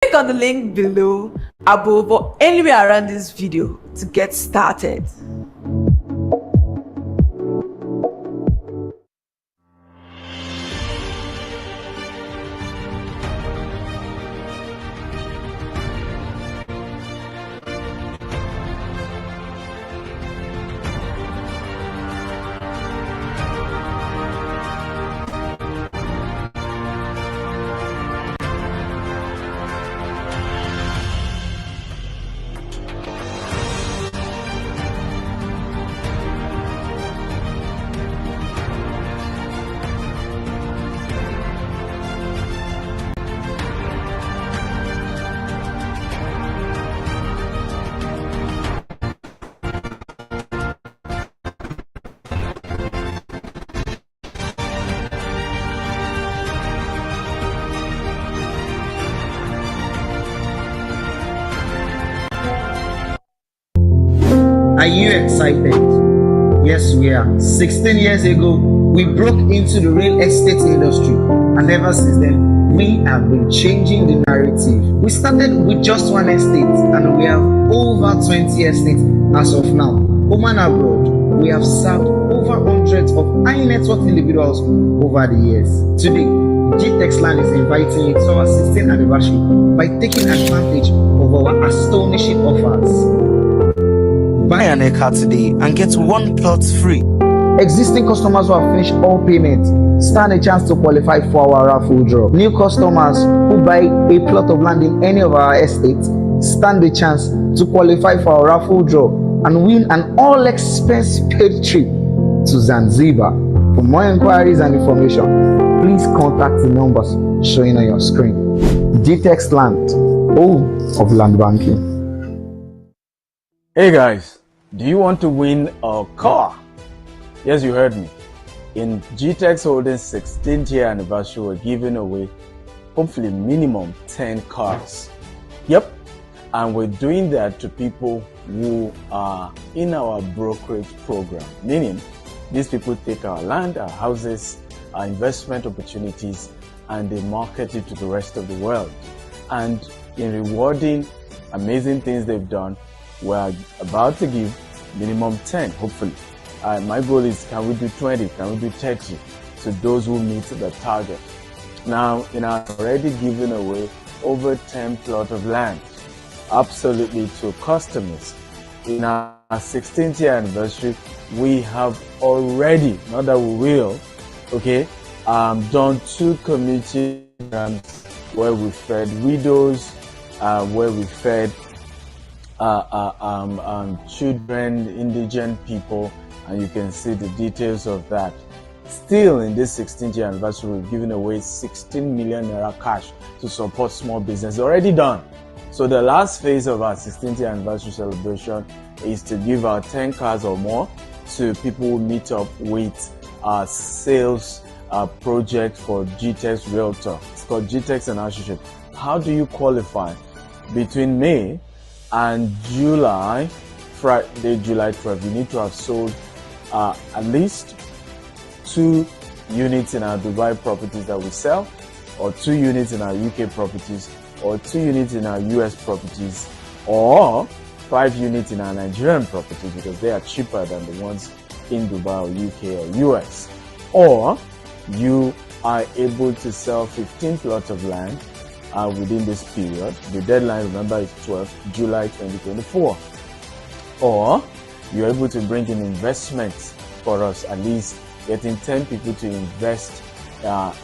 Click on the link below, above, or anywhere around this video to get started. Are you excited? Yes, we are. 16 years ago, we broke into the real estate industry, and ever since then, we have been changing the narrative. We started with just one estate, and we have over 20 estates as of now. Home and abroad, we have served over hundreds of high net worth individuals over the years. Today, GTEX Land is inviting you to our 16th anniversary by taking advantage of our astonishing offers. Buy an acre today and get 1 plot free. Existing customers who have finished all payments stand a chance to qualify for our raffle draw. New customers who buy a plot of land in any of our estates stand a chance to qualify for our raffle draw and win an all-expense paid trip to Zanzibar. For more inquiries and information, please contact the numbers showing on your screen. GTEX Land, home of land banking. Hey guys, do you want to win a car? Yes, you heard me. In GTEX Holdings 16th year anniversary, we're giving away hopefully minimum 10 cars. Yep, and we're doing that to people who are in our brokerage program, meaning these people take our land, our houses, our investment opportunities, and they market it to the rest of the world. And in rewarding amazing things they've done, we're about to give minimum 10, hopefully. My goal is, can we do 20? Can we do 30? To those who meet the target. Now, I've already given away over 10 plots of land, absolutely to customers. In our 16th year anniversary, we have already, not that we will, okay, done 2 community programs where we fed widows, where we fed children, indigent people, and you can see the details of that. Still, in this 16th year anniversary, we've given away 16 million naira cash to support small business. Already done. So the last phase of our 16th year anniversary celebration is to give out 10 cars or more to people who meet up with our sales project for GTEX Realtor. It's called GTEX and Associates. How do you qualify? Between May and July, Friday, July 12th, you need to have sold at least 2 units in our Dubai properties that we sell, or 2 units in our UK properties, or 2 units in our US properties, or 5 units in our Nigerian properties, because they are cheaper than the ones in Dubai or UK or US. Or you are able to sell 15 plots of land within this period. The deadline, remember, is 12th July 2024. Or you're able to bring in investments for us, at least getting 10 people to invest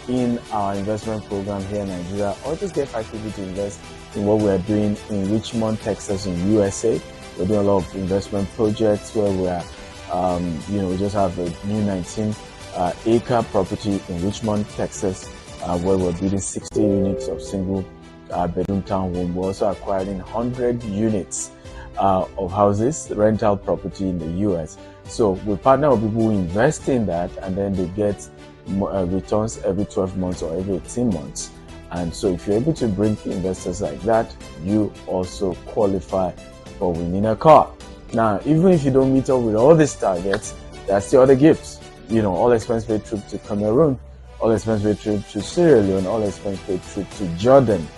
in our investment program here in Nigeria, or just get 5 people to invest in what we are doing in Richmond, Texas, in USA. We're doing a lot of investment projects where we are, we just have a new 19-acre property in Richmond, Texas, where we're building 60 units of single bedroom townhome. We're also acquiring 100 units of houses, rental property in the US. So we partner with people who invest in that, and then they get returns every 12 months or every 18 months. And so if you're able to bring investors like that, you also qualify for winning a car. Now, even if you don't meet up with all these targets, there are still other gifts. All expense paid trip to Cameroon, all expense paid trip to Sierra Leone, all expense paid trip to Jordan,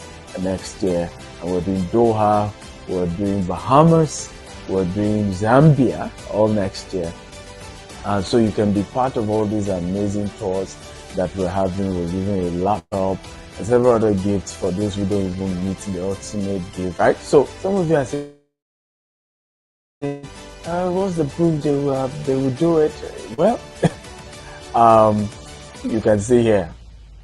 next year. And we're doing Doha, we're doing Bahamas, we're doing Zambia all next year. So you can be part of all these amazing tours that we're having. We're giving a laptop and several other gifts for those who don't even meet the ultimate gift, right? So some of you are saying, what's the proof they will do it? Well, you can see here,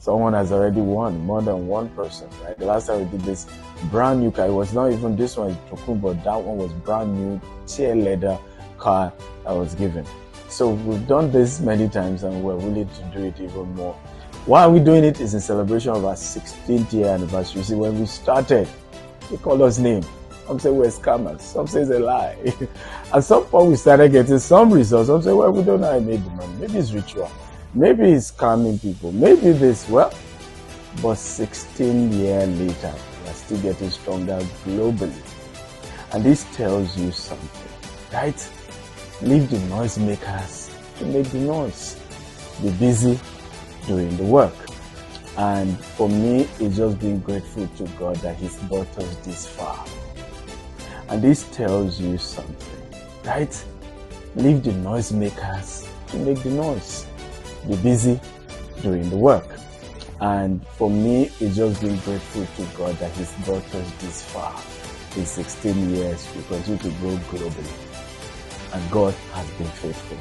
someone has already won, more than one person, right? The last time we did this brand new car, it was not even this one is Toku, but that one was brand new tear leather car that was given. So we've done this many times and we're willing to do it even more. Why are we doing it? Is in celebration of our 16th year anniversary. See, when we started, they called us names. Some say we're scammers. Some say it's a lie. At some point, we started getting some results. Some say, well, we don't know how I made the money. Maybe it's ritual. Maybe it's scamming people. Maybe this. Well, but 16 years later, we're still getting stronger globally. And this tells you something, right? Leave the noisemakers to make the noise. Be busy doing the work. And for me, it's just being grateful to God that He's brought us this far. And this tells you something, right? Leave the noisemakers to make the noise. Be busy doing the work. And for me, it's just being grateful to God that He's brought us this far. In 16 years, we continue to grow globally. And God has been faithful.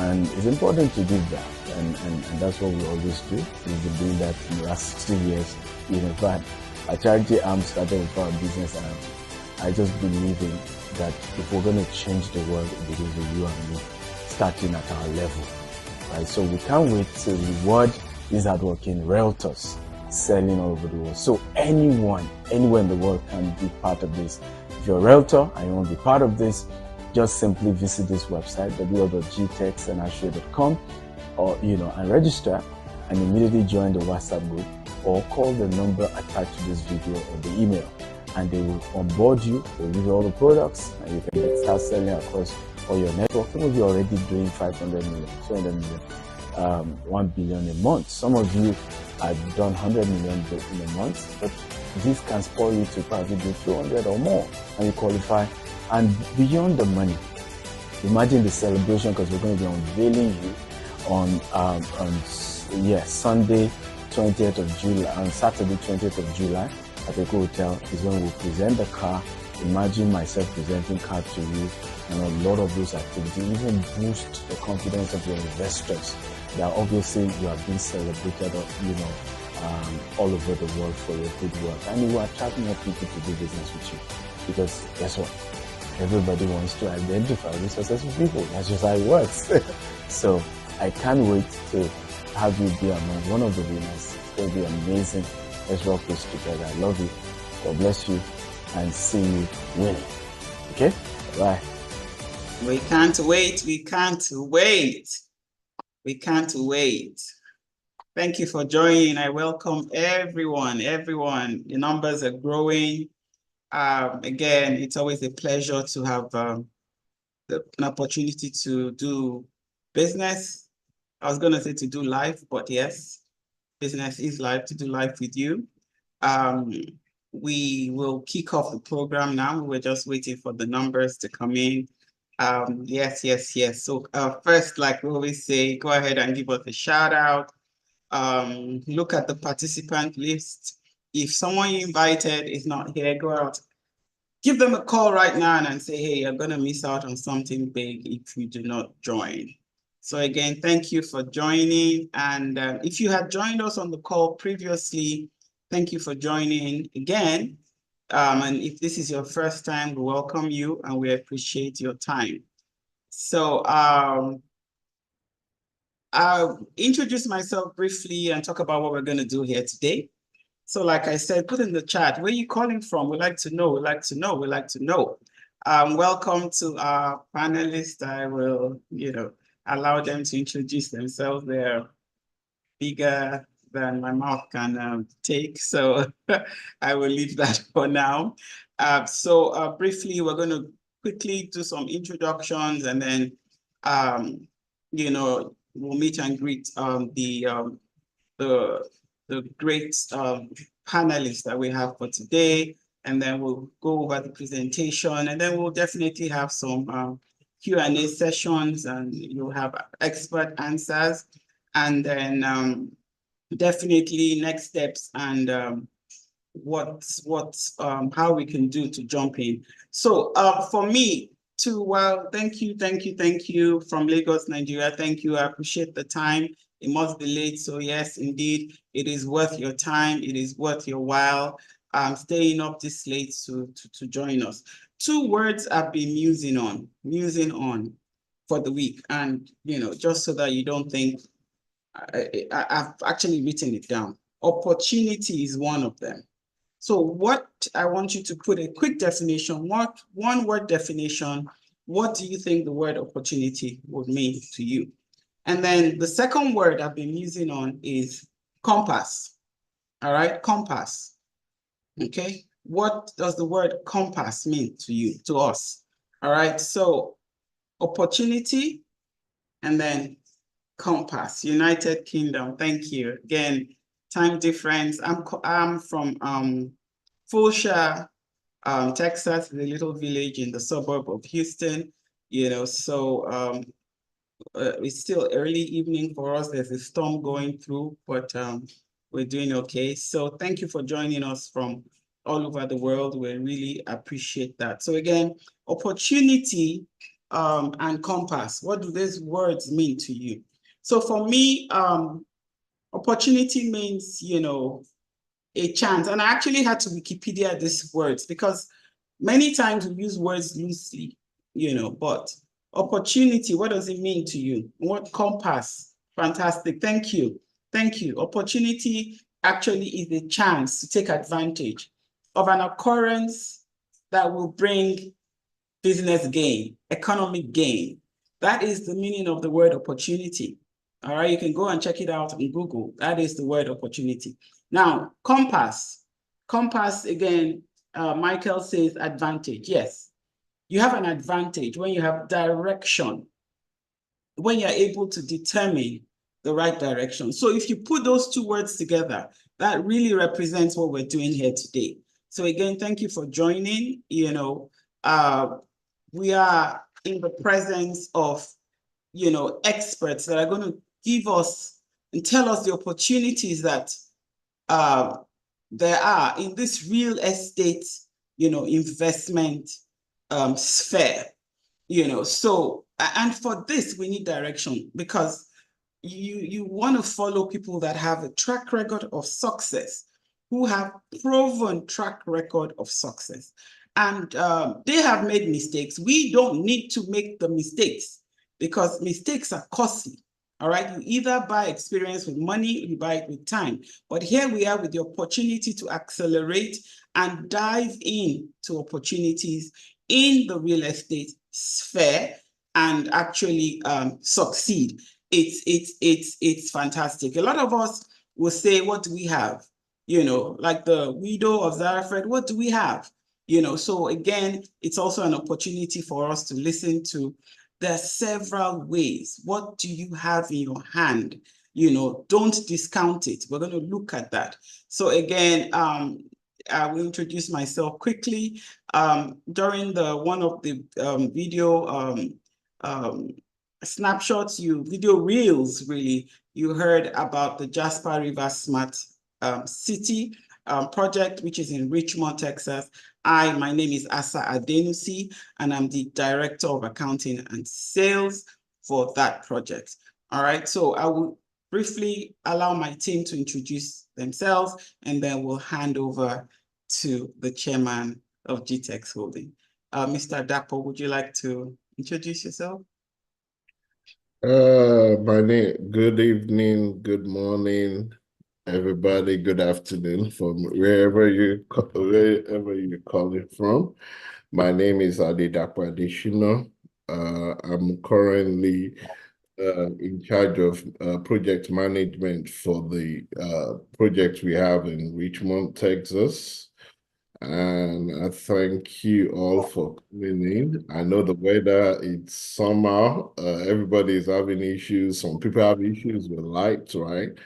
And it's important to give that. And that's what we always do. We've been doing that in the last 16 years. In fact, a charity arm started with our business arm. I just believe in that if we're going to change the world, it begins with you and me, starting at our level. Right? So we can't wait to reward these hardworking realtors selling all over the world. So anyone, anywhere in the world can be part of this. If you're a realtor and you want to be part of this, just simply visit this website, www.gtechsandassure.com, or and register and immediately join the WhatsApp group or call the number attached to this video or the email, and they will onboard you. They'll give you all the products and you can start selling across all your network. Some of you are already doing 500 million, 200 million, 1 billion a month. Some of you have done 100 million in a month, but this can spoil you to probably do 200 or more and you qualify. And beyond the money, imagine the celebration, because we're going to be unveiling you on Sunday 20th of July, on Saturday 20th of July at Eco Hotel is when we'll present the car. Imagine myself presenting car to you, and a lot of those activities even boost the confidence of your investors that obviously you have been celebrated, all over the world for your good work, and you will attract more people to do business with you. Because guess what? Everybody wants to identify with successful people. That's just how it works. So I can't wait to have you be among one of the winners. It's going to be amazing. Let's rock this together. I love you. God bless you, and see you winning. Okay? Bye. We can't wait. We can't wait. We can't wait. Thank you for joining. I welcome everyone. The numbers are growing. Again, it's always a pleasure to have an opportunity to do business. I was going to say to do life, but yes, business is life, to do life with you. We will kick off the program now. We're just waiting for the numbers to come in. Yes. So first, like we always say, go ahead and give us a shout out. Look at the participant list. If someone you invited is not here, go out, give them a call right now and say, hey, you're going to miss out on something big if you do not join. So again, thank you for joining. And if you had joined us on the call previously, thank you for joining again. And if this is your first time, we welcome you and we appreciate your time. So I'll introduce myself briefly and talk about what we're going to do here today. So like I said, put in the chat, where are you calling from? We'd like to know. Welcome to our panelists. I will, allow them to introduce themselves. They're bigger than my mouth can take, so I will leave that for now. Briefly, we're going to quickly do some introductions, and then, we'll meet and greet the great panelists that we have for today, and then we'll go over the presentation, and then we'll definitely have some Q&A sessions, and you'll have expert answers, and then definitely next steps and how we can do to jump in. So for me too, well, thank you from Lagos, Nigeria. Thank you. I appreciate the time. It must be late. So yes, indeed, it is worth your time. It is worth your while staying up this late to join us. 2 words I've been musing on for the week. And, just so that you don't think, I've actually written it down. Opportunity is one of them. So what I want you to put a quick definition, one word definition, what do you think the word opportunity would mean to you? And then the second word I've been using on is compass. All right, compass. Okay, what does the word compass mean to you, to us? All right, so opportunity and then compass, United Kingdom. Thank you. Again, time difference. I'm from Fulshire, Texas, a little village in the suburb of Houston. So it's still early evening for us. There's a storm going through, but we're doing okay. So thank you for joining us from all over the world. We really appreciate that. So again, opportunity and compass. What do these words mean to you? So for me, opportunity means, a chance. And I actually had to Wikipedia these words because many times we use words loosely, but opportunity, what does it mean to you? What compass? Fantastic. Thank you. Thank you. Opportunity actually is a chance to take advantage of an occurrence that will bring business gain, economic gain. That is the meaning of the word opportunity. All right, you can go and check it out in Google. That is the word opportunity. Now, compass. Compass, again, Michael says advantage. Yes, you have an advantage when you have direction, when you're able to determine the right direction. So if you put those 2 words together, that really represents what we're doing here today. So again, thank you for joining. We are in the presence of, experts that are going to give us and tell us the opportunities that there are in this real estate, investment sphere, So, and for this, we need direction because you want to follow people that have a track record of success, who have proven track record of success. And they have made mistakes. We don't need to make the mistakes because mistakes are costly. All right, you either buy experience with money, or you buy it with time. But here we are with the opportunity to accelerate and dive into opportunities in the real estate sphere and actually succeed. It's fantastic. A lot of us will say, what do we have? Like the widow of Zarephath, what do we have? So again, it's also an opportunity for us to listen to. There are several ways. What do you have in your hand? Don't discount it. We're going to look at that. So again, I will introduce myself quickly. During one of the video snapshots, video reels, really, you heard about the Jasper River Smart City project, which is in Richmond, Texas. My name is Asa Adenusi, and I'm the Director of Accounting and Sales for that project. All right, so I will briefly allow my team to introduce themselves, and then we'll hand over to the chairman of GTEx Holding. Mr. Dapo, would you like to introduce yourself? Good evening, good morning, everybody. Good afternoon from wherever you're calling from. My name is Adedapo Adeshina. I'm currently in charge of project management for the project we have in Richmond, Texas. And I thank you all for coming in. I know the weather, it's summer. Everybody is having issues. Some people have issues with lights, right?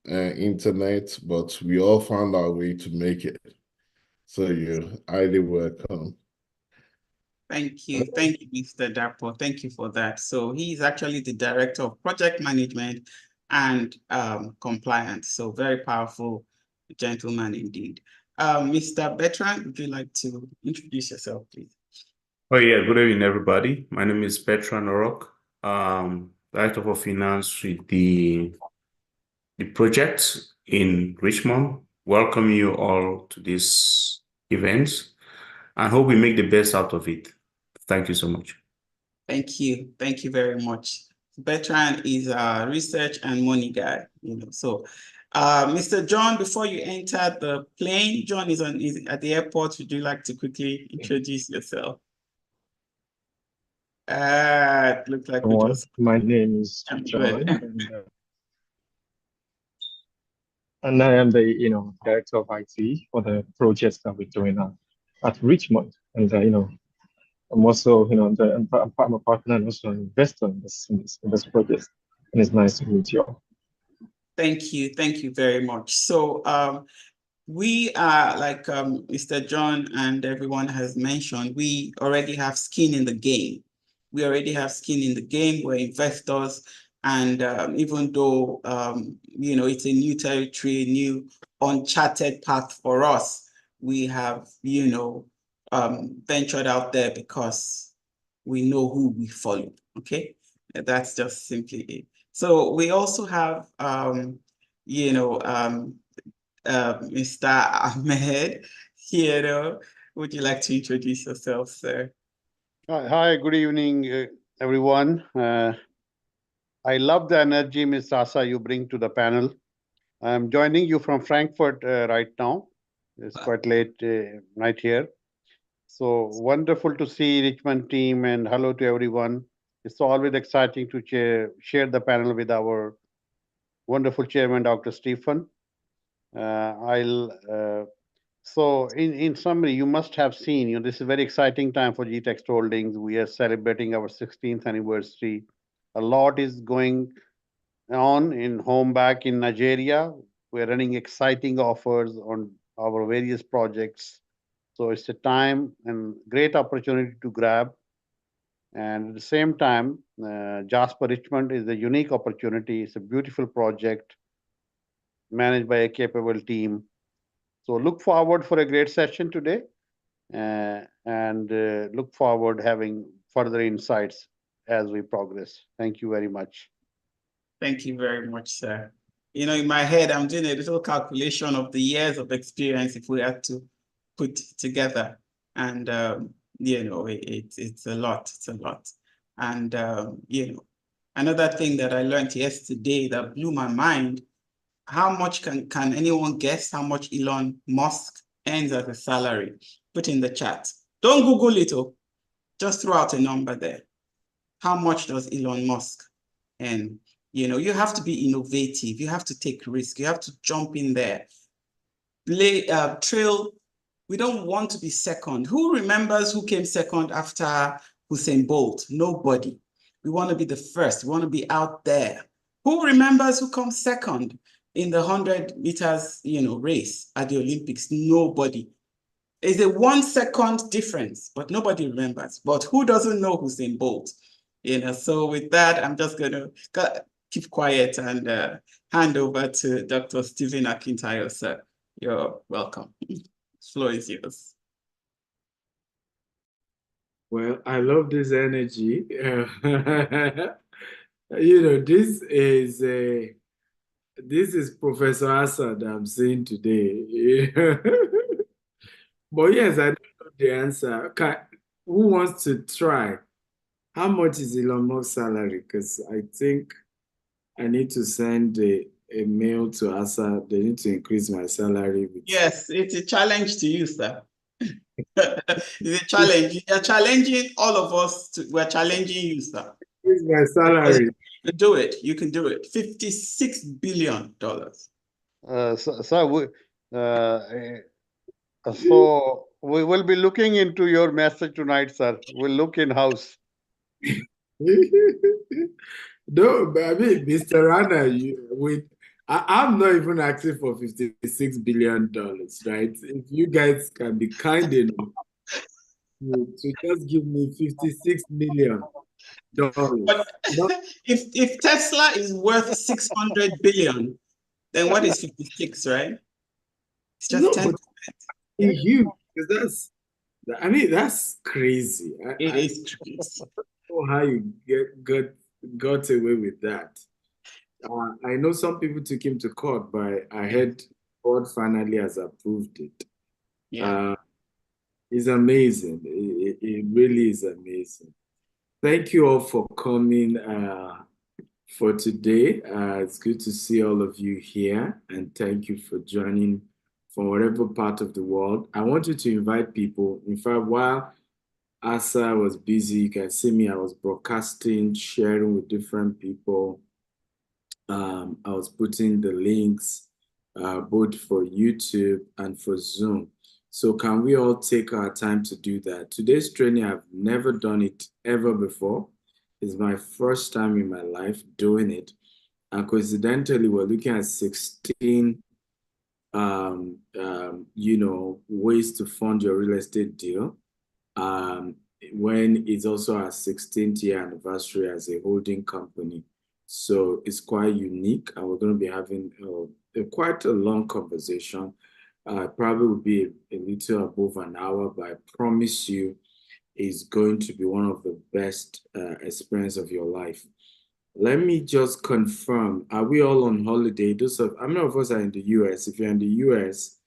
internet, but we all found our way to make it. So you're highly welcome. Thank you, Mr. Dapo. Thank you for that. So he's actually the Director of Project Management and Compliance. So very powerful gentleman indeed. Mr. Bertrand, would you like to introduce yourself, please? Oh yeah, good evening, everybody. My name is Bertrand Orok, Director for Finance with the project in Richmond. Welcome you all to this event and hope we make the best out of it. Thank you so much. Thank you. Thank you very much. Bertrand is a research and money guy, So, Mr. John, before you enter the plane, John is at the airport. Would you like to quickly introduce yourself? It looks like we just. My name is John, and I am the Director of IT for the projects that we're doing at Richmond. And I'm also I'm a partner and also an investor in this project. And it's nice to meet you all. Thank you very much. So we are, like Mr. John and everyone has mentioned, we already have skin in the game. We're investors, and even though it's a new territory, a new uncharted path for us, we have ventured out there because we know who we follow. Okay, that's just simply it. So we also have Mr. Ahmed here. Would you like to introduce yourself, sir? Hi, good evening, everyone. I love the energy, Ms. Asa, you bring to the panel. I'm joining you from Frankfurt right now. It's quite late night here. So wonderful to see Richmond team, and hello to everyone. It's always exciting to share the panel with our wonderful chairman, Dr. Stephen. So in summary, you must have seen, this is a very exciting time for GTExt Holdings. We are celebrating our 16th anniversary. A lot is going on in home back in Nigeria. We're running exciting offers on our various projects. So it's a time and great opportunity to grab. And at the same time, Jasper Richmond is a unique opportunity. It's a beautiful project managed by a capable team. So look forward for a great session today, and look forward having further insights as we progress. Thank you very much. Thank you very much, sir. In my head, I'm doing a little calculation of the years of experience if we had to put together. And, it's a lot. It's a lot. And, another thing that I learned yesterday that blew my mind, how much can anyone guess how much Elon Musk earns as a salary? Put in the chat. Don't Google it, just throw out a number there. How much does Elon Musk earn? You have to be innovative. You have to take risk. You have to jump in there. Trail. We don't want to be second. Who remembers who came second after Usain Bolt? Nobody. We want to be the first. We want to be out there. Who remembers who comes second in the 100 meters, race at the Olympics? Nobody. It's a 1 second difference, but nobody remembers. But who doesn't know Usain Bolt? So with that, I'm just going to keep quiet and hand over to Dr. Stephen Akintayo, sir. You're welcome. The floor is yours. Well, I love this energy. This is Professor Assad I'm seeing today. But yes, I don't know the answer. Who wants to try? How much is Elon Musk's salary? Because I think I need to send a mail to Assad. They need to increase my salary. Yes, it's a challenge to you, sir. It's a challenge. You're challenging all of us. We're challenging you, sir. Increase my salary. You can do it. You can do it. $56 billion. So we will be looking into your message tonight, sir. We'll look in-house. No, but I mean, Mr. Rana, I'm not even asking for $56 billion, right? If you guys can be kind enough to just give me $56 million. But Not if Tesla is worth 600 billion, then what is 56, right? It's just no, 10%. but it's huge because that's crazy. It I is crazy. don't know how you got away with that. I know some people took him to court, but I heard court finally has approved it. Yeah. It's amazing. It really is amazing. Thank you all for coming for today. It's good to see all of you here, and thank you for joining from whatever part of the world. I want you to invite people. In fact, while Asa was busy, you can see me, I was broadcasting, sharing with different people. I was putting the links both for YouTube and for Zoom. So can we all take our time to do that? Today's training, I've never done it ever before. It's my first time in my life doing it. And coincidentally, we're looking at 16 ways to fund your real estate deal. When it's also our 16th year anniversary as a holding company. So it's quite unique, and we're going to be having quite a long conversation. Probably will be a little above an hour, but I promise you it's going to be one of the best experience of your life. Let me just confirm, are we all on holiday? How many of us are in the US? If you're in the US,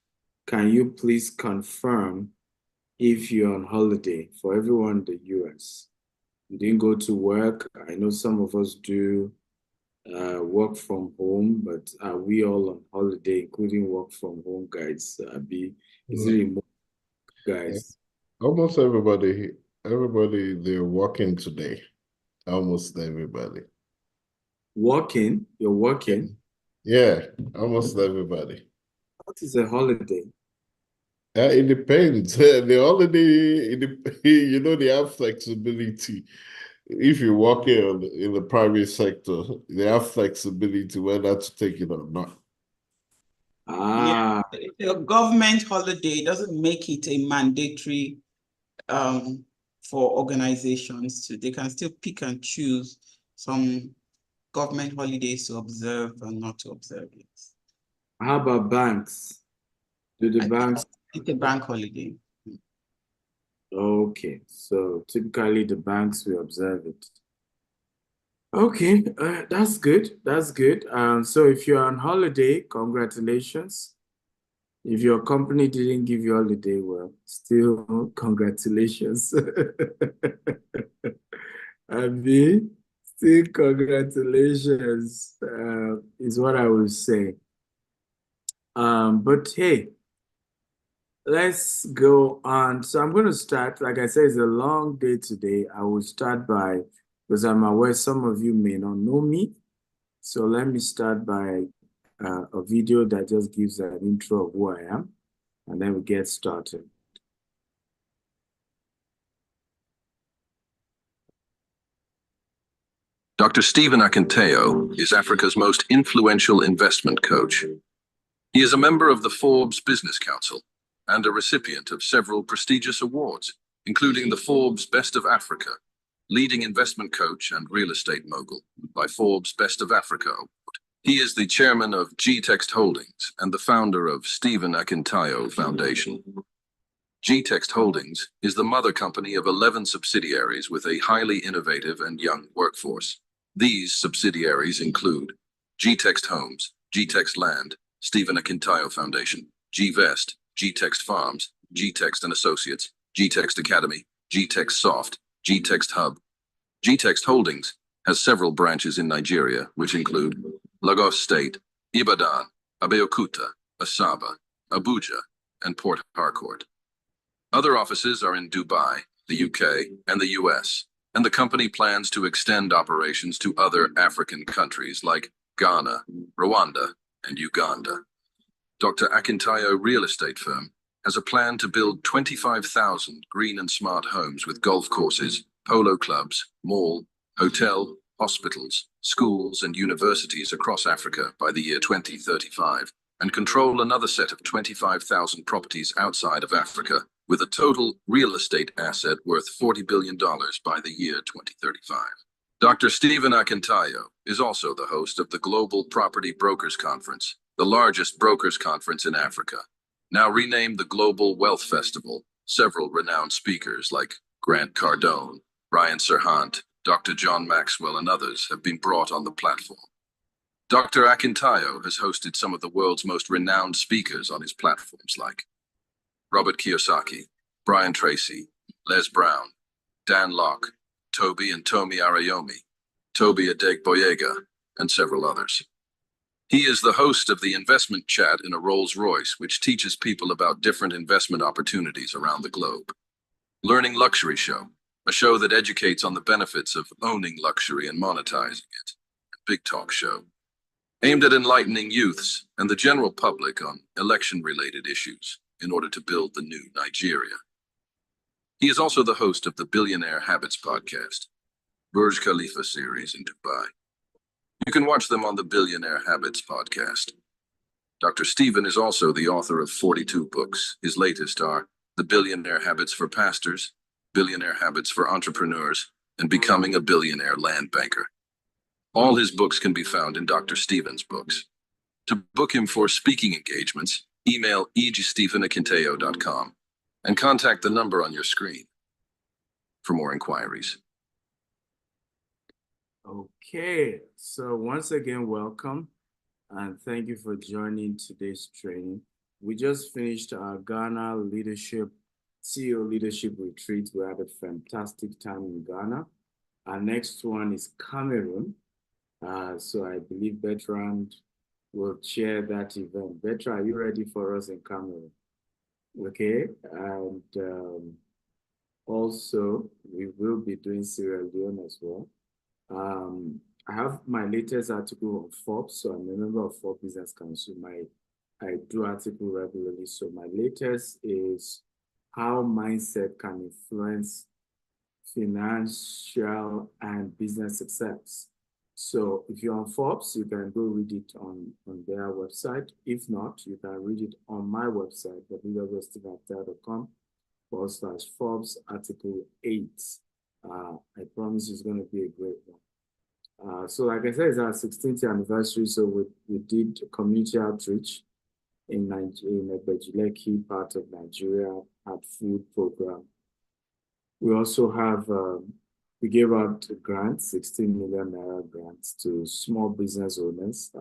can you please confirm if you're on holiday? For everyone in the US, you didn't go to work. I know some of us do work from home, but are we all on holiday, including work from home guys? Is it remote guys? Almost everybody, they're working today. Almost everybody. Working? You're working? Yeah, almost everybody. What is a holiday? It depends. The holiday, they have flexibility. If you're working in the private sector, they have flexibility whether to take it or not. Ah, A government holiday doesn't make it a mandatory for organizations to. They can still pick and choose some government holidays to observe and not to observe it. how about banks? Do the banks? It's a bank holiday. Okay, so typically the banks will observe it. Okay, that's good. That's good. So if you're on holiday, congratulations. If your company didn't give you holiday, well, still congratulations. Abi, still congratulations, is what I would say. But hey, let's go on. So I'm going to start. Like I said, it's a long day today. I will start by, because I'm aware some of you may not know me. So let me start by a video that just gives an intro of who I am, and then we get started. Dr. Stephen Akintayo is Africa's most influential investment coach. He is a member of the Forbes Business Council and a recipient of several prestigious awards, including the Forbes Best of Africa, Leading Investment Coach and Real Estate Mogul by Forbes Best of Africa Award. He is the chairman of GText Holdings and the founder of Stephen Akintayo Foundation. GText Holdings is the mother company of 11 subsidiaries with a highly innovative and young workforce. These subsidiaries include GText Homes, GText Land, Stephen Akintayo Foundation, GVest, GText Farms, GText and Associates, GText Academy, GText Soft, GText Hub. GText Holdings has several branches in Nigeria, which include Lagos State, Ibadan, Abeokuta, Asaba, Abuja, and Port Harcourt. Other offices are in Dubai, the UK, and the US, and the company plans to extend operations to other African countries like Ghana, Rwanda, and Uganda. Dr. Akintayo Real Estate Firm has a plan to build 25,000 green and smart homes with golf courses, polo clubs, mall, hotel, hospitals, schools, and universities across Africa by the year 2035, and control another set of 25,000 properties outside of Africa, with a total real estate asset worth $40 billion by the year 2035. Dr. Stephen Akintayo is also the host of the Global Property Brokers Conference, the largest brokers conference in Africa. Now renamed the Global Wealth Festival, several renowned speakers like Grant Cardone, Brian Serhant, Dr. John Maxwell, and others have been brought on the platform. Dr. Akintayo has hosted some of the world's most renowned speakers on his platforms like Robert Kiyosaki, Brian Tracy, Les Brown, Dan Locke, Toby and Tomi Arayomi, Toby Adegboyega, and several others. He is the host of the Investment Chat in a Rolls-Royce, which teaches people about different investment opportunities around the globe. Learning Luxury Show, a show that educates on the benefits of owning luxury and monetizing it. Big Talk Show, aimed at enlightening youths and the general public on election-related issues in order to build the new Nigeria. He is also the host of the Billionaire Habits podcast, Burj Khalifa series in Dubai. You can watch them on the Billionaire Habits podcast. Dr. Stephen is also the author of 42 books. His latest are The Billionaire Habits for Pastors, Billionaire Habits for Entrepreneurs, and Becoming a Billionaire Land Banker. All his books can be found in Dr. Stephen's books. To book him for speaking engagements, email egstephenakintayo.com and contact the number on your screen for more inquiries. Okay, so once again, welcome and thank you for joining today's training. We just finished our Ghana CEO Leadership Retreat. We had a fantastic time in Ghana. Our next one is Cameroon. So I believe Bertrand will chair that event. Bertrand, are you ready for us in Cameroon? Okay, and also we will be doing Sierra Leone as well. I have my latest article on Forbes, so I'm a member of Forbes Business Council. I do article regularly, so my latest is how mindset can influence financial and business success. So if you're on Forbes, you can go read it on their website. If not, you can read it on my website, www.stephenakintayo.com/Forbes article 8. I promise it's going to be a great one. So like I said, it's our 16th anniversary, so we did community outreach in the Bejuleki part of Nigeria, had food program. We also have, we gave out grants, 16 million naira grants to small business owners.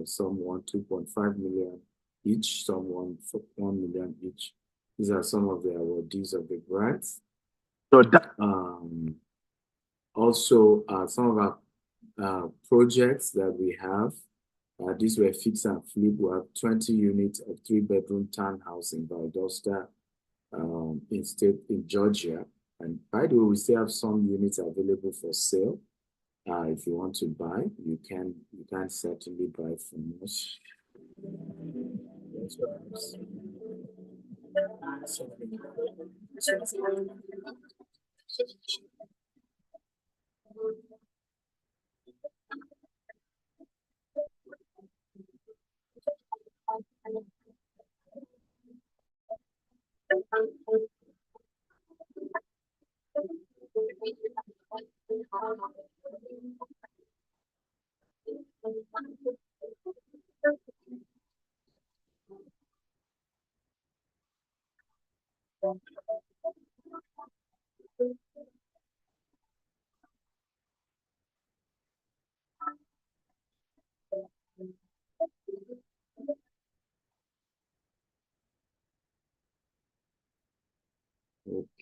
Some won 2.5 million each, some won 1 million each. These are some of the awardees of the grants. So also, some of our projects that we have, these were fix and flip. We have 20 units of 3-bedroom townhouse in Valdosta, in Georgia. And by the way, we still have some units available for sale. If you want to buy, you can certainly buy from us.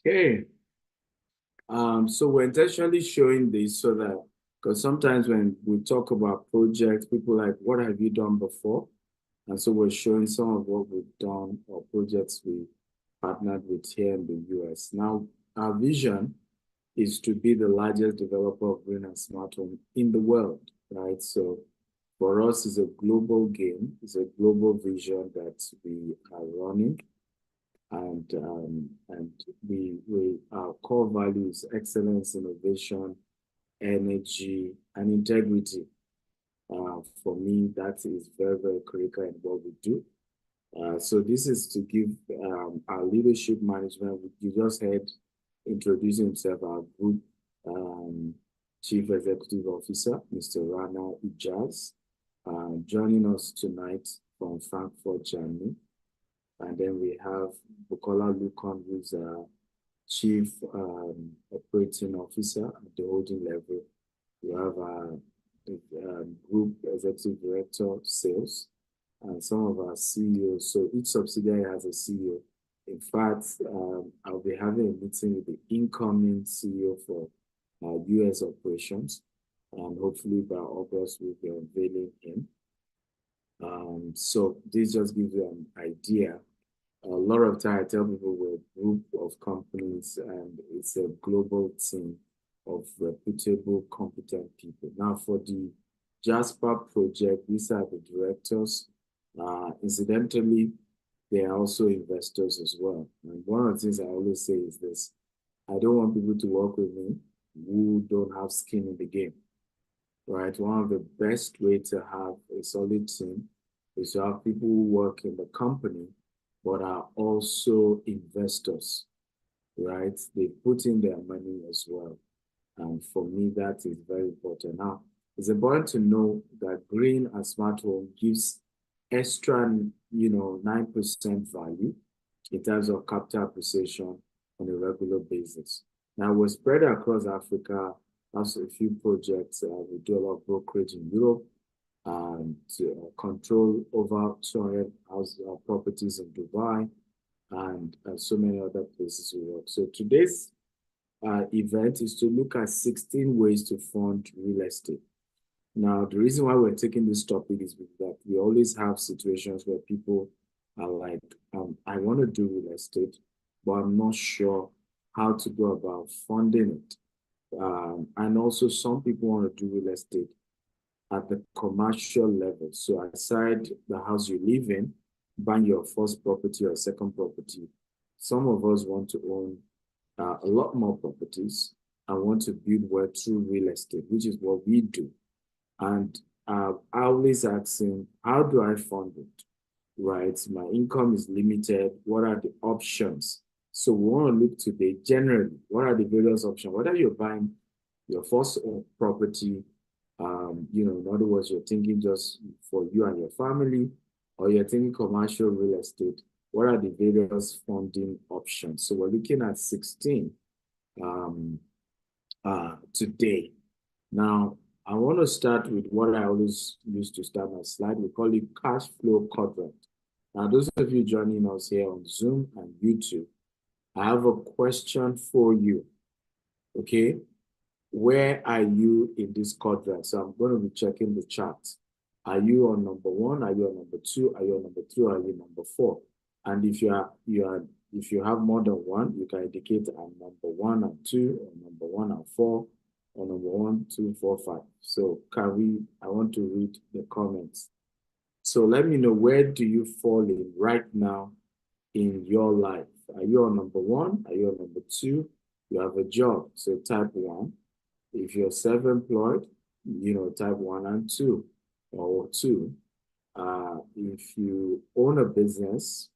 Okay. So we're intentionally showing this so that, because sometimes when we talk about projects, people are like, what have you done before? And so we're showing some of what we've done or projects we partnered with here in the US. Now, our vision is to be the largest developer of green and smart home in the world, right? So for us, it's a global game. It's a global vision that we are running. And our core value is excellence, innovation, energy, and integrity. For me, that is very, very critical in what we do. So this is to give our leadership management. You just heard introducing himself, our group Chief Executive Officer, Mr. Rana Ijaz, joining us tonight from Frankfurt, Germany. And then we have Bukola Lukon, who's Chief Operating Officer at the holding level. We have Group Executive Director, Sales, and some of our CEOs. So each subsidiary has a CEO. In fact, I'll be having a meeting with the incoming CEO for US operations, and hopefully by August we'll be unveiling him. So this just gives you an idea. A lot of time I tell people we're a group of companies and it's a global team of reputable, competent people. Now for the Jasper project, these are the directors. Incidentally, they are also investors as well. And one of the things I always say is this: I don't want people to work with me who don't have skin in the game, right? One of the best ways to have a solid team is to have people who work in the company but are also investors, right? They put in their money as well. And for me, that is very important. Now, it's important to know that Green and Smart Home gives extra, 9% value in terms of capital appreciation on a regular basis. Now, we're spread across Africa. Also, a few projects. We do a lot of brokerage in Europe and control over 200 properties in Dubai and so many other places we work. So today's event is to look at 16 ways to fund real estate. Now, the reason why we're taking this topic is that we always have situations where people are like, I want to do real estate, but I'm not sure how to go about funding it. And also some people want to do real estate at the commercial level. So aside the house you live in, buying your first property or second property, some of us want to own a lot more properties and want to build wealth through real estate, which is what we do. And I always asking, how do I fund it, right? My income is limited. What are the options? So we want to look today, generally, what are the various options? Whether you're buying your first property, in other words, you're thinking just for you and your family, or you're thinking commercial real estate, what are the various funding options? So we're looking at 16 today. Now, I want to start with what I always used to start my slide. We call it cash flow quadrant. Now, those of you joining us here on Zoom and YouTube, I have a question for you, okay? Where are you in this quadrant? So I'm going to be checking the chart. Are you on number 1? Are you on number 2? Are you on number 3? Are you number 4? And if you have more than one, you can indicate I'm number 1 and 2, or number 1 and 4, or number 1, 2, 4, 5. So I want to read the comments. So let me know, where do you fall in right now in your life? Are you on number 1? Are you on number 2? You have a job, so type 1. If you're self-employed, type 1 and 2, or 2. If you own a business,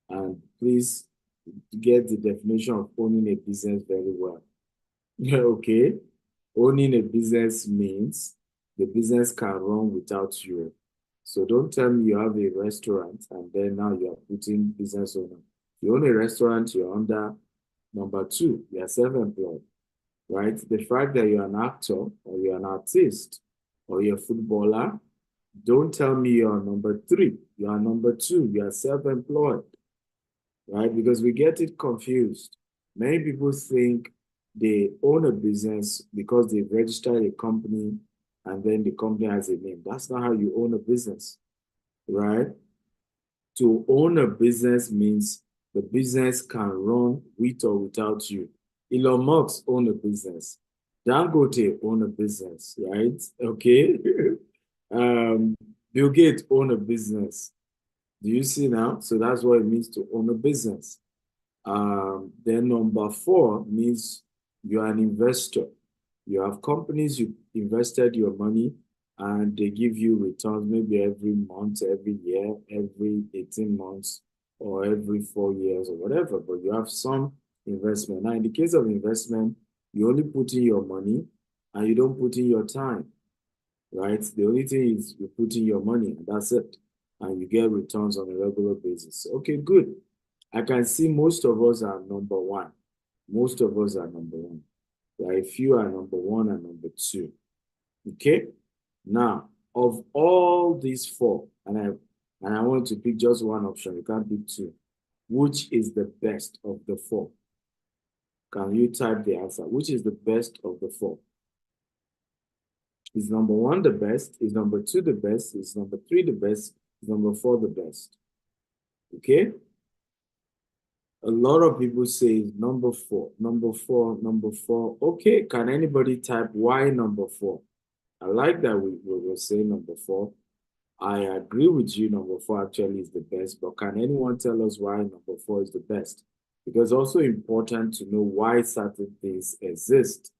and please get the definition of owning a business very well. Okay? Owning a business means the business can run without you. So don't tell me you have a restaurant and then now you're putting business owner. If you own a restaurant, you're under number 2. You're self-employed, right? The fact that you're an actor or you're an artist or you're a footballer, don't tell me you're number 3. You're number 2. You're self-employed, right? Because we get it confused. Many people think they own a business because they registered a company and then the company has a name. That's not how you own a business, right? To own a business means the business can run with or without you. Elon Musk own a business. Dangote own a business, right? Okay. Bill Gates own a business. Do you see now? So that's what it means to own a business. Then number 4 means you're an investor. You have companies you invested your money and they give you returns maybe every month, every year, every 18 months, or every 4 years or whatever, but you have some investment. Now, in the case of investment, you only put in your money and you don't put in your time, right? The only thing is you put in your money and that's it. And you get returns on a regular basis. Okay, good. I can see most of us are number one. Most of us are number one. There are a few are number one and number two. Okay? Now, of all these four, and I want to pick just one option, you can't pick two. Which is the best of the four? Can you type the answer? Which is the best of the four? Is number one the best? Is number two the best? Is number three the best? Is number four the best? Okay? A lot of people say number four, number four, number four. Okay, can anybody type why number four? I like that we will say number four. I agree with you, number four actually is the best, but can anyone tell us why number four is the best? Because it's also important to know why certain things exist.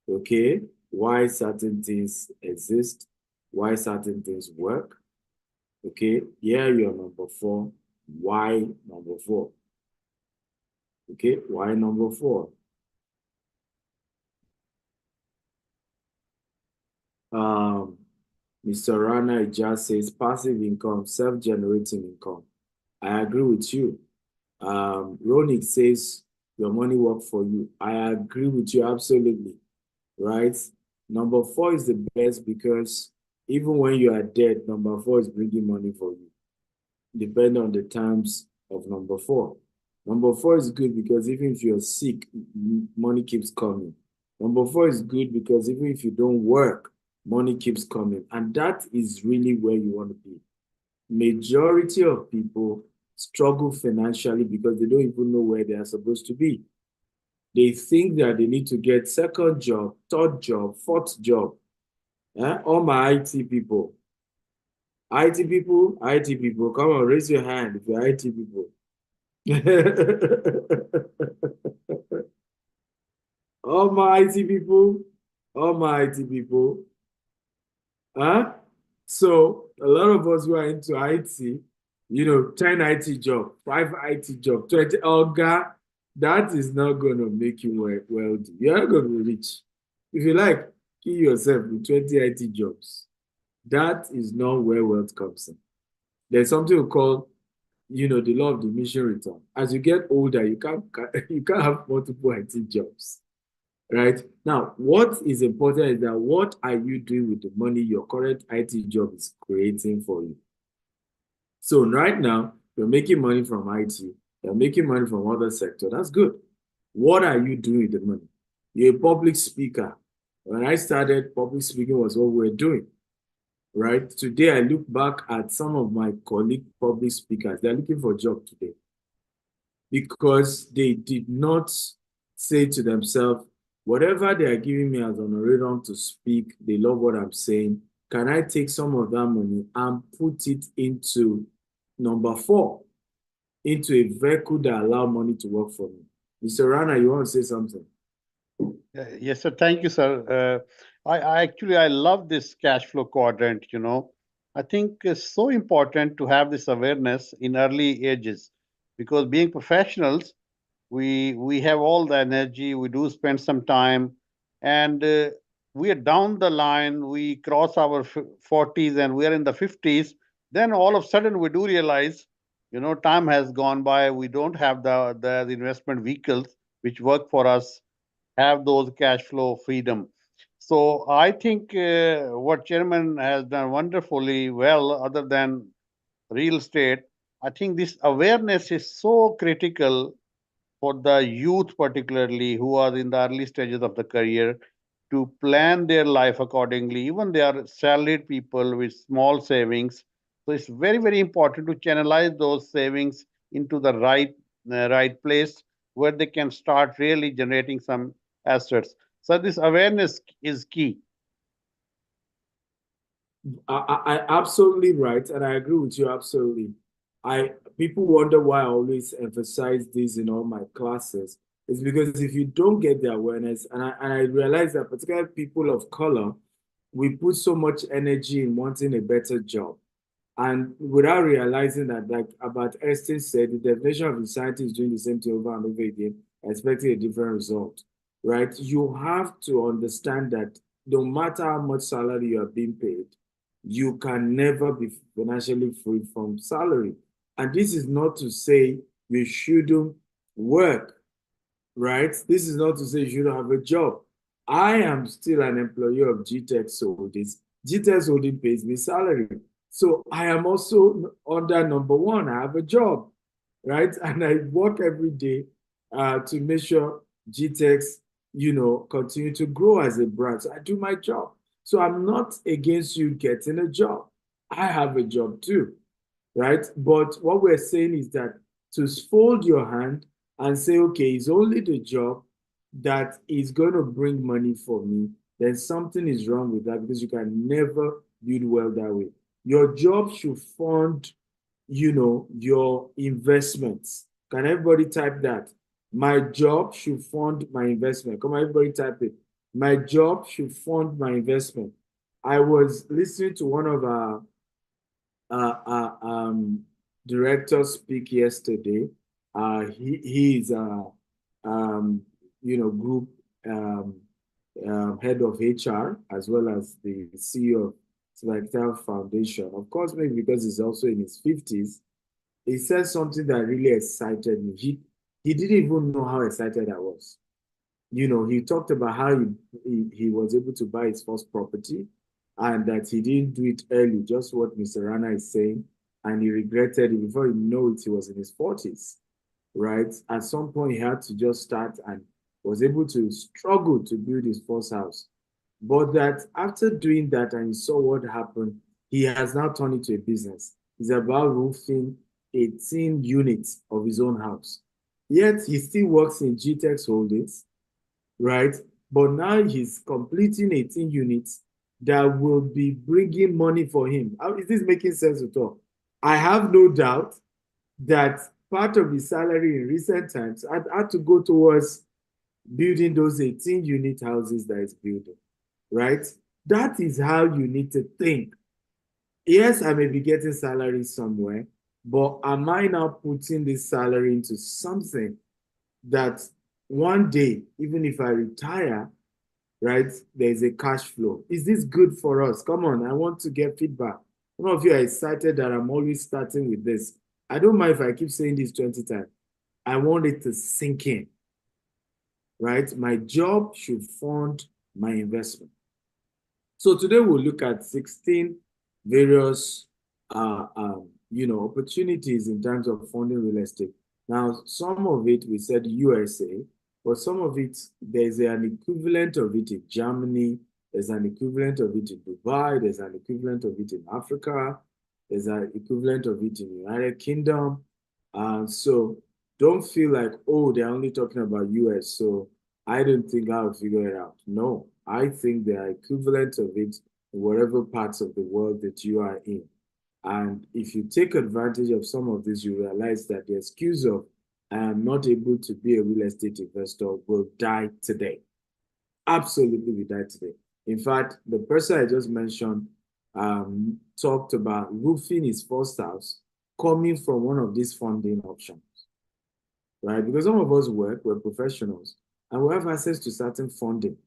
Okay, why certain things exist, why certain things work. Okay, here you're number four. Why number four? Okay, why number four? Mr. Rana just says passive income, self-generating income. I agree with you. Ronik says your money work for you. I agree with you absolutely, right? Number four is the best because even when you are dead, number four is bringing money for you, depending on the terms of number four. Number four is good because even if you're sick, money keeps coming. Number four is good because even if you don't work, money keeps coming. And that is really where you want to be. Majority of people struggle financially because they don't even know where they are supposed to be. They think that they need to get second job, third job, fourth job. All my IT people, IT people, come on, raise your hand if you're IT people. All my IT people, huh? So a lot of us who are into IT, 10 IT job, 5 IT job, 20, Olga, that is not going to make you wealthy. You're not going to be rich. If you like, kill yourself with 20 IT jobs. That is not where wealth comes in. There's something we call, the law of diminishing return. As you get older, you can't have multiple IT jobs. Right? Now, what is important is that what are you doing with the money your current IT job is creating for you? So right now, you're making money from IT, you're making money from other sector. That's good. What are you doing with the money? You're a public speaker. When I started, public speaking was what we were doing. Right? Today, I look back at some of my colleague public speakers. They're looking for a job today because they did not say to themselves, whatever they are giving me as honorarium to speak, they love what I'm saying. Can I take some of that money and put it into number four, into a vehicle that allow money to work for me? Mr. Rana, you want to say something? Yes, sir. Thank you, sir. I love this cash flow quadrant, I think it's so important to have this awareness in early ages because being professionals, we have all the energy, we do spend some time, and we are down the line, we cross our 40s and we are in the 50s, then all of a sudden we do realize, time has gone by, we don't have the investment vehicles which work for us, have those cash flow freedom. So I think what chairman has done wonderfully well, other than real estate, I think this awareness is so critical for the youth, particularly who are in the early stages of the career, to plan their life accordingly. Even they are salaried people with small savings. So it's very, very important to channelize those savings into the right place where they can start really generating some assets. So this awareness is key. I absolutely right, and I agree with you absolutely. People wonder why I always emphasize this in all my classes. is because if you don't get the awareness, and I realize that particularly people of color, we put so much energy in wanting a better job. And without realizing that, like Albert Einstein said, the definition of insanity is doing the same thing over and over again, expecting a different result, right? You have to understand that no matter how much salary you are being paid, you can never be financially free from salary. And this is not to say you shouldn't work, right? This is not to say you shouldn't have a job. I am still an employee of GTEx Holdings. GTEx Holdings pays me salary. So I am also under number one. I have a job, right? And I work every day to make sure GTEx, continue to grow as a brand. So I do my job. So I'm not against you getting a job. I have a job too, right? But what we're saying is that to fold your hand and say, okay, it's only the job that is going to bring money for me, then something is wrong with that, because you can never build wealth that way. Your job should fund, your investments. Can everybody type that? My job should fund my investment. Come on, everybody type it. My job should fund my investment. I was listening to one of our directors speak yesterday. He is group head of HR, as well as the CEO of Selectel Foundation. Of course, maybe because he's also in his 50s, he said something that really excited me. He didn't even know how excited I was. He talked about how he was able to buy his first property, and that he didn't do it early, just what Mr. Rana is saying, and he regretted it. Before he knew it, he was in his 40s, right? At some point, he had to just start and was able to struggle to build his first house. But that after doing that and he saw what happened, he has now turned it to a business. It's about roofing 18 units of his own house. Yet he still works in GTEx Holdings, right? But now he's completing 18 units that will be bringing money for him. How is this making sense at all? I have no doubt that part of his salary in recent times had to go towards building those 18-unit houses that he's building, right? That is how you need to think. Yes, I may be getting salary somewhere, but am I now putting this salary into something that one day, even if I retire, right, there's a cash flow? Is this good for us? Come on, I want to get feedback. Some of you are excited that I'm always starting with this. I don't mind if I keep saying this 20 times. I want it to sink in, right? My job should fund my investment. So today we'll look at 16 various, opportunities in terms of funding real estate. Now, some of it we said USA, but some of it, there's an equivalent of it in Germany, there's an equivalent of it in Dubai, there's an equivalent of it in Africa, there's an equivalent of it in the United Kingdom. So don't feel like, oh, they're only talking about US, so I don't think I'll figure it out. No, I think there are equivalents of it in whatever parts of the world that you are in. And if you take advantage of some of this, you realize that the excuse of I am not able to be a real estate investor will die today. Absolutely will die today. In fact, the person I just mentioned talked about roofing his first house coming from one of these funding options, right? Because some of us work, we're professionals, and we have access to certain funding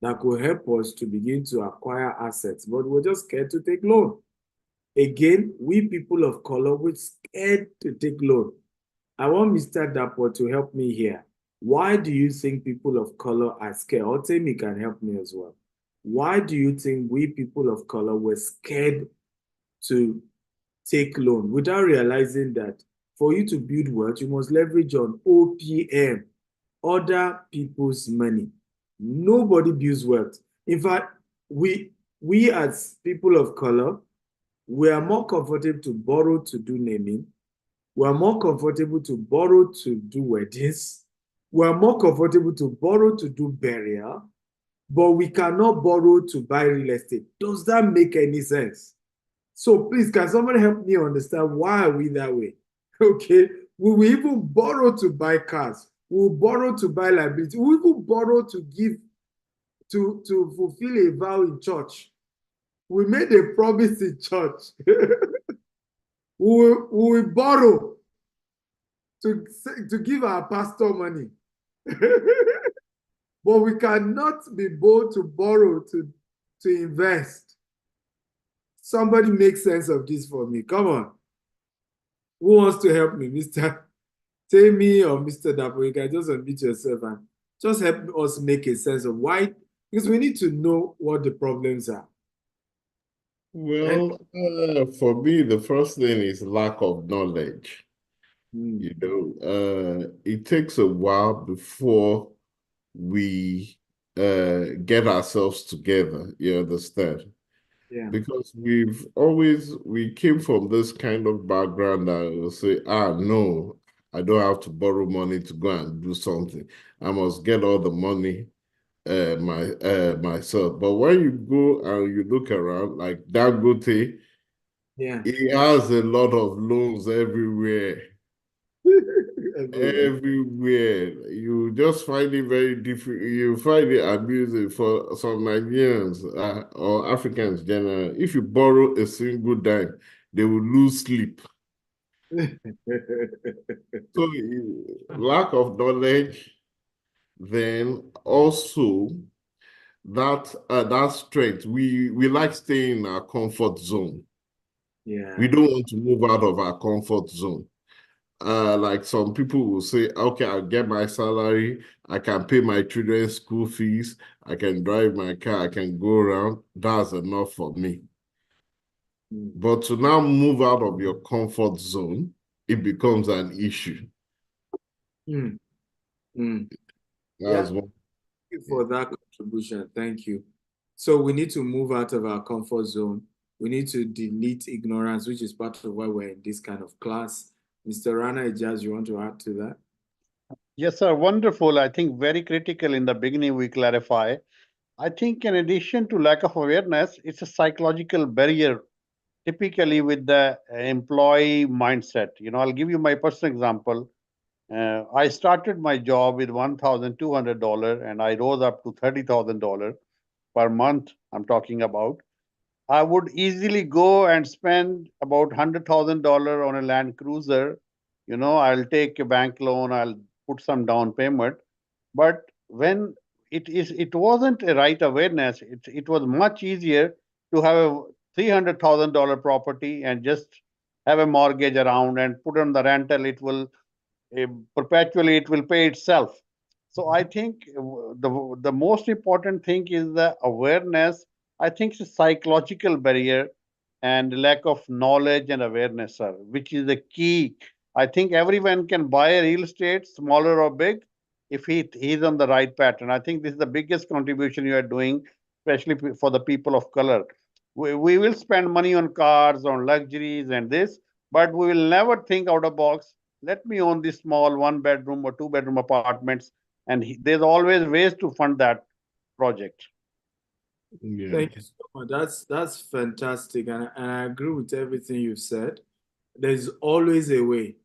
that could help us to begin to acquire assets, but we're just scared to take loan. Again, we people of color, we're scared to take loan. I want Mr. Dapo to help me here. Why do you think people of color are scared? Or Temi can help me as well. Why do you think we people of color were scared to take loan without realizing that for you to build wealth, you must leverage on OPM, other people's money. Nobody builds wealth. In fact, we as people of color, we are more comfortable to borrow to do naming. We are more comfortable to borrow to do weddings. We are more comfortable to borrow to do burial, but we cannot borrow to buy real estate. Does that make any sense? So please, can somebody help me understand why are we that way? Okay, we will even borrow to buy cars. We'll borrow to buy liability. We will borrow to give, to fulfill a vow in church. We made a promise in church. we will borrow to give our pastor money. But we cannot be bold to borrow to invest. Somebody make sense of this for me. Come on. Who wants to help me, Mr. Temi or Mr. Dapo? You can just unmute yourself and just help us make a sense of why, because we need to know what the problems are. Well, for me, the first thing is lack of knowledge. You know, it takes a while before we get ourselves together, you understand? Yeah. Because we came from this kind of background that will say, no, I don't have to borrow money to go and do something. I must get all the money myself. But when you go and you look around, like Dangote, Yeah. he has a lot of loans everywhere. Everywhere. You just find it very difficult. You find it amusing for some Nigerians or Africans generally. If you borrow a single dime, they will lose sleep. So lack of knowledge, then also that strength. We like staying in our comfort zone. Yeah. We don't want to move out of our comfort zone. Like some people will say, okay, I'll get my salary, I can pay my children's school fees, I can drive my car, I can go around. That's enough for me. But to now move out of your comfort zone, it becomes an issue. That's one. Thank you for that contribution. Thank you. So we need to move out of our comfort zone. We need to delete ignorance, which is part of why we're in this kind of class. Mr. Rana Ijaz, you want to add to that? Yes, sir. Wonderful. I think very critical in the beginning we clarify. I think in addition to lack of awareness, it's a psychological barrier, typically with the employee mindset. You know, I'll give you my personal example. I started my job with $1,200 and I rose up to $30,000 per month. I'm talking about. I would easily go and spend about $100,000 on a Land Cruiser. You know, I'll take a bank loan, I'll put some down payment. But when it wasn't a right awareness, it was much easier to have a $300,000 property and just have a mortgage around and put on the rental. It will perpetually, it will pay itself. So I think the most important thing is the awareness. I think it's a psychological barrier and lack of knowledge and awareness, sir, which is the key. I think everyone can buy a real estate, smaller or big, if he's on the right pattern. I think this is the biggest contribution you are doing, especially for the people of color. We will spend money on cars, on luxuries and this, but we will never think out of box. Let me own this small 1 bedroom or 2 bedroom apartments, and there's always ways to fund that project. Yeah. Thank you so much. That's fantastic, and I agree with everything you've said. There's always a way,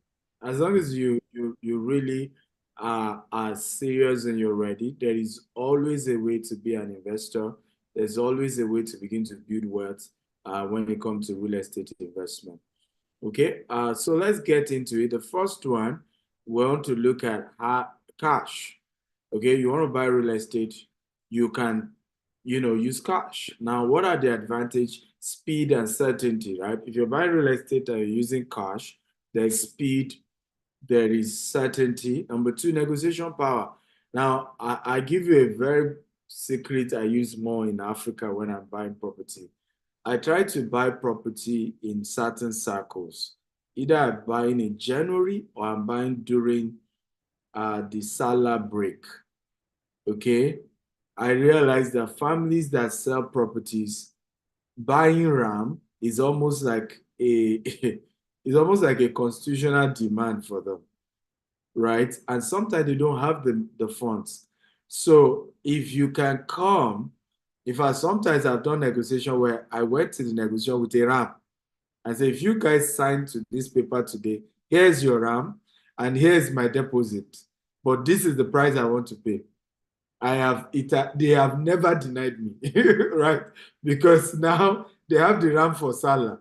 as long as you really are serious and you're ready. There is always a way to be an investor. There's always a way to begin to build wealth when it comes to real estate investment. Okay, so let's get into it. The first one, we want to look at cash. Okay, you want to buy real estate, you can, use cash. Now, what are the advantage? Speed and certainty, right? If you're buying real estate and you're using cash, there's speed, there is certainty. Number two, negotiation power. Now, I give you a very secret I use more in Africa when I'm buying property. I try to buy property in certain circles. Either I'm buying in January or I'm buying during the Salah break. Okay? I realize that families that sell properties, buying RAM is almost like a constitutional demand for them, right? And sometimes they don't have the funds. So if you can come, sometimes I've done negotiation where I went to the negotiation with a RAM. I said, if you guys sign to this paper today, here's your RAM and here's my deposit. but this is the price I want to pay. They have never denied me, right? Because now they have the ram for Salah.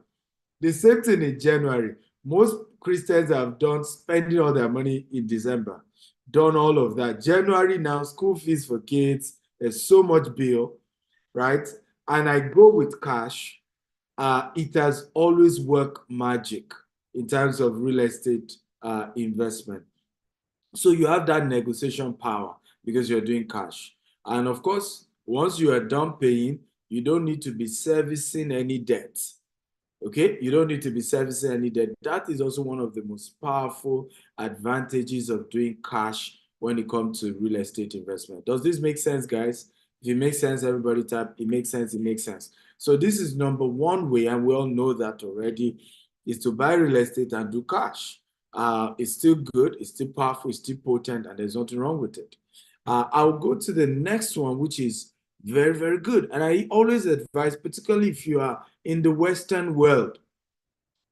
The same thing in January. Most Christians have done spending all their money in December, done all of that. January now, school fees for kids, there's so much bill, right? And I go with cash. It has always worked magic in terms of real estate investment. So you have that negotiation power because you're doing cash. And of course, once you are done paying, you don't need to be servicing any debt. Okay, you don't need to be servicing any debt. That is also one of the most powerful advantages of doing cash when it comes to real estate investment. Does this make sense, guys? If it makes sense, everybody type, it makes sense, it makes sense. So this is number one way, and we all know that already, is to buy real estate and do cash. It's still good, it's still powerful, it's still potent, and there's nothing wrong with it. I'll go to the next one, which is very, very good. And I always advise, particularly if you are in the Western world,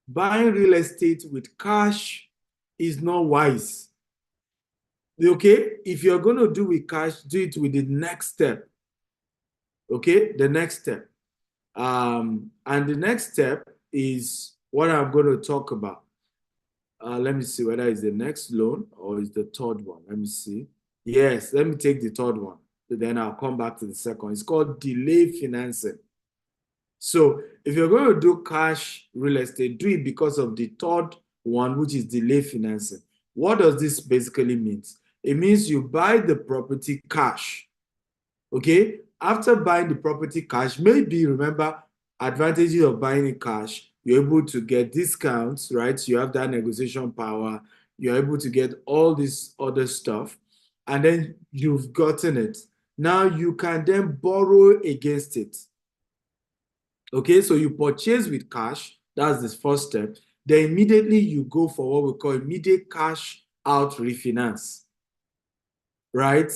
buying real estate with cash is not wise. Okay? If you're going to do with cash, do it with the next step. Okay? The next step. And the next step is what I'm going to talk about. Let me see whether it's the next loan or it's the third one. Let me see. Yes, let me take the third one. Then I'll come back to the second. It's called delay financing. So if you're going to do cash real estate, do it because of the third one, which is delay financing. What does this basically mean? It means you buy the property cash. Okay? After buying the property cash, maybe remember advantages of buying it cash, you're able to get discounts, right? You have that negotiation power. You're able to get all this other stuff. And then you've gotten it. Now you can then borrow against it. Okay, so you purchase with cash. That's the first step. Then immediately you go for what we call immediate cash out refinance. Right?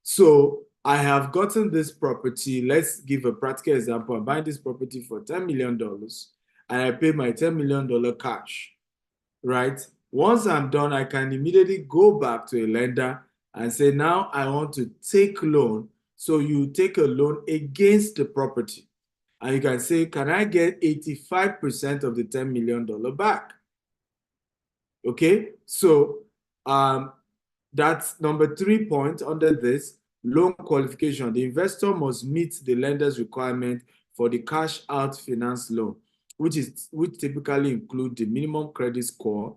So I have gotten this property. Let's give a practical example. I'm buying this property for $10 million and I pay my $10 million cash. Right? Once I'm done, I can immediately go back to a lender and say, now I want to take loan. So you take a loan against the property. And you can say, can I get 85% of the $10 million back? Okay, so that's number 3 point under this, loan qualification. The investor must meet the lender's requirement for the cash out finance loan, which typically include the minimum credit score,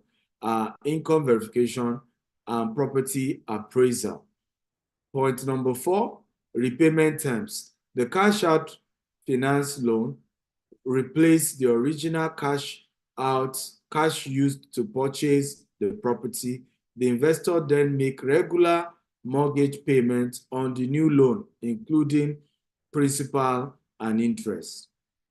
income verification, and property appraisal. Point number 4, repayment terms. The cash out finance loan replace the original cash used to purchase the property. The investor then make regular mortgage payments on the new loan, including principal and interest.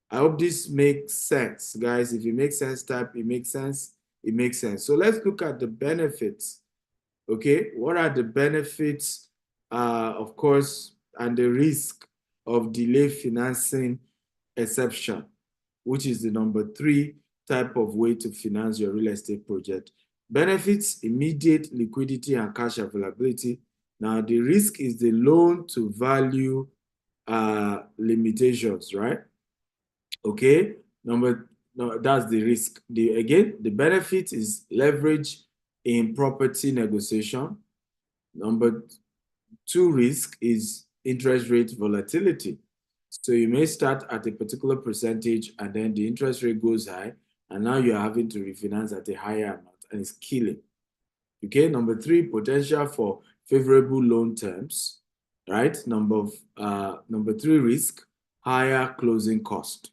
I hope this makes sense, guys. If it makes sense, type it makes sense. It makes sense. So let's look at the benefits. Okay, what are the benefits, of course, and the risk of delay financing exception, which is the number 3 type of way to finance your real estate project. Benefits, immediate liquidity and cash availability. Now, the risk is the loan to value limitations, right? Okay, that's the risk. Again, the benefit is leverage in property negotiation. Number 2 risk is interest rate volatility. So you may start at a particular percentage and then the interest rate goes high and now you're having to refinance at a higher amount and it's killing. Okay, number 3, potential for favorable loan terms, right? Number 3 risk, higher closing cost.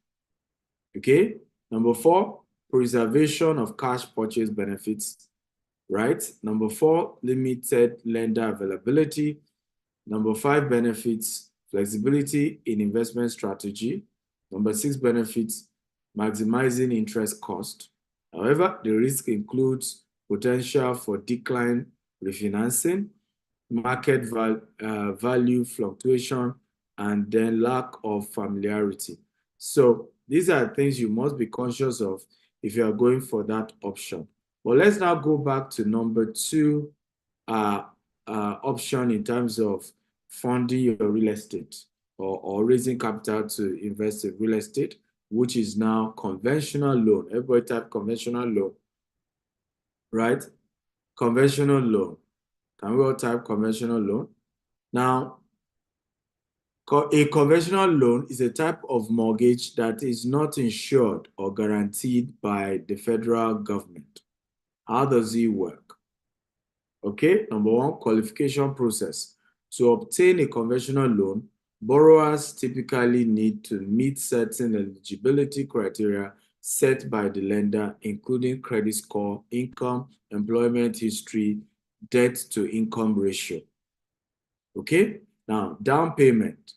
Okay, number 4, preservation of cash purchase benefits, right? Number 4, limited lender availability. Number 5, benefits, flexibility in investment strategy. Number 6, benefits, maximizing interest cost. However, the risk includes potential for decline refinancing, market value fluctuation, and then lack of familiarity. So these are things you must be conscious of if you are going for that option. But let's now go back to number 2 option in terms of funding your real estate or raising capital to invest in real estate, which is now conventional loan. Everybody type conventional loan, right? Conventional loan. Can we all type conventional loan? Now, a conventional loan is a type of mortgage that is not insured or guaranteed by the federal government. How does it work? Okay, number one, qualification process. To obtain a conventional loan, borrowers typically need to meet certain eligibility criteria set by the lender, including credit score, income, employment history, debt to income ratio. Okay, now down payment.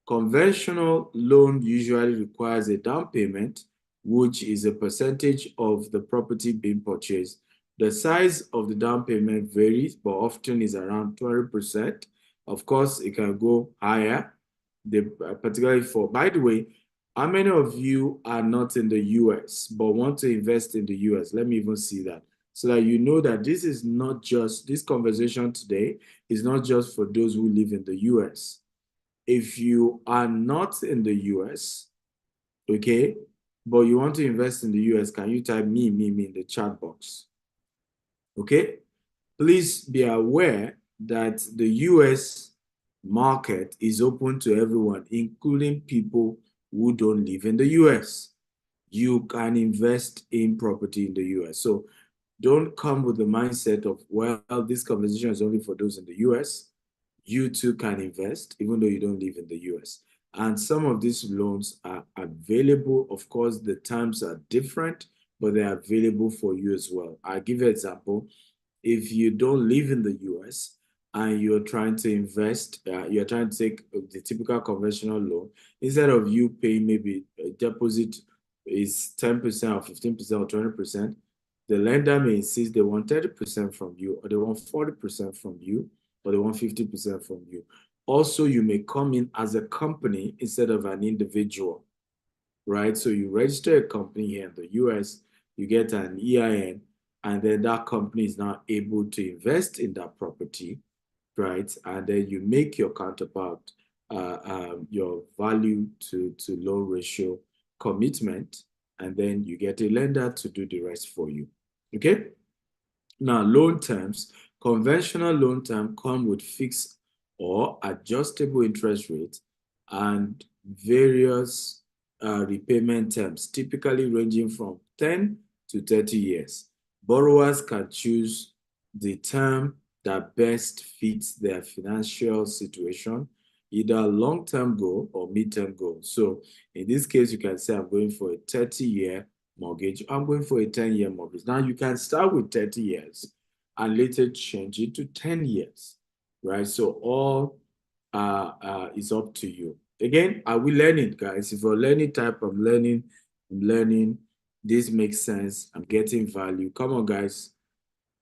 Conventional loan usually requires a down payment, which is a percentage of the property being purchased. The size of the down payment varies, but often is around 20%. Of course, it can go higher, particularly for, by the way, how many of you are not in the US but want to invest in the US? Let me even see that, so that you know that this is not just, this conversation today is not just for those who live in the US. If you are not in the US, okay, but you want to invest in the US, can you type me in the chat box? Okay, please be aware that the US market is open to everyone, including people who don't live in the US. You can invest in property in the US. So don't come with the mindset of, well, this conversation is only for those in the US. You too can invest, even though you don't live in the US. And some of these loans are available. Of course, the terms are different, but they're available for you as well. I'll give you an example. If you don't live in the US and you're trying to invest, you're trying to take the typical conventional loan, instead of you paying maybe a deposit is 10% or 15% or 20%, the lender may insist they want 30% from you, or they want 40% from you, or they want 50% from you. Also, you may come in as a company instead of an individual, right? So you register a company here in the US, you get an EIN, and then that company is now able to invest in that property, right? And then you make your counterpart, your value to loan ratio commitment, and then you get a lender to do the rest for you, okay? Now, loan terms. Conventional loan terms come with fixed or adjustable interest rates and various repayment terms, typically ranging from 10 to 30 years. Borrowers can choose the term that best fits their financial situation, either long-term goal or mid-term goal. So in this case, you can say, I'm going for a 30-year mortgage. I'm going for a 10-year mortgage. Now, you can start with 30 years and later change it to 10 years, right? So all is up to you. Again, are we learning, guys? If you're learning type, I'm learning. This makes sense. I'm getting value. Come on, guys.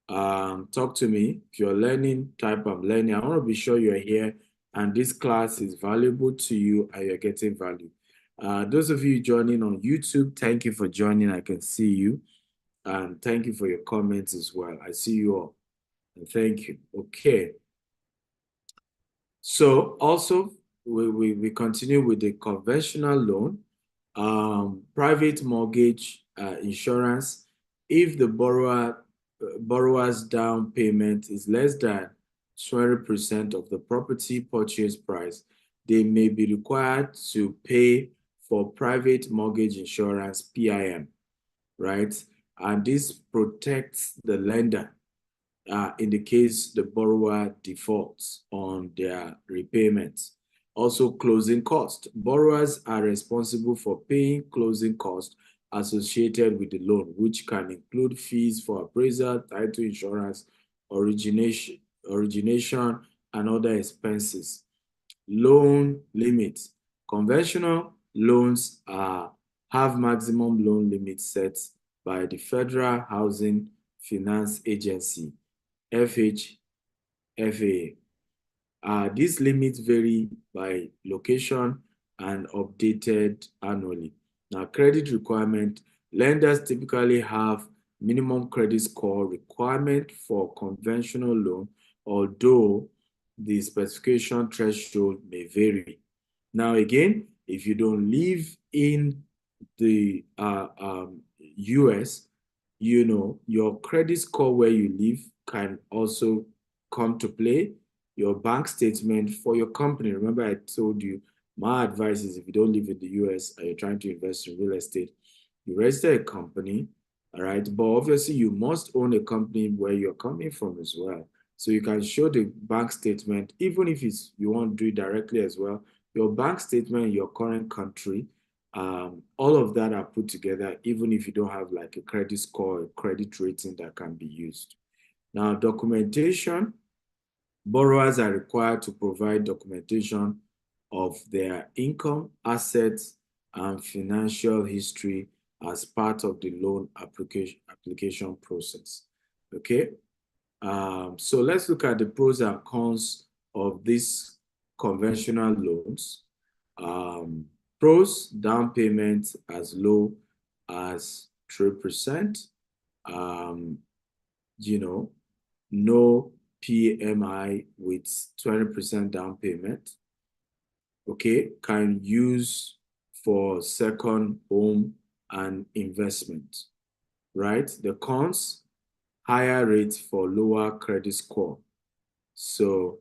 Talk to me. If you're learning type, I'm learning. I want to be sure you're here and this class is valuable to you and you're getting value. Those of you joining on YouTube, thank you for joining. I can see you. And thank you for your comments as well. I see you all. And thank you. Okay. So also, we continue with the conventional loan, private mortgage insurance. If the borrower's down payment is less than 20% of the property purchase price, they may be required to pay for private mortgage insurance, PIM, right? And this protects the lender in the case the borrower defaults on their repayments. Also, closing costs. Borrowers are responsible for paying closing costs associated with the loan, which can include fees for appraisal, title insurance, origination, and other expenses. Loan limits. Conventional loans have maximum loan limits set by the Federal Housing Finance Agency, FHFA. These limits vary by location and updated annually. Now, credit requirement. Lenders typically have minimum credit score requirement for conventional loan although the specification threshold may vary. Now, again, if you don't live in the US, you know, your credit score where you live can also come to play. Your bank statement for your company. Remember, I told you my advice is if you don't live in the US and you're trying to invest in real estate, you register a company, all right? But obviously, you must own a company where you're coming from as well. So you can show the bank statement, even if it's you want to do it directly as well. Your bank statement in your current country, all of that are put together, even if you don't have like a credit score, a credit rating that can be used. Now, documentation, borrowers are required to provide documentation of their income, assets, and financial history as part of the loan application process. Okay, so let's look at the pros and cons of these conventional loans. Pros, down payment as low as 3%. You know, no PMI with 20% down payment. Okay, can use for second home and investment, right? The cons, higher rates for lower credit score. So,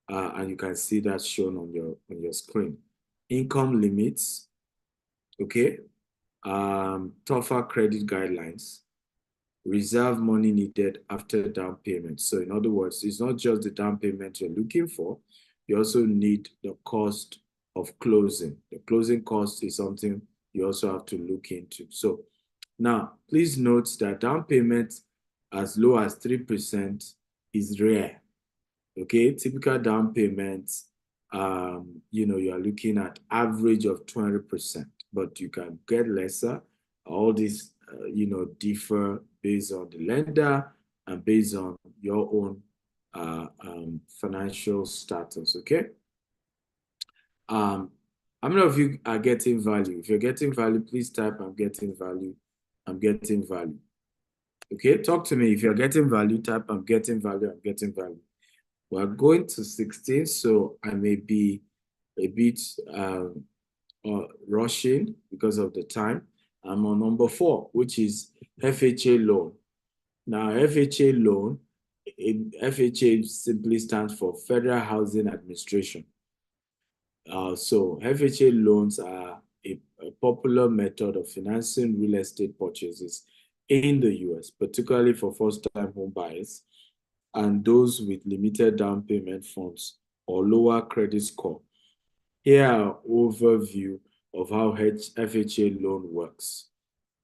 and you can see that shown on your screen. Income limits, okay? Tougher credit guidelines, reserve money needed after down payment. So in other words, it's not just the down payment you're looking for, you also need the cost of closing. The closing cost is something you also have to look into. So now, please note that down payment as low as 3% is rare. Okay, typical down payments, you know, you are looking at average of 20%, but you can get lesser. All these, you know, differ based on the lender and based on your own financial status, okay? How many of you are getting value? If you're getting value, please type I'm getting value. I'm getting value. Okay, talk to me. If you're getting value, type I'm getting value. I'm getting value. We're going to 16, so I may be a bit rushing because of the time. I'm on number 4, which is FHA loan. Now, FHA loan, FHA simply stands for Federal Housing Administration. So FHA loans are a popular method of financing real estate purchases in the US, particularly for first-time home buyers and those with limited down payment funds or lower credit score. Here are an overview of how FHA loan works,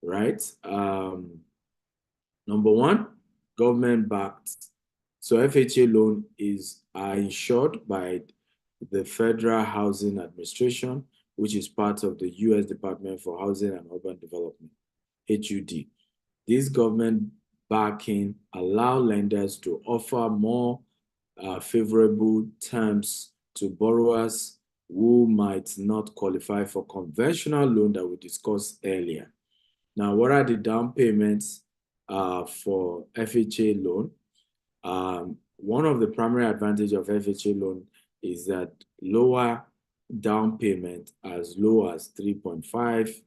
right? Number 1, government-backed. So FHA loan are insured by the Federal Housing Administration, which is part of the U.S. Department for Housing and Urban Development, HUD. This government backing allow lenders to offer more favorable terms to borrowers who might not qualify for conventional loan that we discussed earlier. Now, what are the down payments for FHA loan? One of the primary advantages of FHA loan is that lower down payment as low as 3.5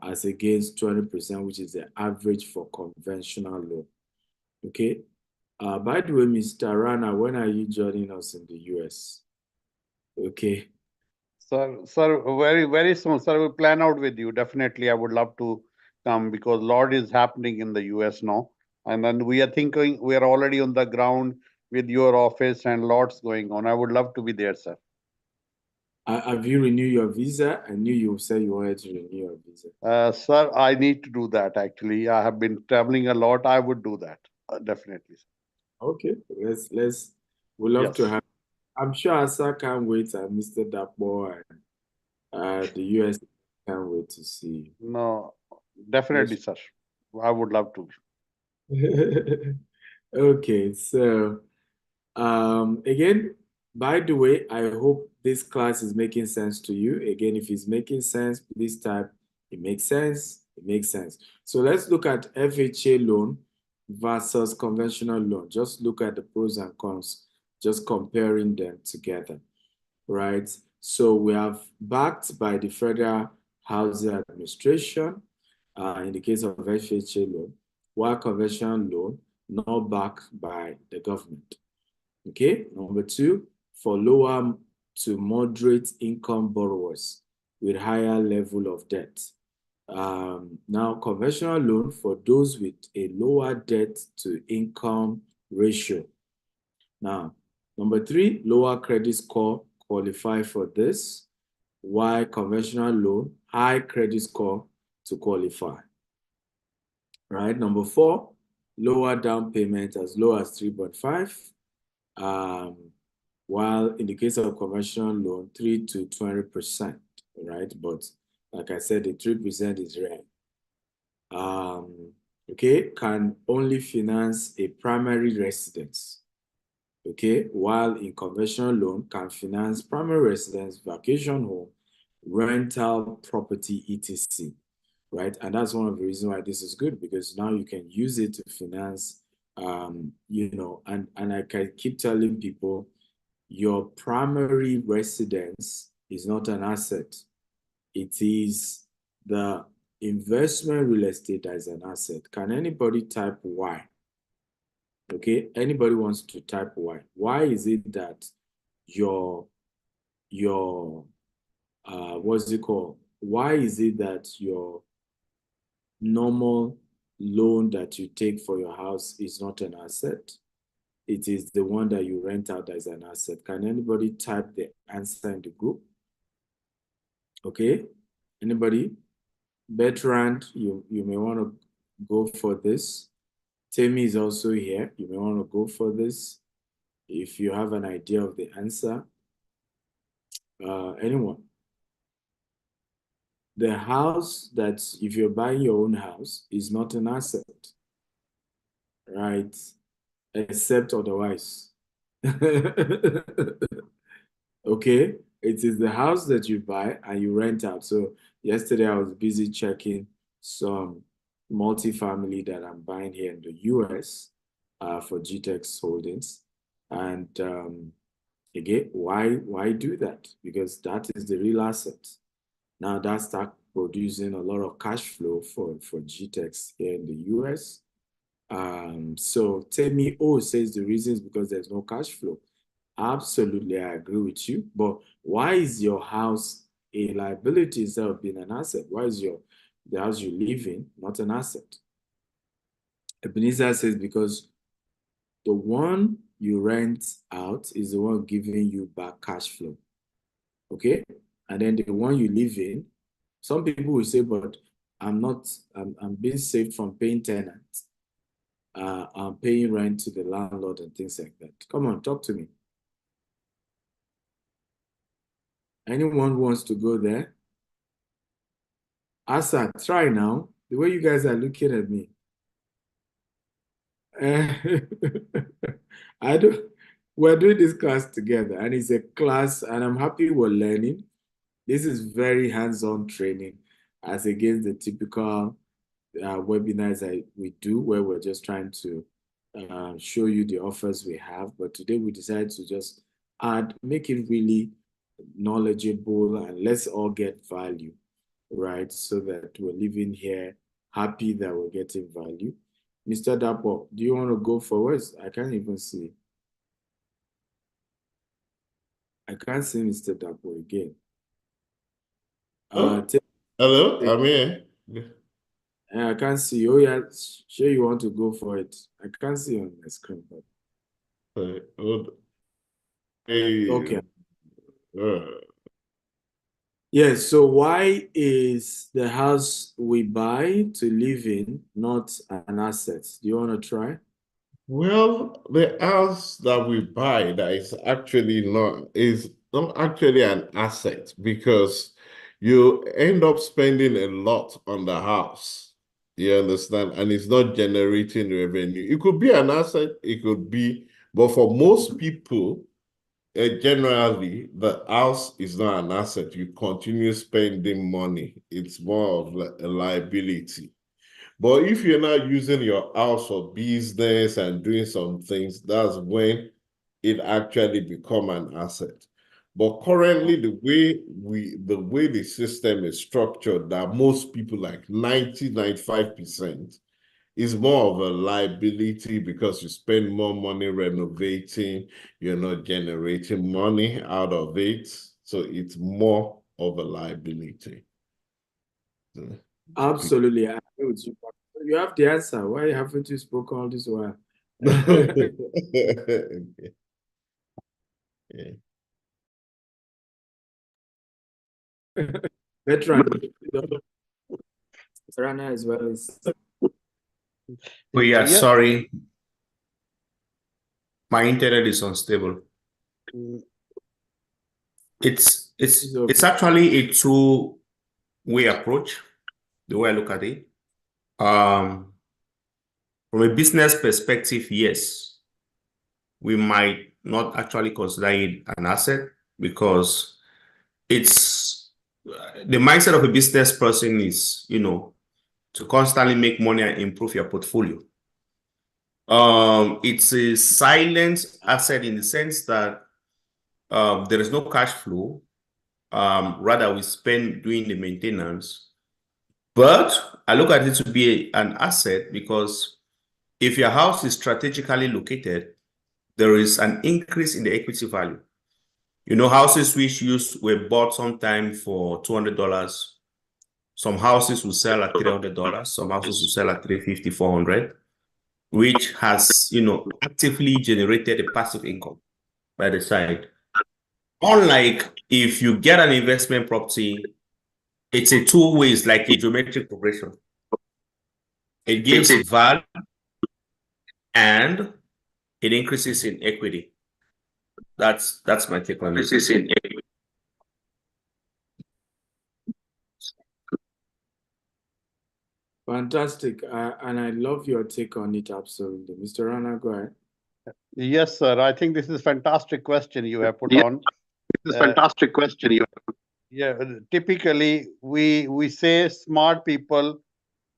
as against 20%, which is the average for conventional loan. Okay. By the way, Mr. Rana, when are you joining us in the US? Okay. Sir, very, very soon, sir. We'll plan out with you. Definitely, I would love to come because a lot is happening in the US now. And then we are thinking, we are already on the ground with your office and lots going on. I would love to be there, sir. Have you renewed your visa? I knew you said you wanted to renew your visa. Sir, I need to do that actually. I have been traveling a lot. I would do that. Definitely. Okay, we'd love to have. I'm sure Asa can't wait, and Mr. Dapo and the US can't wait to see you. No, definitely, sir. I would love to. Okay, so again, by the way, I hope this class is making sense to you. Again, if it's making sense, please type it makes sense, it makes sense. So let's look at FHA loan. versus conventional loan. Just look at the pros and cons, just comparing them together, right? So we have backed by the Federal Housing Administration in the case of FHA loan, while conventional loan not backed by the government. Okay, number two, for lower to moderate income borrowers with higher level of debt. Now, conventional loan for those with a lower debt to income ratio. Now, number three, lower credit score qualify for this, while conventional loan, high credit score to qualify. Right, number four, lower down payment as low as 3.5. While in the case of conventional loan, 3 to 20%, right? But like I said, the 3% is rare. Okay, can only finance a primary residence. Okay, while in conventional loan can finance primary residence, vacation home, rental property, etc. Right, and that's one of the reasons why this is good, because now you can use it to finance. You know, and I can keep telling people, your primary residence is not an asset. It is the investment real estate that is an asset. Can anybody type why? Okay, anybody wants to type why? Why is it that your what's it called? Why is it that your normal loan that you take for your house is not an asset? It is the one that you rent out as an asset. Can anybody type the answer in the group? Okay, anybody? Bertrand, you may want to go for this. Temi is also here. You may want to go for this if you have an idea of the answer. Anyone? The house that, if you're buying your own house, is not an asset, right? Except otherwise. Okay, it is the house that you buy and you rent out. So yesterday I was busy checking some multifamily that I'm buying here in the US for GTEX Holdings. And again, why do that? Because that is the real asset. Now that starts producing a lot of cash flow for GTEX here in the US. So Temi O says the reason is because there's no cash flow. Absolutely, I agree with you. But why is your house a liability instead of being an asset? Why is the house you live in not an asset? Ebenezer says because the one you rent out is the one giving you back cash flow. Okay? And then the one you live in, some people will say, but I'm being saved from paying tenants. I'm paying rent to the landlord and things like that. Come on, talk to me. Anyone who wants to go there? Asa, try now. The way you guys are looking at me. We're doing this class together, and it's a class, and I'm happy we're learning. This is very hands-on training as against the typical webinars that we do where we're just trying to show you the offers we have. But today we decided to just make it really knowledgeable, and let's all get value, right? So that we're living here happy that we're getting value. Mr. Dapo, do you want to go forward? I can't even see. I can't see Mr. Dapo again. Hello, I'm here. I can't see you. Oh, yeah, sure you want to go for it. I can't see on the screen. But... Okay. Yes, so why is the house we buy to live in not an asset? Do you want to try? Well, the house that we buy that is not actually an asset, because you end up spending a lot on the house. You understand? And it's not generating revenue. It could be an asset, it could be, but for most people, generally, the house is not an asset. You continue spending money. It's more of a liability. But if you're not using your house for business and doing some things, that's when it actually become an asset. But currently, the way the system is structured, that most people, like 95%, is more of a liability because you spend more money renovating, you're not generating money out of it. So it's more of a liability. Absolutely, I agree with you. You have the answer. Why haven't you spoken all this while? Yeah. Veteran, Sarana as well as. Oh yeah, Yeah. sorry. My internet is unstable. It's actually a two-way approach, the way I look at it. From a business perspective, yes, we might not actually consider it an asset because it's the mindset of a business person is, to constantly make money and improve your portfolio. It's a silent asset in the sense that there is no cash flow. Rather, we spend doing the maintenance. But I look at it to be an asset because if your house is strategically located, there is an increase in the equity value. Houses which were bought sometime for $200. Some houses will sell at $300. Some houses will sell at $350, $400, which has, actively generated a passive income by the side. Unlike if you get an investment property, it's a two ways, like a geometric progression. It gives value and it increases in equity. That's my take on it. Fantastic. And I love your take on it, absolutely. Mr. Rana, go ahead. Yes, sir. I think this is a fantastic question you have put on. This is a fantastic question you have. Yeah, typically we say smart people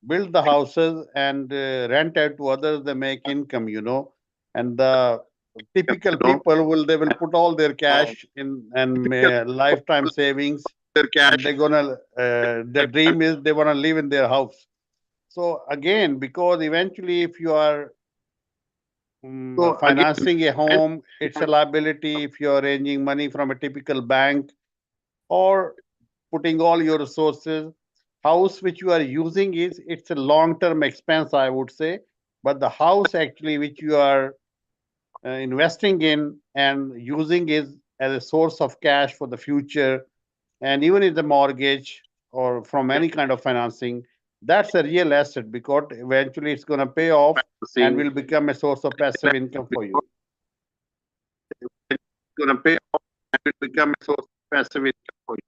build the houses and rent out to others. They make income, and the typical people they will put all their cash in and lifetime savings. Their cash. And they're gonna their dream is they want to live in their house. So again, because eventually, if you are financing a home, it's a liability. If you're arranging money from a typical bank or putting all your resources, house which you are using it's a long-term expense, I would say. But the house actually which you are investing in and using is as a source of cash for the future, and even if the mortgage or from any kind of financing, that's a real asset because eventually it's going to pay off and will become a source of passive income for you. It's going to pay off and will become a source of passive income for you.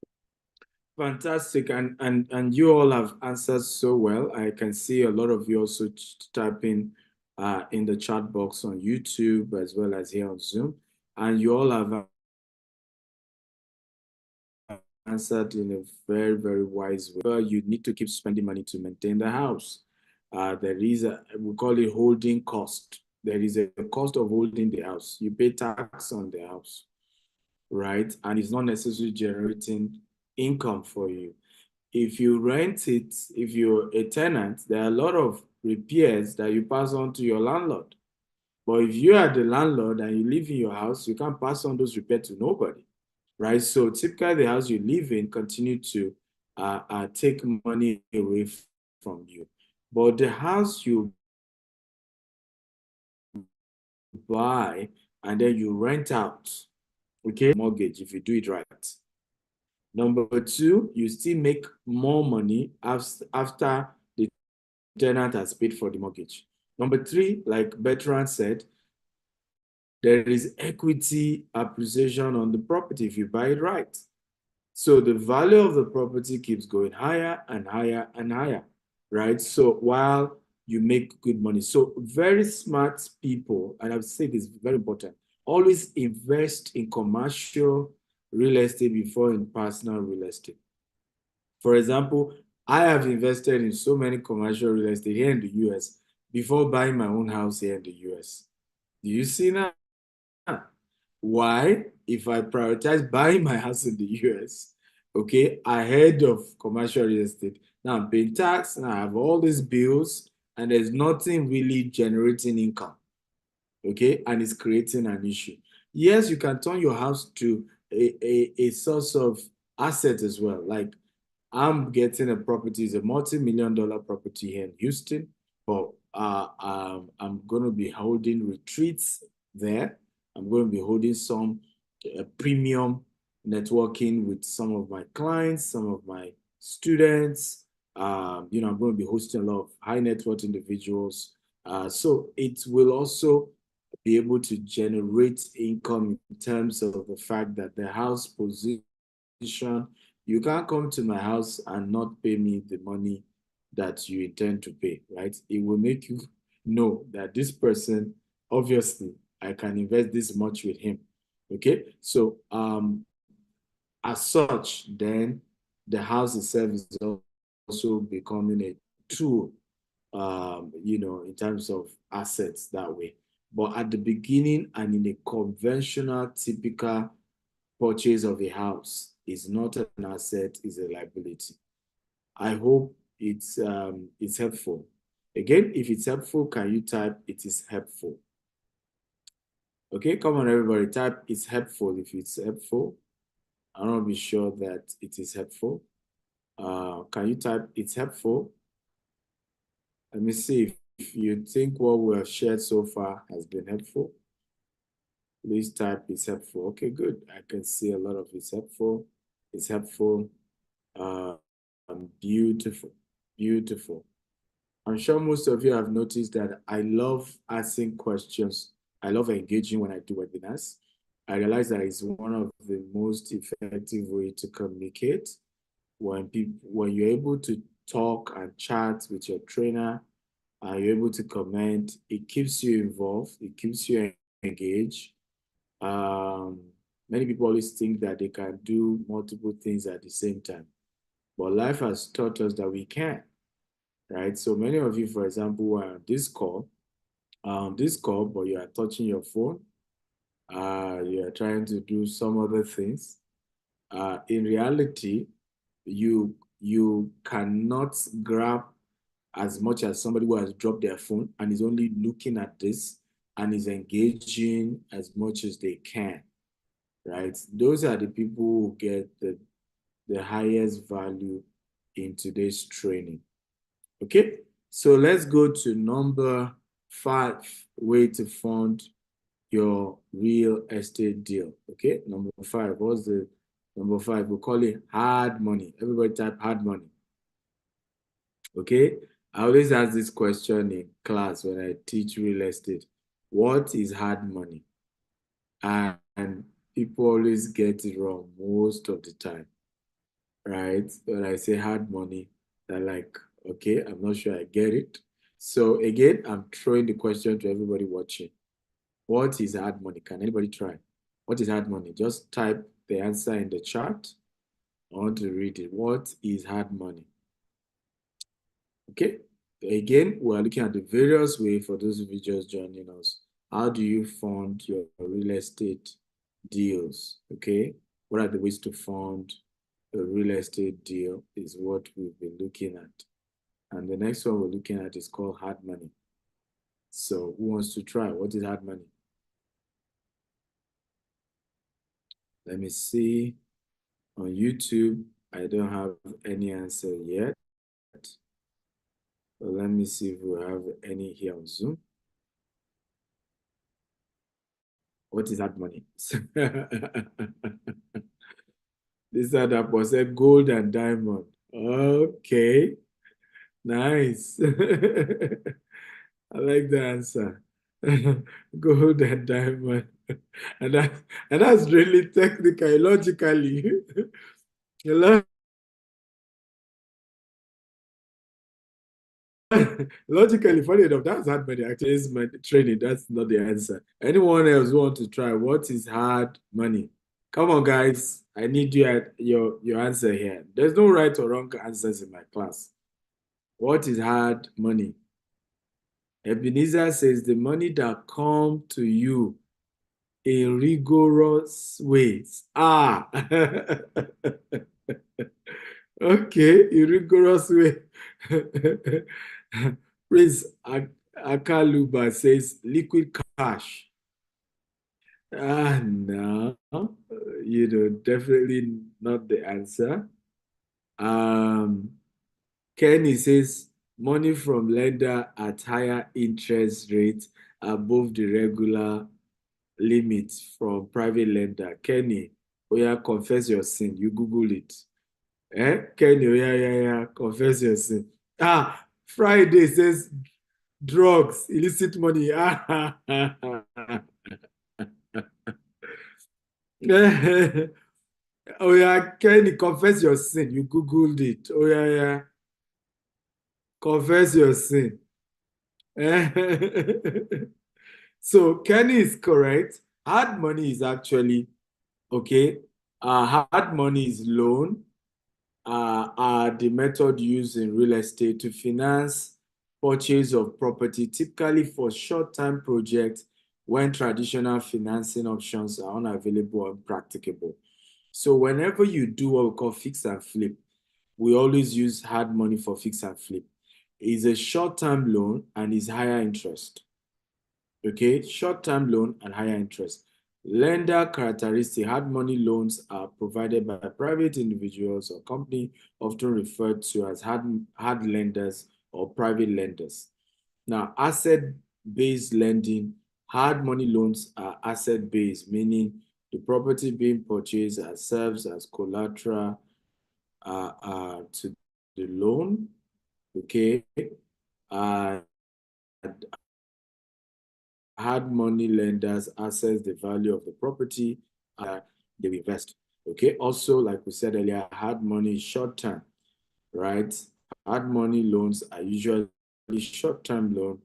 Fantastic, and you all have answered so well. I can see a lot of you also typing in the chat box on YouTube as well as here on Zoom, and you all have answered in a very, very wise way. Well, you need to keep spending money to maintain the house. There is we call it holding cost. There is a cost of holding the house. You pay tax on the house, right? And it's not necessarily generating income for you. If you rent it, if you're a tenant, there are a lot of repairs that you pass on to your landlord. But if you are the landlord and you live in your house, you can't pass on those repairs to nobody, right? So typically the house you live in continue to take money away from you. But the house you buy and then you rent out, okay, mortgage if you do it right. Number two, you still make more money after the tenant has paid for the mortgage. Number three, like Bertrand said, there is equity appreciation on the property if you buy it right. So the value of the property keeps going higher and higher and higher, right? So while you make good money. So very smart people, and I've said this is very important, always invest in commercial real estate before in personal real estate. For example, I have invested in so many commercial real estate here in the US before buying my own house here in the US. Do you see now? Why? If I prioritize buying my house in the US, okay, ahead of commercial real estate, now I'm paying tax and I have all these bills and there's nothing really generating income, okay, and it's creating an issue. Yes, you can turn your house to a source of asset as well. Like I'm getting a property, it's a multi-million-dollar property here in Houston, but I'm going to be holding retreats there. I'm going to be holding some premium networking with some of my clients, some of my students. I'm going to be hosting a lot of high net worth individuals. So it will also be able to generate income in terms of the fact that the house position, you can't come to my house and not pay me the money that you intend to pay, right? It will make you know that this person, obviously, I can invest this much with him, okay? So as such, then the house itself is also becoming a tool, in terms of assets that way. But at the beginning and in a conventional, typical purchase of a house is not an asset, is a liability. I hope it's helpful. Again, if it's helpful, can you type "it is helpful"? Okay, come on, everybody, type "it's helpful" if it's helpful. I want to be sure that it is helpful. Can you type "it's helpful"? Let me see if you think what we have shared so far has been helpful. Please type "it's helpful." Okay, good. I can see a lot of "it's helpful." It's helpful. Beautiful, beautiful. I'm sure most of you have noticed that I love asking questions. I love engaging when I do webinars. I realize that it's one of the most effective ways to communicate. When you're able to talk and chat with your trainer, you're able to comment, it keeps you involved, it keeps you engaged. Many people always think that they can do multiple things at the same time, but life has taught us that we can, right? So many of you, for example, are on this call, but you are touching your phone, you are trying to do some other things. In reality, you cannot grab as much as somebody who has dropped their phone and is only looking at this and is engaging as much as they can, right? Those are the people who get the highest value in today's training. Okay, so let's go to number 5, way to fund your real estate deal. Okay, number 5, what's the number 5? We'll call it hard money. Everybody type hard money. Okay, I always ask this question in class when I teach real estate. What is hard money? And people always get it wrong most of the time, right? When I say hard money, they're like, okay, I'm not sure I get it. So again, I'm throwing the question to everybody watching. What is hard money? Can anybody try? What is hard money? Just type the answer in the chat. I want to read it. What is hard money? Okay, again, we're looking at the various ways for those of you just joining us. How do you fund your real estate deals? Okay, what are the ways to fund a real estate deal is what we've been looking at. And the next one we're looking at is called hard money. So who wants to try? What is hard money? Let me see. On YouTube, I don't have any answer yet. But let me see if we have any here on Zoom. What is hard money? This other person said gold and diamond. Okay, nice. I like the answer. Gold and diamond. And that's really technical, logically. Logically, funny enough, that's hard money. Actually, is my training. That's not the answer. Anyone else want to try? What is hard money? Come on, guys. I need your answer here. There's no right or wrong answers in my class. What is hard money? Ebenezer says the money that come to you in rigorous ways. Ah, okay, in rigorous way. Prince Akaluba says liquid cash. No, definitely not the answer. Kenny says money from lender at higher interest rates above the regular limit from private lender. Kenny, oh yeah, confess your sin. You Google it. Kenny, oh yeah, confess your sin. Friday says drugs, illicit money. Oh yeah, Kenny, confess your sin. You Googled it. Oh yeah. Confess your sin. So Kenny is correct. Hard money is actually, okay, hard money is loan, are the method used in real estate to finance purchase of property, typically for short-term projects when traditional financing options are unavailable or impracticable. So whenever you do what we call fix and flip, we always use hard money for fix and flip. It's a short-term loan and is higher interest. Okay, short-term loan and higher interest. Lender characteristic: hard money loans are provided by private individuals or company, often referred to as hard lenders or private lenders. Now, asset-based lending: hard money loans are asset-based, meaning the property being purchased serves as collateral to the loan. Okay, hard money lenders assess the value of the property they invest. Okay, also, like we said earlier, hard money is short term, right? Hard money loans are usually short-term loan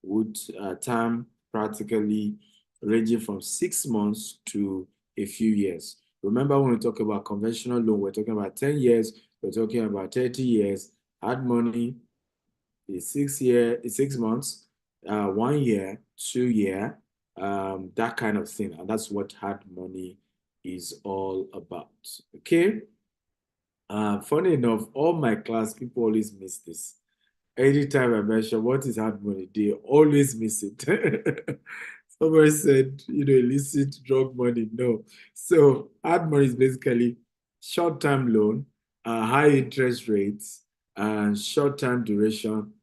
with term practically ranging from 6 months to a few years. Remember, when we talk about conventional loan, we're talking about 10 years, we're talking about 30 years. Hard money is 6 months, 1 year, 2 year, that kind of thing. And that's what hard money is all about. Okay. Funny enough, all my class people always miss this. Anytime I mention what is hard money, they always miss it. Somebody said, illicit drug money. No. So hard money is basically short-term loan, high interest rates, and short-term duration,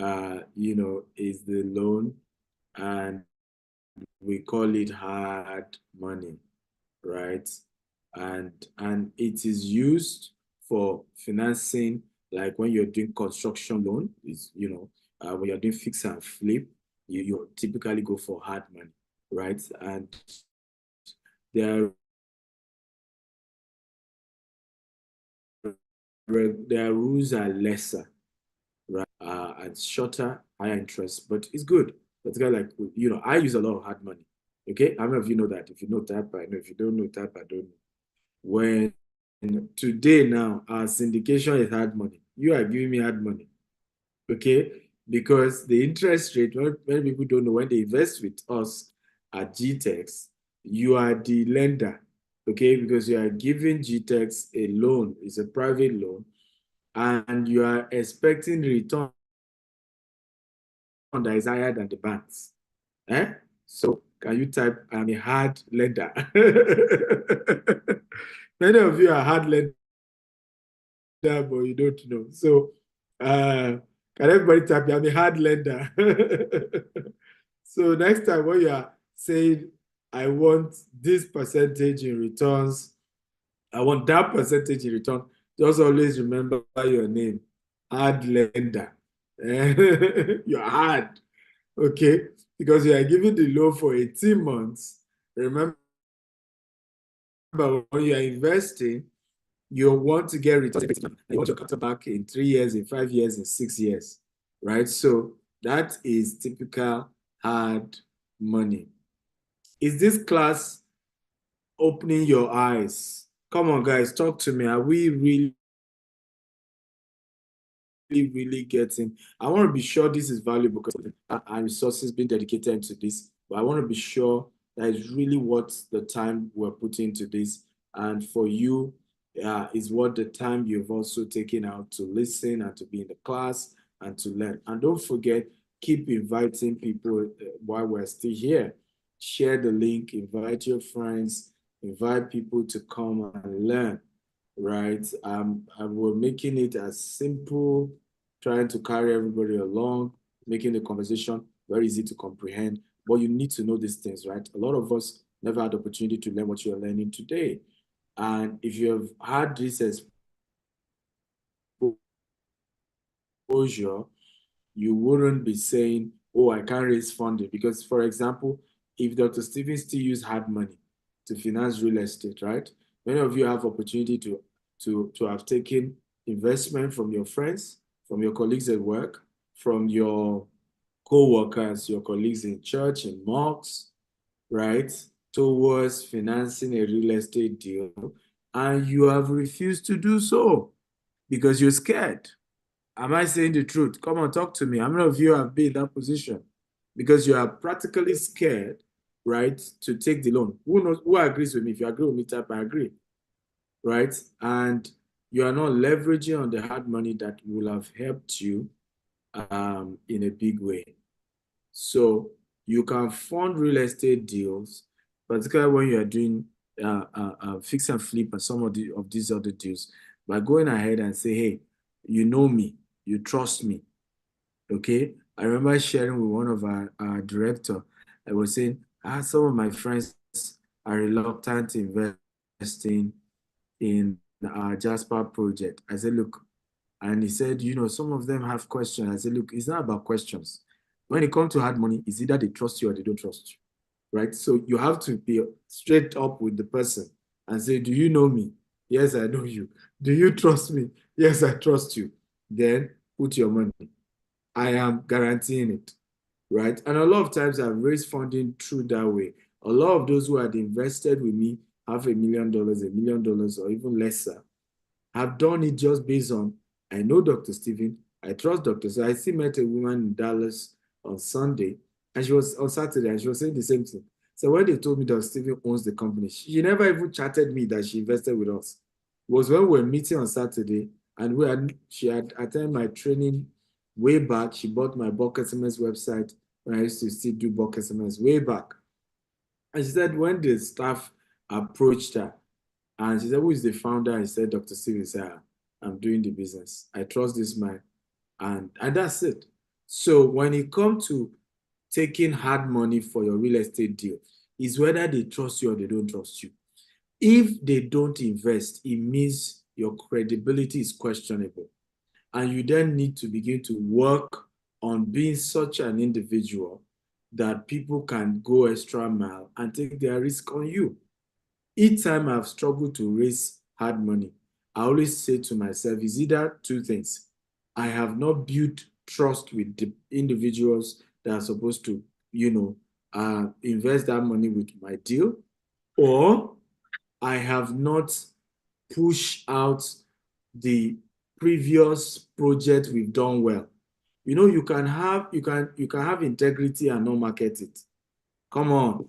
is the loan, and we call it hard money, right? And it is used for financing, like when you're doing construction loan, when you're doing fix and flip, you typically go for hard money, right? And their rules are lesser, right? And shorter, higher interest, but it's good. But like, I use a lot of hard money. Okay, how many of you know that? If you know, type I know. If you don't know, type I don't know. When today now our syndication is hard money, you are giving me hard money, okay? Because the interest rate, many people don't know, when they invest with us at GTEx, you are the lender, okay? Because you are giving GTEx a loan, it's a private loan, and you are expecting return that is higher than the banks. So can you type, I'm a hard lender? Many of you are hard lender, but you don't know. So can everybody type, I'm a hard lender? So next time when you are saying, I want this percentage in returns, I want that percentage in return, just always remember your name, hard lender. You're hard, okay? Because you are giving the loan for 18 months. Remember, when you are investing, you want to get returns. You want your capital back in 3 years, in 5 years, in 6 years, right? So that is typical hard money. Is this class opening your eyes Come on, guys, talk to me. Are we really getting? I want to be sure this is valuable because our resources being dedicated to this, but I want to be sure that it's really what the time we're putting into this, and for you is what the time you've also taken out to listen and to be in the class and to learn. And don't forget, keep inviting people while we're still here. Share the link, invite your friends, invite people to come and learn, right? We're making it as simple, trying to carry everybody along, making the conversation very easy to comprehend. But you need to know these things, right? A lot of us never had the opportunity to learn what you're learning today. And if you have had this exposure, you wouldn't be saying, oh, I can't raise funding. Because, for example, if Dr. Stephen still used hard money to finance real estate, right? Many of you have opportunity to have taken investment from your friends, from your colleagues at work, from your co-workers, your colleagues in church, in mosques, right? Towards financing a real estate deal. And you have refused to do so because you're scared. Am I saying the truth? Come on, talk to me. How many of you have been in that position? Because you are practically scared, right, to take the loan. Who agrees with me? If you agree with me, type I agree, right? And you are not leveraging on the hard money that will have helped you in a big way. So you can fund real estate deals, particularly when you are doing fix and flip and some of these other deals, by going ahead and say, hey, you know me, you trust me, okay? I remember sharing with one of our director. I was saying, some of my friends are reluctant investing in our Jasper project. I said, look, and he said, you know, some of them have questions. I said, look, it's not about questions. When it comes to hard money, it's either they trust you or they don't trust you, right? So you have to be straight up with the person and say, do you know me? Yes, I know you. Do you trust me? Yes, I trust you. Then put your money. I am guaranteeing it, right? And a lot of times I've raised funding through that way. A lot of those who had invested with me, $500,000, $1 million, or even lesser, have done it just based on, I know Dr. Stephen, I trust Dr. So I still met a woman in Dallas on Sunday, and she was on Saturday, and she was saying the same thing. So when they told me Dr. Stephen owns the company, she never even chatted me that she invested with us. It was when we were meeting on Saturday, and she had attended my training way back. She bought my Bulk SMS website when I used to still do Bulk SMS way back. And she said when the staff approached her, and she said, who is the founder? I said, Dr. Stephen said, I'm doing the business. I trust this man. And that's it. So when it comes to taking hard money for your real estate deal, is whether they trust you or they don't trust you. If they don't invest, it means your credibility is questionable. And you then need to begin to work on being such an individual that people can go extra mile and take their risk on you. Each time I've struggled to raise hard money, I always say to myself, it's either two things. I have not built trust with the individuals that are supposed to, invest that money with my deal, or I have not pushed out the previous project we've done well. You know, you can have integrity and not market it. Come on.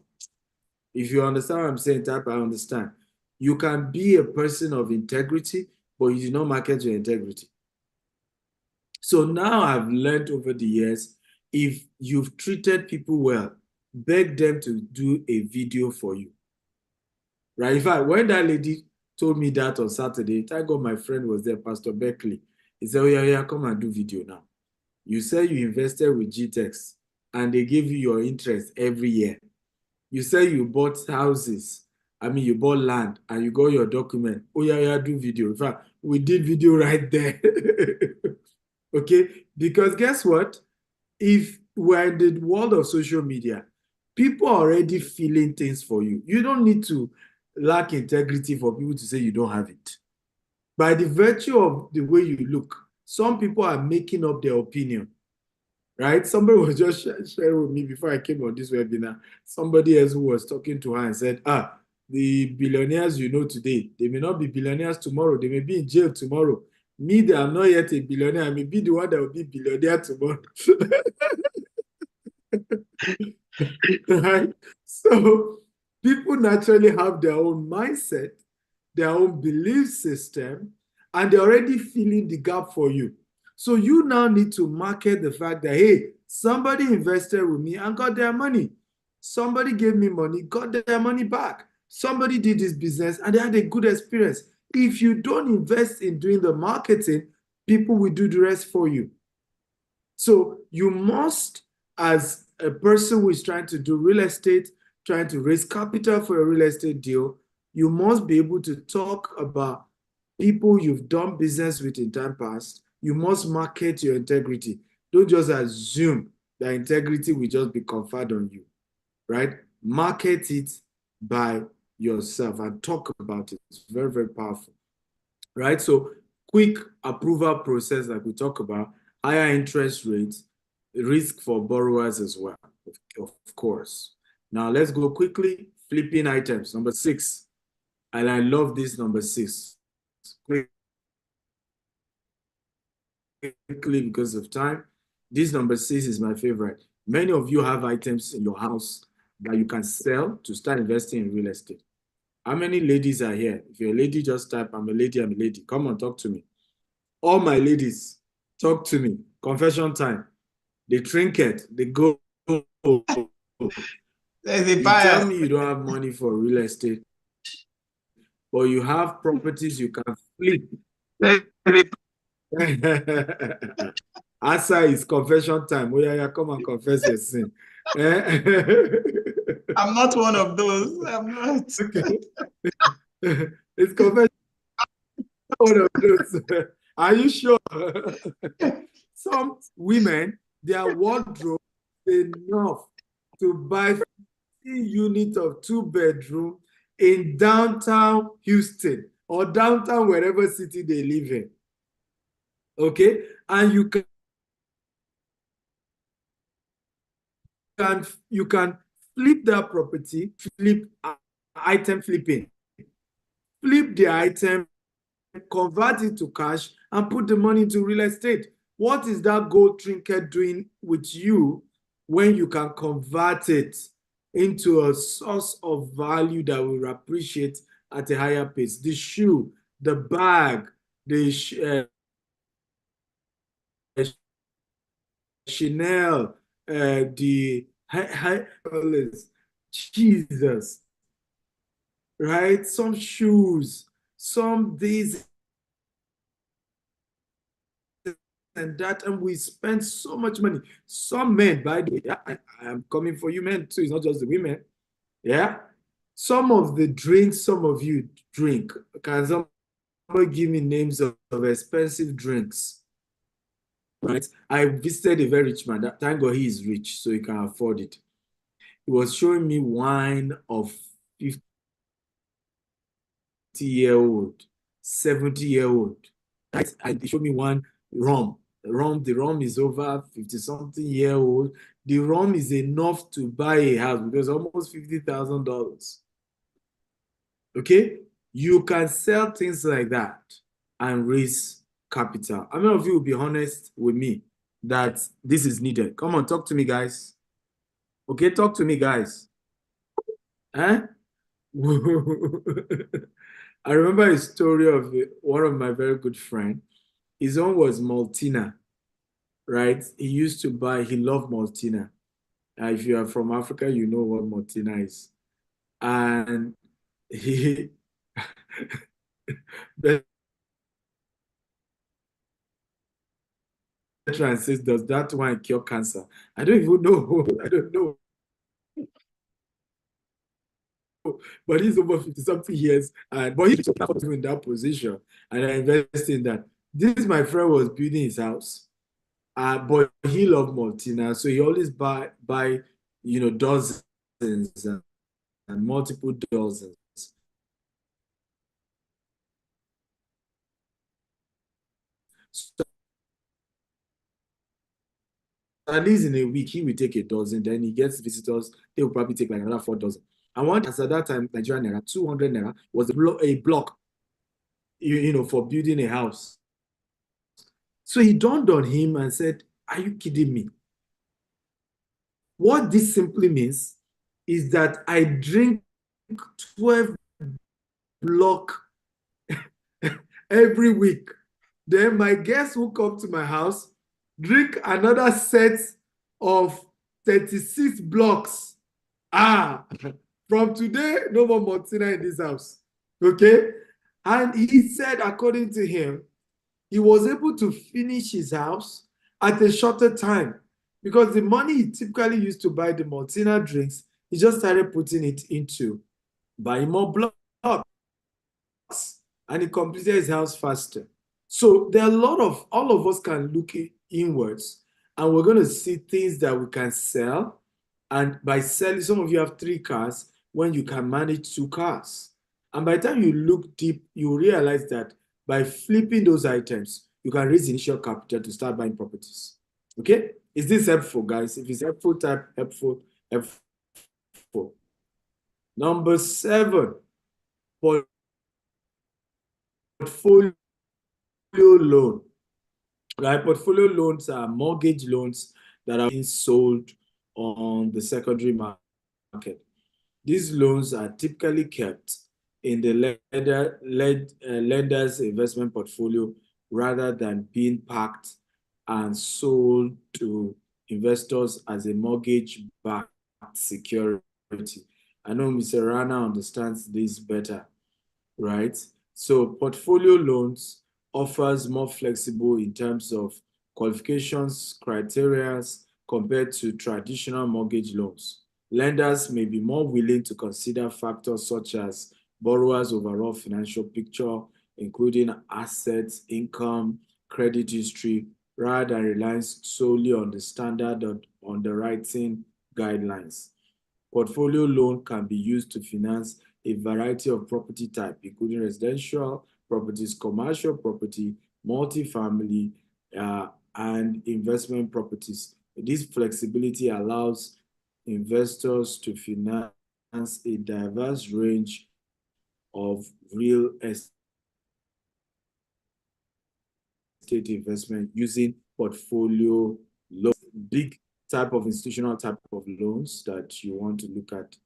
If you understand what I'm saying, type I understand. You can be a person of integrity, but you do not market your integrity. So now I've learned over the years, if you've treated people well, beg them to do a video for you. Right? In fact, when that lady told me that on Saturday, thank God my friend was there, Pastor Beckley. He said, oh yeah, come and do video now. You said you invested with GTEx and they give you your interest every year. You say you bought houses, you bought land and you got your document. Oh yeah, do video. In fact, we did video right there. Okay, because guess what? If we're in the world of social media, people are already feeling things for you. You don't need to lack integrity for people to say you don't have it. By the virtue of the way you look, some people are making up their opinion. Right? Somebody was just sharing with me before I came on this webinar. Somebody else who was talking to her and said, the billionaires you know today. They may not be billionaires tomorrow. They may be in jail tomorrow. Me, that I'm not yet a billionaire. I may be the one that will be billionaire tomorrow. Right? So people naturally have their own mindset, their own belief system, and they're already filling the gap for you. So you now need to market the fact that, hey, somebody invested with me and got their money. Somebody gave me money, got their money back. Somebody did this business and they had a good experience. If you don't invest in doing the marketing, people will do the rest for you. So you must, as a person who is trying to do real estate, trying to raise capital for a real estate deal, you must be able to talk about people you've done business with in time past. You must market your integrity. Don't just assume that integrity will just be conferred on you, right? Market it by yourself and talk about it. It's very, very powerful, right? So quick approval process like we talk about, higher interest rates, risk for borrowers as well, of course. Now let's go quickly, flipping items, number 6. And I love this number 6. Quickly because of time. This number 6 is my favorite. Many of you have items in your house that you can sell to start investing in real estate. How many ladies are here? If you're a lady, just type, I'm a lady, I'm a lady. Come on, talk to me. All my ladies, talk to me. Confession time. They trinket, they go. There's a You bias. tell me you don't have money for real estate, but you have properties you can flip. Answer is confession time. Oh yeah, come and confess your sin. I'm not one of those. I'm not. Okay. It's confession. One of those. Are you sure? Some women, their wardrobe is enough to buy 50 units of 2-bedroom in downtown Houston or downtown wherever city they live in. Okay, and you can flip that property, item flipping, flip the item, convert it to cash, and put the money into real estate. What is that gold trinket doing with you when you can convert it into a source of value that will appreciate at a higher pace? The shoe, the bag, the Chanel, the Jesus, right? Some shoes, some this and that, and we spend so much money. Some men, by the way, I am coming for you men too, it's not just the women. Yeah. Some of the drinks some of you drink, can somebody give me names of expensive drinks? Right? I visited a very rich man. Thank God he is rich, so he can afford it. He was showing me wine of 50-year-old, 70-year-old. Right? And he showed me one rum. The rum is over 50-something-year-old. The rum is enough to buy a house because almost $50,000. Okay? You can sell things like that and raise capital. How many of you will be honest with me that this is needed? Come on, talk to me, guys. Okay, talk to me, guys. Eh? I remember a story of one of my very good friends. His own was Maltina, right? He loved Maltina. If you are from Africa, you know what Maltina is. And he says, does that wine cure cancer? I don't even know. I don't know. But he's over 50-something years, but he's in that position, and I invested in that. This my friend was building his house, but he loved Maltina, so he always buy dozens and multiple dozens. So at least in a week, he will take a dozen, then he gets visitors, they will probably take like another 4 dozen. And one, as at that time, Nigerian naira, 200 naira was a block, for building a house. So he dawned on him and said, are you kidding me? What this simply means is that I drink 12 block every week. Then my guests who come to my house drink another set of 36 blocks. From today, no more Maltina in this house. Okay? And he said, according to him, he was able to finish his house at a shorter time because the money he typically used to buy the Maltina drinks, he just started putting it into buying more blocks, and he completed his house faster. So there are all of us can look inwards, and we're going to see things that we can sell. And by selling, some of you have 3 cars when you can manage 2 cars. And by the time you look deep, you realize that by flipping those items, you can raise initial capital to start buying properties. Okay? Is this helpful, guys? If it's helpful, type helpful, helpful. Number 7, portfolio loan. Right? Portfolio loans are mortgage loans that are being sold on the secondary market. These loans are typically kept in the lender's investment portfolio rather than being packed and sold to investors as a mortgage-backed security. I know Mr. Rana understands this better, right? So portfolio loans offers more flexible in terms of qualifications, criteria compared to traditional mortgage loans. Lenders may be more willing to consider factors such as borrower's overall financial picture, including assets, income, credit history, rather than relying solely on the standard underwriting guidelines. Portfolio loan can be used to finance a variety of property types, including residential properties, commercial property, multifamily, and investment properties. This flexibility allows investors to finance a diverse range of real estate investment using portfolio loans. Big type of institutional type of loans that you want to look at.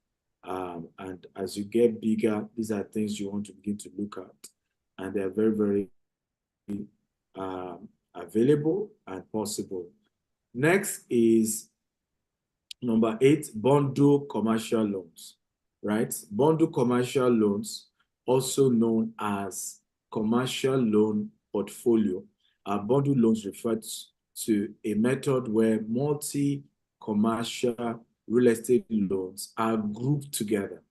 And as you get bigger, these are things you want to begin to look at. And they're very, very available and possible. Next is number 8, bundle commercial loans, right? Bundle commercial loans, also known as commercial loan portfolio, bundle loans refer to a method where multi-commercial real estate loans are grouped together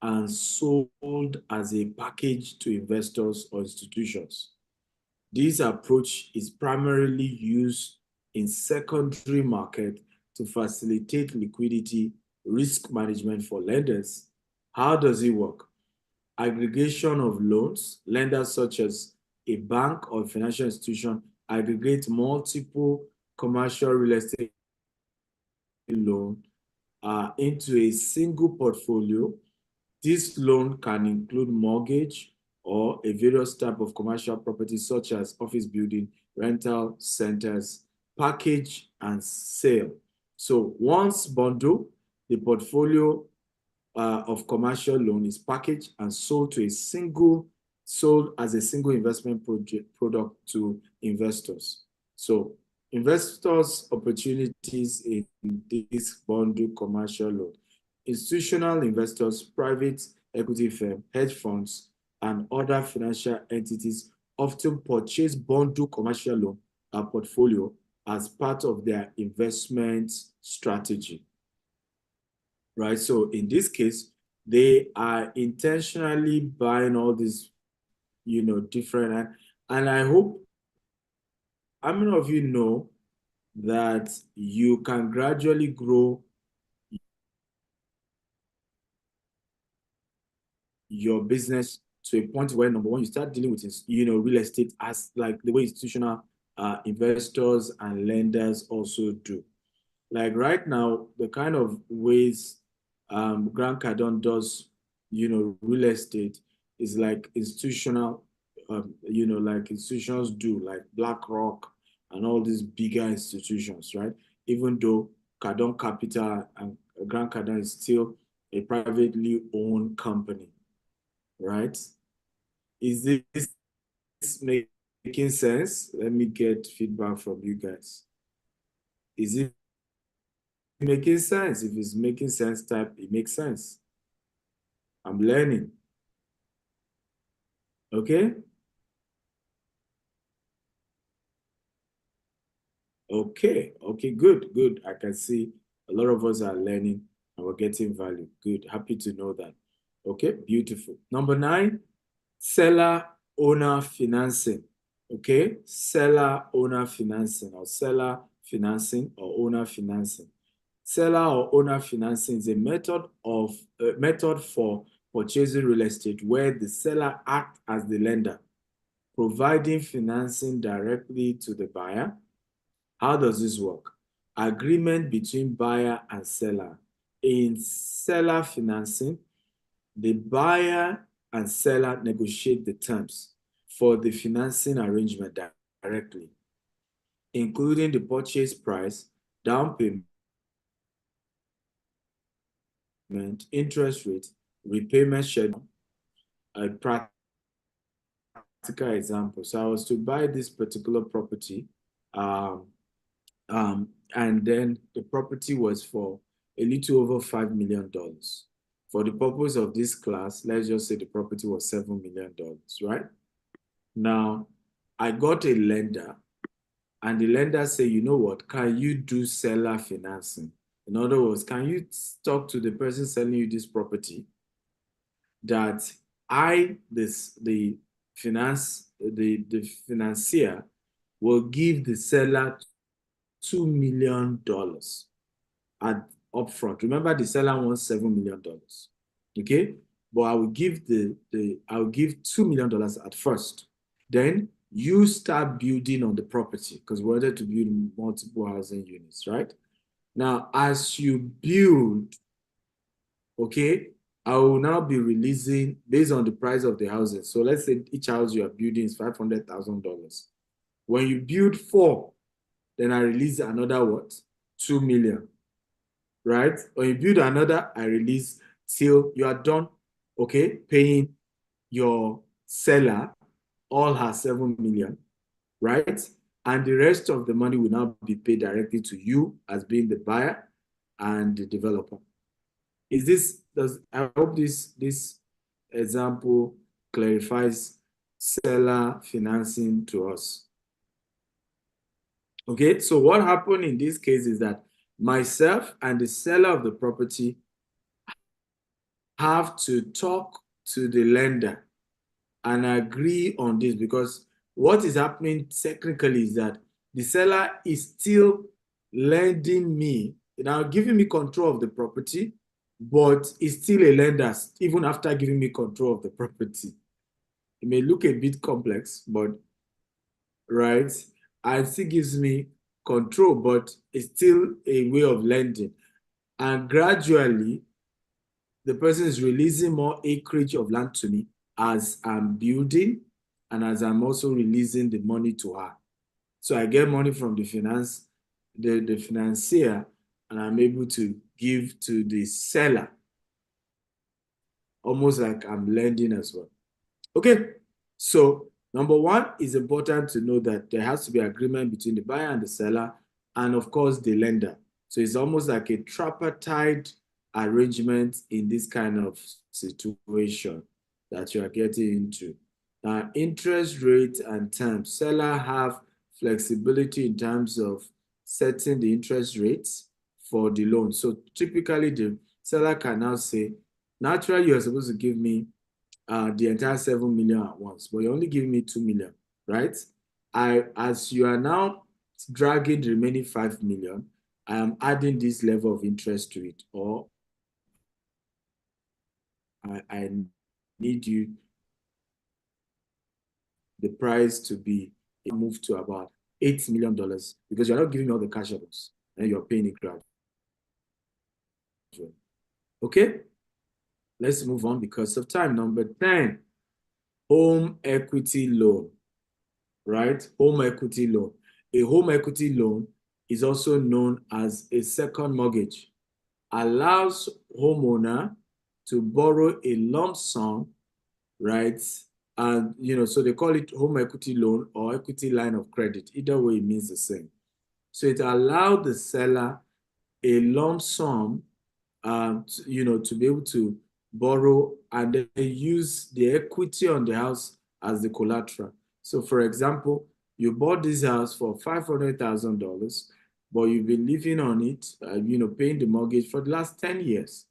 and sold as a package to investors or institutions. This approach is primarily used in secondary market to facilitate liquidity risk management for lenders. How does it work? Aggregation of loans. Lenders such as a bank or financial institution aggregate multiple commercial real estate loan into a single portfolio. This loan can include mortgage or a various type of commercial properties such as office building, rental centers, package, and sale. So once bundled, the portfolio of commercial loan is packaged and sold as a single investment product to investors. So investors' opportunities in this bundle commercial loan. Institutional investors, private equity firms, hedge funds, and other financial entities often purchase bundle commercial loan portfolio as part of their investment strategy, right? So in this case, they are intentionally buying all these, different, and I hope, how many of you know that you can gradually grow your business to a point where, number one, you start dealing with, real estate as like the way institutional investors and lenders also do. Like right now, the kind of ways Grant Cardone does, real estate is like institutional, like institutions do, like BlackRock and all these bigger institutions, right? Even though Cardone Capital and Grant Cardone is still a privately owned company, right? Is this making sense? Let me get feedback from you guys. Is it making sense? If it's making sense, type it makes sense. I'm learning. Okay? Okay, good. I can see a lot of us are learning and we're getting value. Good, happy to know that. Okay, beautiful. Number 9, seller owner financing. Okay, seller owner financing or seller financing or owner financing. Seller or owner financing is a method for purchasing real estate where the seller acts as the lender, providing financing directly to the buyer. How does this work? Agreement between buyer and seller. In seller financing, the buyer and seller negotiate the terms for the financing arrangement directly, including the purchase price, down payment, interest rate, repayment schedule. A practical example. So I was to buy this particular property, and then the property was for a little over $5 million. For the purpose of this class, let's just say the property was $7 million, right? Now, I got a lender, and the lender said, you know what, can you do seller financing? In other words, can you talk to the person selling you this property that the financier will give the seller $2 million at upfront. Remember, the seller wants $7 million. Okay, but I will give $2 million at first. Then you start building on the property because we wanted to build multiple housing units, right? Now, as you build, okay, I will now be releasing based on the price of the houses. So let's say each house you are building is $500,000. When you build 4, then I release another what? 2 million, right? When you build another, I release till you are done, okay, paying your seller all her 7 million, right? And the rest of the money will now be paid directly to you as being the buyer and the developer. I hope this example clarifies seller financing to us. Okay, so what happened in this case is that myself and the seller of the property have to talk to the lender and agree on this, because what is happening technically is that the seller is still lending me, now giving me control of the property, but is still a lender even after giving me control of the property. It may look a bit complex, but right, it still gives me control, but it's still a way of lending. And gradually, the person is releasing more acreage of land to me as I'm building and as I'm also releasing the money to her. So I get money from the financier, and I'm able to give to the seller, almost like I'm lending as well. Okay, so number 1 is important to know that there has to be agreement between the buyer and the seller, and of course the lender. So it's almost like a tripartite arrangement in this kind of situation that you are getting into. Now, interest rate and terms. Seller have flexibility in terms of setting the interest rates for the loan. So typically the seller can now say, naturally you're supposed to give me the entire 7 million at once, but you're only giving me 2 million, right? As you are now dragging the remaining 5 million, I am adding this level of interest to it, or I need you the price to be moved to about $8 million because you're not giving me all the cash flows and you're paying it gradually. Okay, let's move on because of time. Number 10, home equity loan, right? Home equity loan. A home equity loan is also known as a second mortgage. Allows homeowner to borrow a lump sum, right? And, so they call it home equity loan or equity line of credit. Either way, it means the same. So it allowed the seller a lump sum, to be able to borrow and then use the equity on the house as the collateral. So, for example, you bought this house for $500,000, but you've been living on it, paying the mortgage for the last 10 years.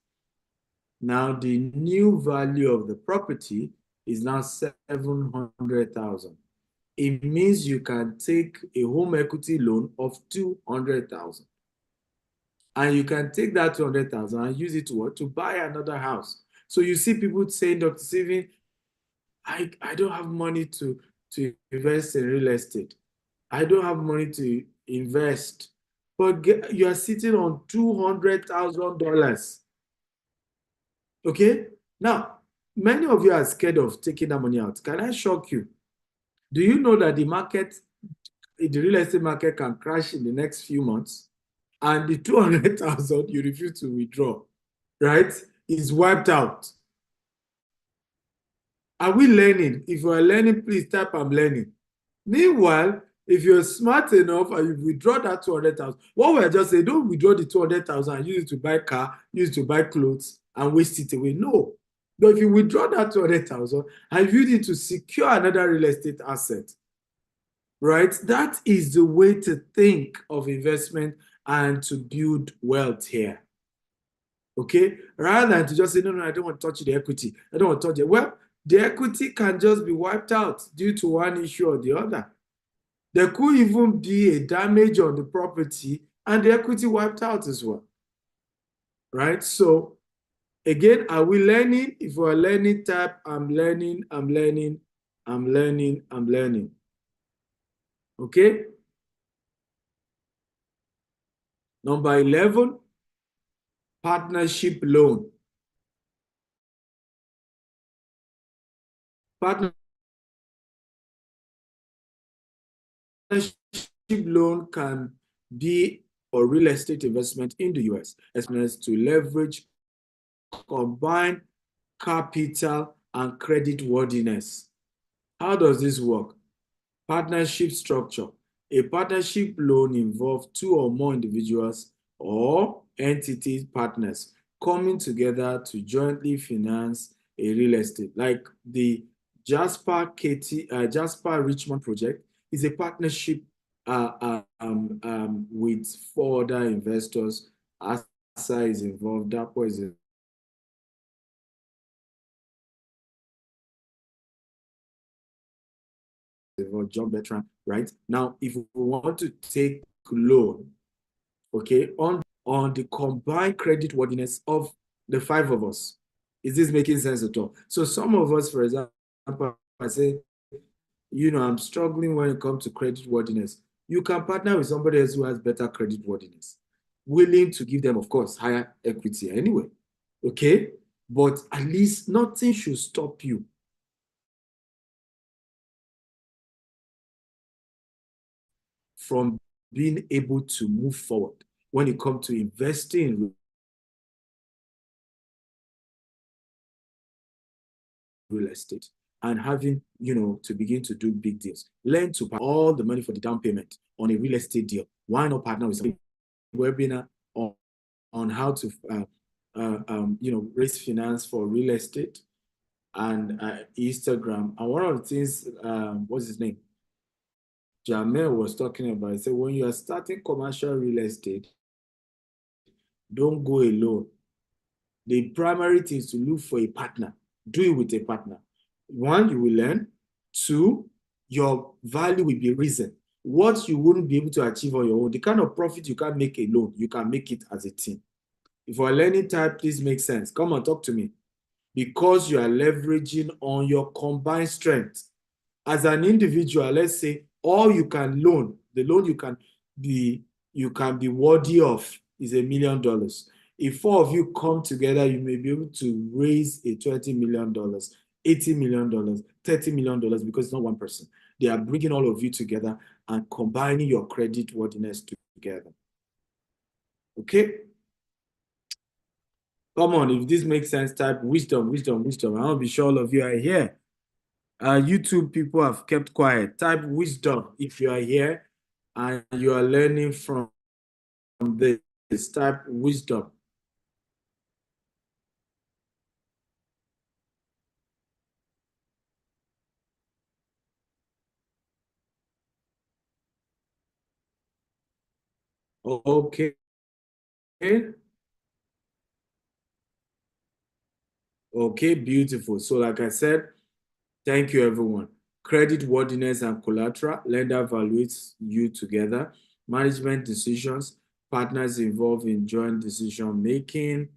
Now, the new value of the property is now $700,000. It means you can take a home equity loan of $200,000. And you can take that $200,000 and use it to what? To buy another house. So you see people saying, Dr. Steven, I don't have money to invest in real estate. I don't have money to invest. But you are sitting on $200,000. Okay? Now, many of you are scared of taking that money out. Can I shock you? Do you know that the real estate market can crash in the next few months? And the 200,000 you refuse to withdraw, right, is wiped out. Are we learning? If you are learning, please type I'm learning. Meanwhile, if you're smart enough and you withdraw that 200,000, what we're just saying, don't withdraw the 200,000 and use it to buy a car, use it to buy clothes and waste it away. No. But if you withdraw that 200,000 and use it to secure another real estate asset, right, that is the way to think of investment and to build wealth here. Okay? Rather than to just say, no, I don't want to touch the equity. I don't want to touch it. Well, the equity can just be wiped out due to one issue or the other. There could even be a damage on the property and the equity wiped out as well. Right? So, again, are we learning? If we're learning, type I'm learning, I'm learning, I'm learning, I'm learning. Okay? Number 11, partnership loan. Partnership loan can be for real estate investment in the US, as to leverage combined capital and credit worthiness. How does this work? Partnership structure. A partnership loan involves two or more individuals or entity partners coming together to jointly finance a real estate. Like the Jasper Richmond project is a partnership with 4 other investors. ASA is involved, DAPO is involved, John Bertrand, right? Now, if we want to take loan, okay, on the combined credit worthiness of the 5 of us, is this making sense at all? So some of us, for example, I say, I'm struggling when it comes to credit worthiness. You can partner with somebody else who has better credit worthiness, willing to give them, of course, higher equity anyway, okay? But at least nothing should stop you from being able to move forward when it comes to investing in real estate and having, to begin to do big deals. Learn to pay all the money for the down payment on a real estate deal. Why not partner with a webinar on how to, raise finance for real estate and Instagram. And one of the things, what's his name? Jamel was talking about, he said, when you are starting commercial real estate, don't go alone. The primary thing is to look for a partner. Do it with a partner. 1, you will learn. 2, your value will be risen. What you wouldn't be able to achieve on your own, the kind of profit you can't make alone, you can make it as a team. If you're learning type, please make sense. Come and talk to me. Because you are leveraging on your combined strength. As an individual, let's say all you can loan, the loan you can be worthy of is $1 million. If 4 of you come together, you may be able to raise a $20 million, $80 million, $30 million, because it's not one person. They are bringing all of you together and combining your credit worthiness together. Okay? Come on, if this makes sense, type wisdom, wisdom, wisdom. I want to be sure all of you are here. YouTube people have kept quiet. Type wisdom if you are here and you are learning from this. Type wisdom. Okay. Okay, beautiful. So like I said, thank you, everyone. Credit worthiness and collateral. Lender evaluates you together. Management decisions. Partners involved in joint decision making,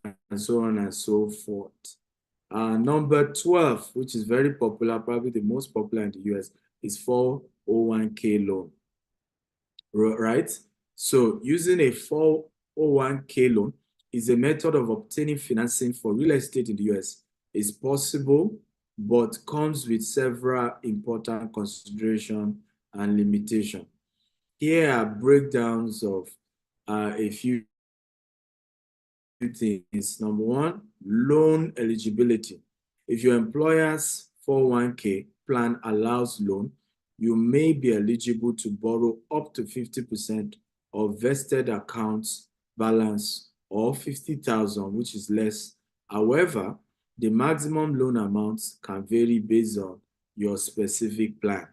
and so on and so forth. Number 12, which is very popular, probably the most popular in the US, is 401k loan. Right? So using a 401k loan is a method of obtaining financing for real estate in the US. It's possible, but comes with several important considerations and limitations. Here are breakdowns of a few things. Number one, loan eligibility. If your employer's 401k plan allows loan, you may be eligible to borrow up to 50% of vested accounts balance or 50,000, which is less. However, the maximum loan amounts can vary based on your specific plan.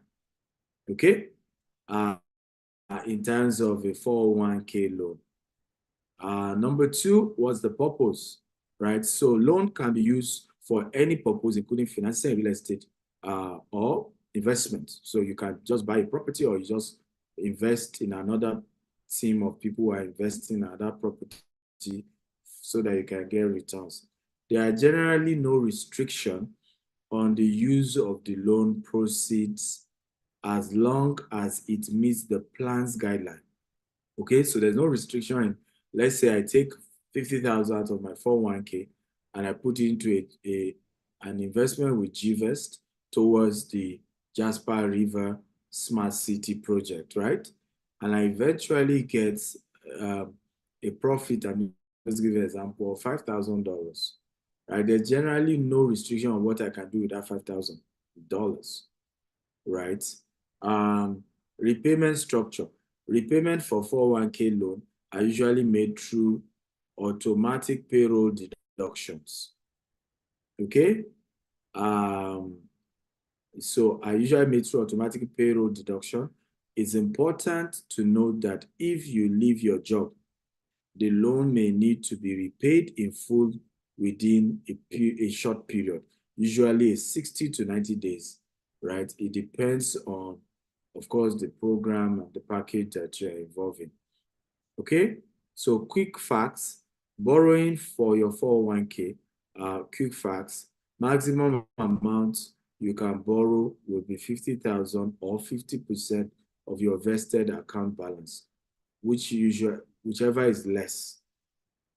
Okay? In terms of a 401k loan. Number two, what's the purpose, right? So loan can be used for any purpose, including financing real estate or investment. So you can just buy a property or you just invest in another team of people who are investing in another property so that you can get returns. There are generally no restriction on the use of the loan proceeds as long as it meets the plan's guideline. Okay, so there's no restriction in, let's say I take 50,000 out of my 401k and I put it into an investment with GVest towards the Jasper River Smart City project, right? And I eventually get a profit, I mean, let's give an example of $5,000, right? There's generally no restriction on what I can do with that $5,000, right? Repayment structure. Repayment for 401k loan are usually made through automatic payroll deductions. Okay? So are usually made through automatic payroll deduction. It's important to note that if you leave your job, the loan may need to be repaid in full within a short period, usually 60 to 90 days, right? It depends on, of course, the program and the package that you're involved in. Okay, so quick facts. Borrowing for your 401k, quick facts. Maximum amount you can borrow will be 50,000 or 50% of your vested account balance, whichever is less.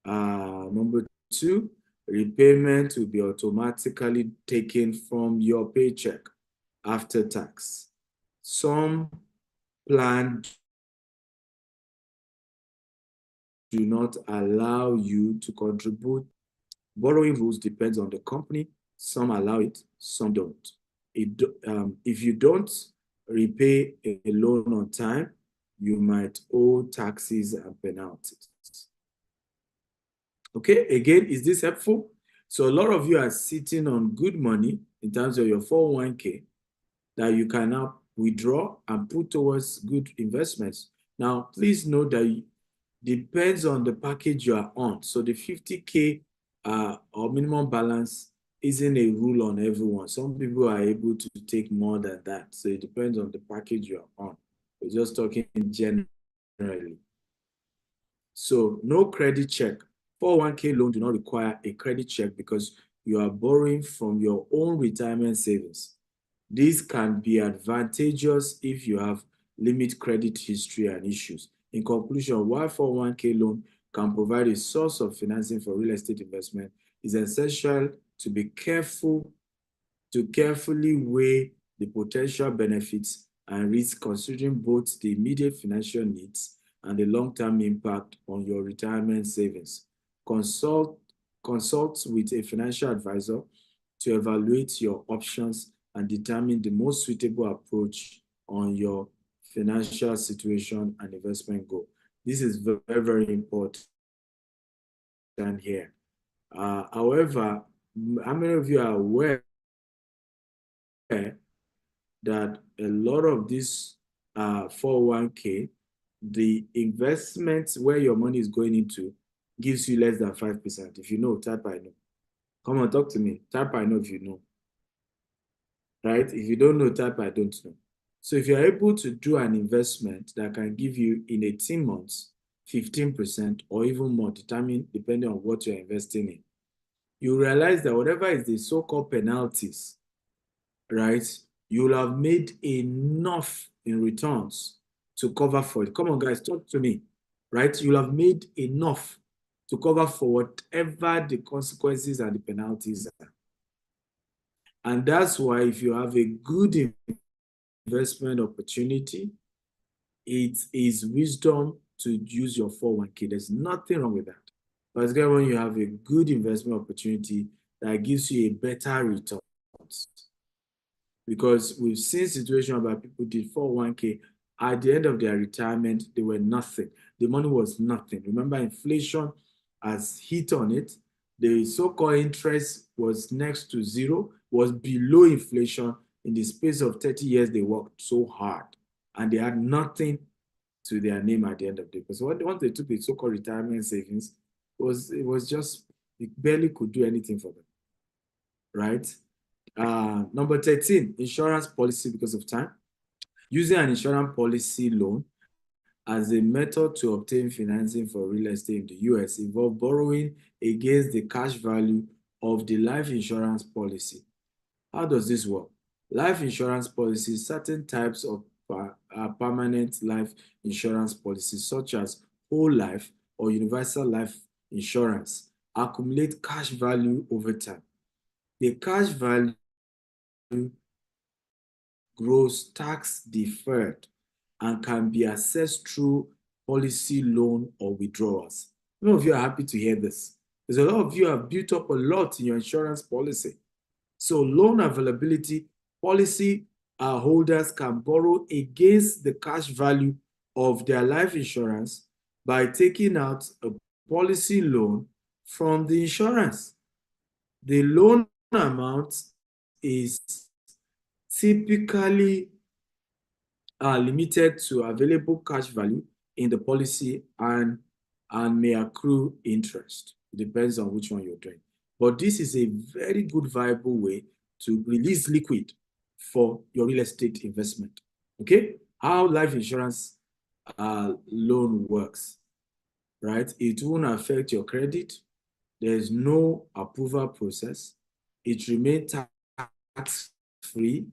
Number two, repayment will be automatically taken from your paycheck after tax. Some plans do not allow you to contribute. Borrowing rules depends on the company. Some allow it, some don't. If you don't repay a loan on time, you might owe taxes and penalties. Okay, again, is this helpful? So a lot of you are sitting on good money in terms of your 401k that you can now withdraw and put towards good investments. Now, please note that it depends on the package you are on. So the 50K or minimum balance isn't a rule on everyone. Some people are able to take more than that. So it depends on the package you are on. We're just talking generally. So no credit check. 401k loan do not require a credit check because you are borrowing from your own retirement savings. This can be advantageous if you have limited credit history and issues. In conclusion, while 401k loan can provide a source of financing for real estate investment, it's essential to be careful, to carefully weigh the potential benefits and risks, considering both the immediate financial needs and the long-term impact on your retirement savings. Consult with a financial advisor to evaluate your options and determine the most suitable approach on your financial situation and investment goal. This is very, very important here. However, how many of you are aware that a lot of this 401k, the investments where your money is going into, gives you less than 5%? If you know, type I know. Come on, talk to me. Type I know if you know. Right? If you don't know, type I don't know. So if you're able to do an investment that can give you in 18 months, 15% or even more, depending on what you're investing in, you realize that whatever is the so-called penalties, right, you'll have made enough in returns to cover for it. Come on, guys, talk to me, right? You'll have made enough to cover for whatever the consequences and the penalties are. And that's why if you have a good investment opportunity, it is wisdom to use your 401k. There's nothing wrong with that. But when you have a good investment opportunity that gives you a better return. Because we've seen situations where people did 401k, at the end of their retirement, they were nothing. The money was nothing. Remember, inflation has hit on it. The so-called interest was next to zero, was below inflation. In the space of 30 years, they worked so hard, and they had nothing to their name at the end of the day. Because once they took the so-called retirement savings, it was just, it barely could do anything for them, right? Number 13, insurance policy. Because of time, using an insurance policy loan as a method to obtain financing for real estate in the US involves borrowing against the cash value of the life insurance policy. How does this work? Life insurance policies, certain types of permanent life insurance policies, such as whole life or universal life insurance, accumulate cash value over time. The cash value grows tax deferred and can be accessed through policy loan or withdrawals. Many of you are happy to hear this, because a lot of you have built up a lot in your insurance policy. So loan availability, policy holders can borrow against the cash value of their life insurance by taking out a policy loan from the insurance. The loan amount is typically limited to available cash value in the policy and may accrue interest. It depends on which one you're doing. But this is a very good, viable way to release liquid for your real estate investment. Okay? How life insurance loan works, right? It won't affect your credit. There's no approval process. It remains tax-free.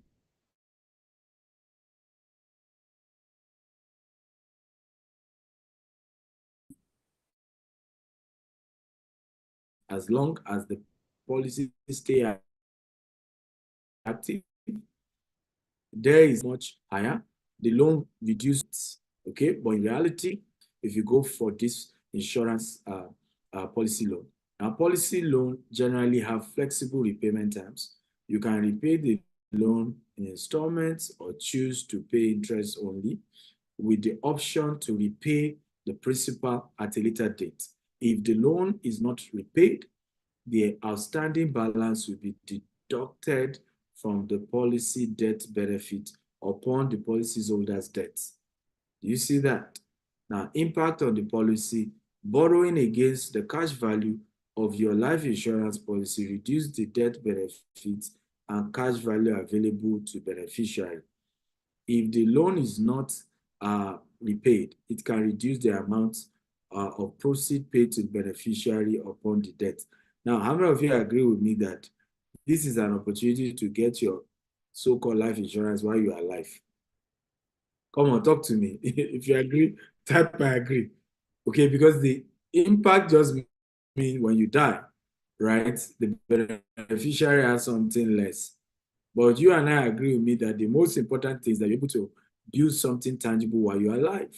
As long as the policy stay active, there is much higher. The loan reduces, okay? But in reality, if you go for this insurance policy loan, now policy loan generally have flexible repayment terms. You can repay the loan in installments or choose to pay interest only, with the option to repay the principal at a later date. If the loan is not repaid, the outstanding balance will be deducted from the policy debt benefit upon the policyholder's debt. Do you see that? Now, impact on the policy: borrowing against the cash value of your life insurance policy reduce the debt benefits and cash value available to beneficiary. If the loan is not repaid, it can reduce the amount of proceeds paid to the beneficiary upon the death. Now, how many of you agree with me that this is an opportunity to get your so-called life insurance while you are alive? Come on, talk to me. If you agree, type I agree. Okay, because the impact just means when you die, right? The beneficiary has something less. But you and I agree with me that the most important thing is that you're able to build something tangible while you're alive,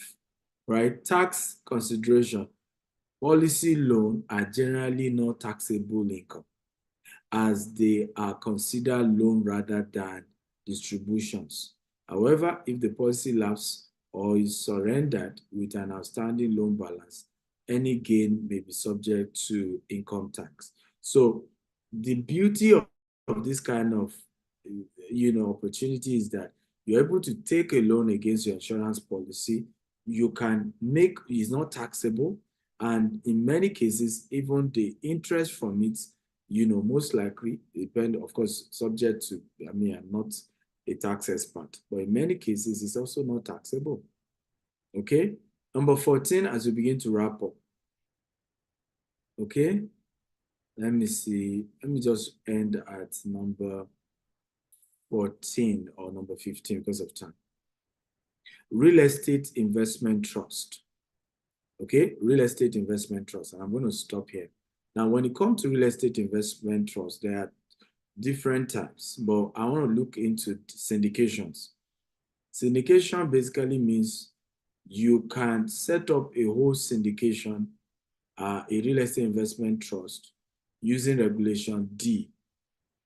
right? Tax consideration. Policy loans are generally not taxable income, as they are considered loan rather than distributions. However, if the policy lapses or is surrendered with an outstanding loan balance, any gain may be subject to income tax. So the beauty of this kind of opportunity is that you're able to take a loan against your insurance policy. You can make, it's not taxable, and in many cases, even the interest from it, most likely depend, of course, subject to, I'm not a tax expert, but in many cases, it's also not taxable. Okay. Number 14, as we begin to wrap up. Okay. Let me see. Let me just end at number 14 or number 15 because of time. Real estate investment trust. Okay, real estate investment trust. And I'm going to stop here. Now, when it comes to real estate investment trust, there are different types, but I want to look into syndications. Syndication basically means you can set up a whole syndication, a real estate investment trust, using regulation D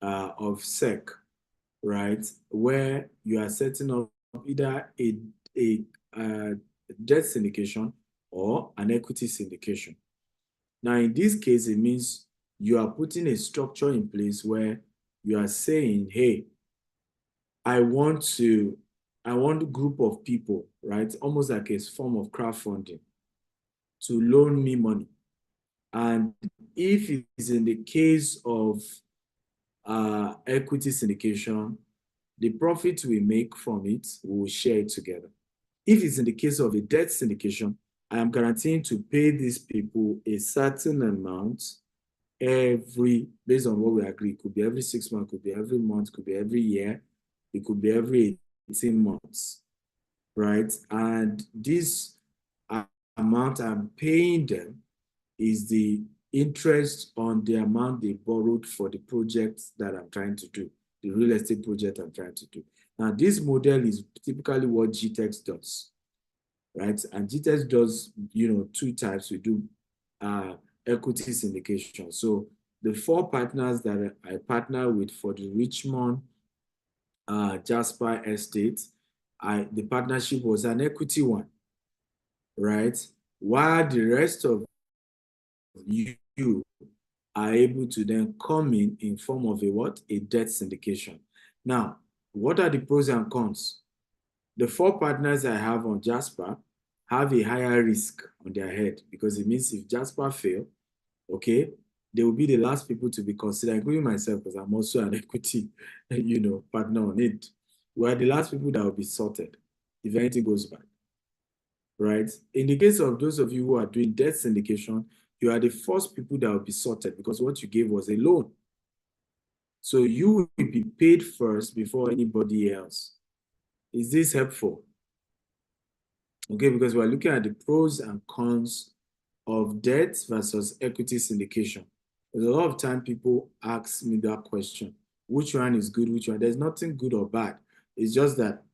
of SEC, right? Where you are setting up either a debt syndication or an equity syndication. Now, in this case, it means you are putting a structure in place where you are saying, hey, I want a group of people, right? Almost like a form of crowdfunding to loan me money. And if it's in the case of equity syndication, the profit we make from it, we will share it together. If it's in the case of a debt syndication, I am guaranteeing to pay these people a certain amount based on what we agree. It could be every 6 months, could be every month, could be every year, it could be every 18 months, right? And this amount I'm paying them is the interest on the amount they borrowed for the project that I'm trying to do, the real estate project I'm trying to do. Now, this model is typically what GTEx does, right? And GTEx does, two types. We do equity syndication. So the 4 partners that I partner with for the Richmond Jasper Estate, the partnership was an equity one, right? While the rest of you are able to then come in form of a debt syndication. Now, what are the pros and cons? The 4 partners I have on Jasper have a higher risk on their head, because it means if Jasper fail, okay, they will be the last people to be considered, including myself, because I'm also an equity, partner on it. We are the last people that will be sorted if anything goes bad, right? In the case of those of you who are doing debt syndication, you are the first people that will be sorted, because what you gave was a loan. So you will be paid first before anybody else. Is this helpful? Okay, because we're looking at the pros and cons of debt versus equity syndication. Because a lot of time people ask me that question, which one is good, which one? There's nothing good or bad. It's just that,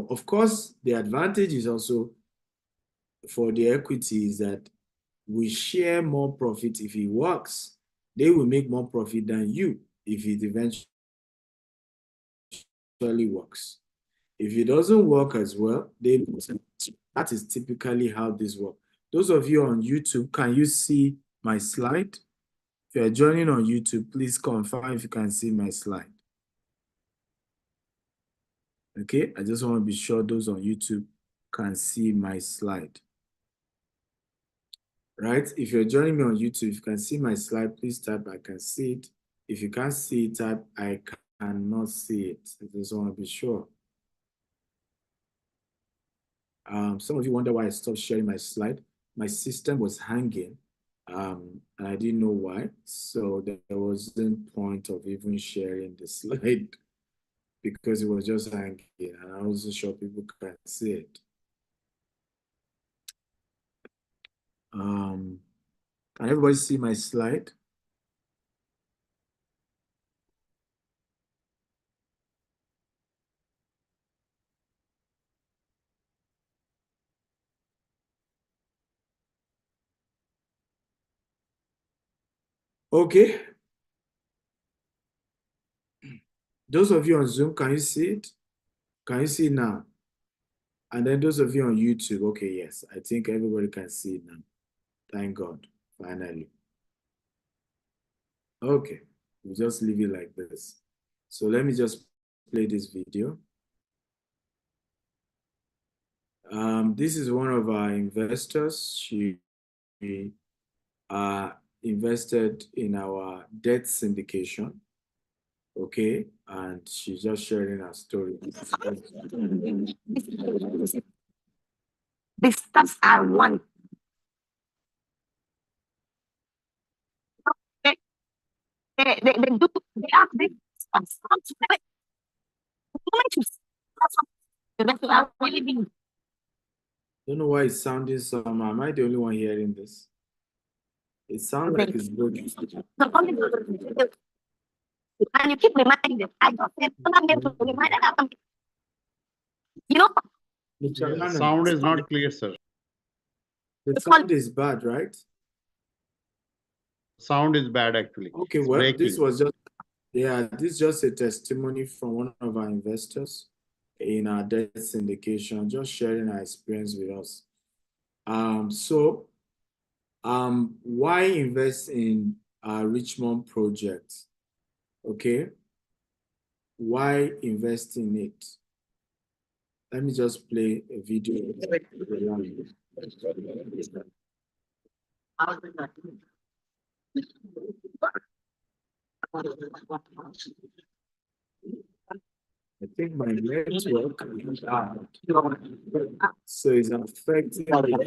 of course, the advantage is also for the equity is that we share more profit if it works. They will make more profit than you if it eventually works. If it doesn't work as well, that is typically how this works. Those of you on YouTube, can you see my slide? If you're joining on YouTube, please confirm if you can see my slide. Okay, I just want to be sure those on YouTube can see my slide. Right? If you're joining me on YouTube, if you can see my slide, please type I can see it. If you can't see it, type I cannot see it. I just want to be sure. Some of you wonder why I stopped sharing my slide. My system was hanging, and I didn't know why. So there wasn't point of even sharing the slide because it was just hanging, and I wasn't sure people can see it. Can everybody see my slide? Okay. Those of you on Zoom, can you see it? Can you see it now? And then those of you on YouTube, okay, yes, I think everybody can see it now. Thank God, finally. Okay, we'll just leave it like this. So let me just play this video. This is one of our investors. She invested in our debt syndication. Okay, and she's just sharing her story. The stuff I want. They have this Don't know why it's sounding somehow. Am I the only one hearing this? It sounds like it's broken. And you keep reminding them. I just said, to remind them. You know, The sound is not clear, sir. The sound is bad, right? Sound is bad, actually. Okay, It's well, breaking. this was just, yeah, this is just a testimony from one of our investors in our debt syndication, just sharing our experience with us. Why invest in our Richmond project? Okay, why invest in it? Let me just play a video. I think my network is out. So it's affecting the audio.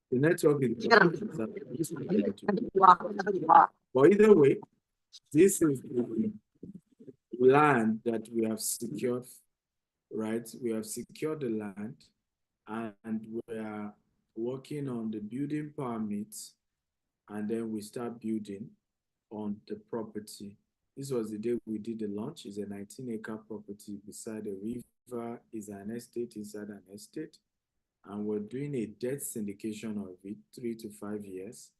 The network is but either way, this is the land that we have secured, right? We have secured the land and we are working on the building permits, and then we start building on the property. This was the day we did the launch. It's a 19-acre property beside the river. Is an estate inside an estate. And we're doing a debt syndication of it, 3 to 5 years.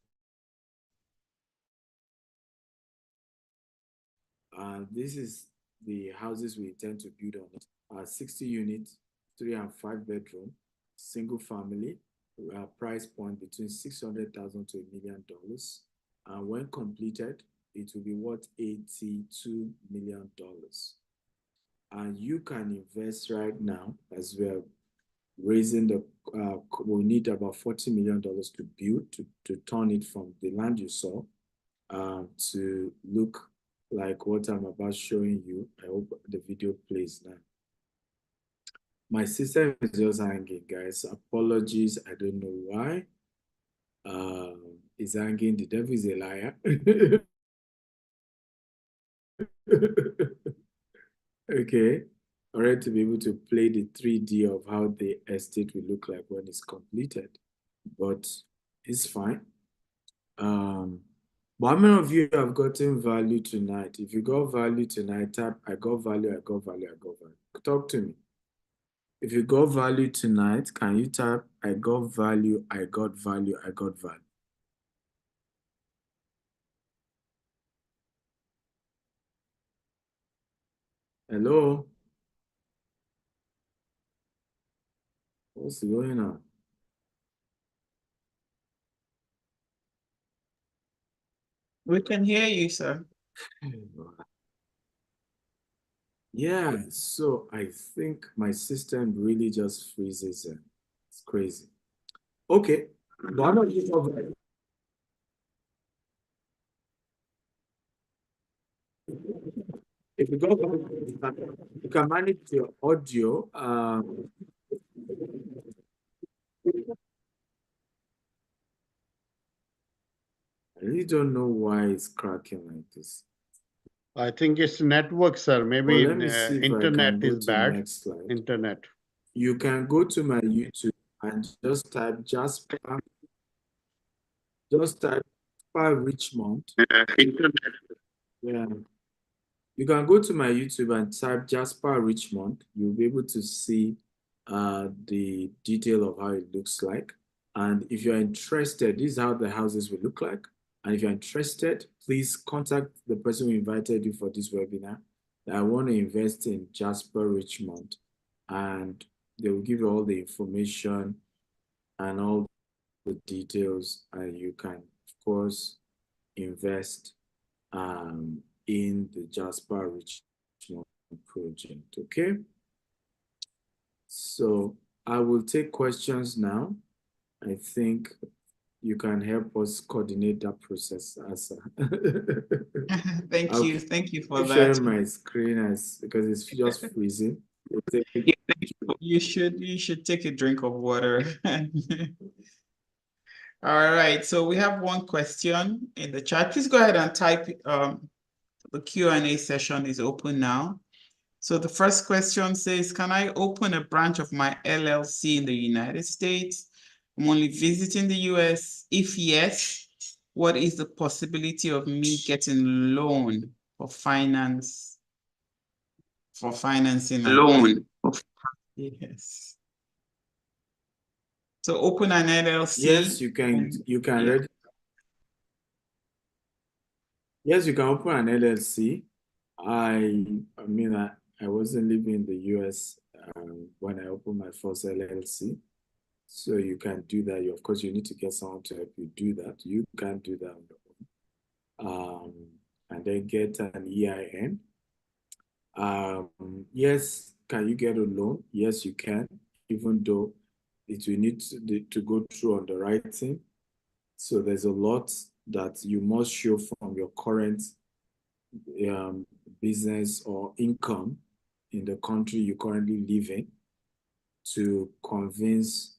This is the houses we intend to build on it. 60 units, 3 and 5 bedroom, single family, price point between $600,000 to $1 million. And when completed, it will be worth $82 million. And you can invest right now as well. Raising the, we need about $40 million to build, to turn it from the land you saw to look like what I'm about showing you. I hope the video plays now. My system is just hanging, guys. Apologies, I don't know why. It's hanging, the devil is a liar. Okay. All right, to be able to play the 3D of how the estate will look like when it's completed, but it's fine. But how many of you have gotten value tonight? If you got value tonight, type I got value, I got value, I got value. Talk to me. If you got value tonight, can you type I got value, I got value, I got value? Hello? What's going on? We can hear you, sir. Yeah, so I think my system really just freezes. It's crazy. Okay, one of you if you go, you can manage your audio. I really don't know why it's cracking like this. I think it's network, sir. Maybe Well, let me see if I internet can go is to bad. next slide. Internet. You can go to my YouTube and just type Jasper Just type Jasper Richmond. Yeah. You can go to my YouTube and type Jasper Richmond. You'll be able to see the detail of how it looks like. And if you're interested, this is how the houses will look like. And if you're interested, please contact the person who invited you for this webinar. I want to invest in Jasper Richmond, and they will give you all the information and all the details, and you can, of course, invest in the Jasper Richmond project. Okay. So I will take questions now. I think you can help us coordinate that process, Asa. Thank you. Thank you for Share that. my screen because it's just freezing. You should take a drink of water. All right, so we have one question in the chat. Please go ahead and type. The Q&A session is open now. So the first question says, can I open a branch of my LLC in the United States? I'm only visiting the US. If yes, what is the possibility of me getting loan for financing? Loan. Yes. So open an LLC. Yes, you can. Yeah. Yes, you can open an LLC. I mean, I wasn't living in the US when I opened my first LLC. So you can do that. Of course, you need to get someone to help you do that. You can't do that on your own. And then get an EIN. Yes, can you get a loan? Yes, you can, even though it will need to go through underwriting. So there's a lot that you must show from your current business or income in the country you currently live in to convince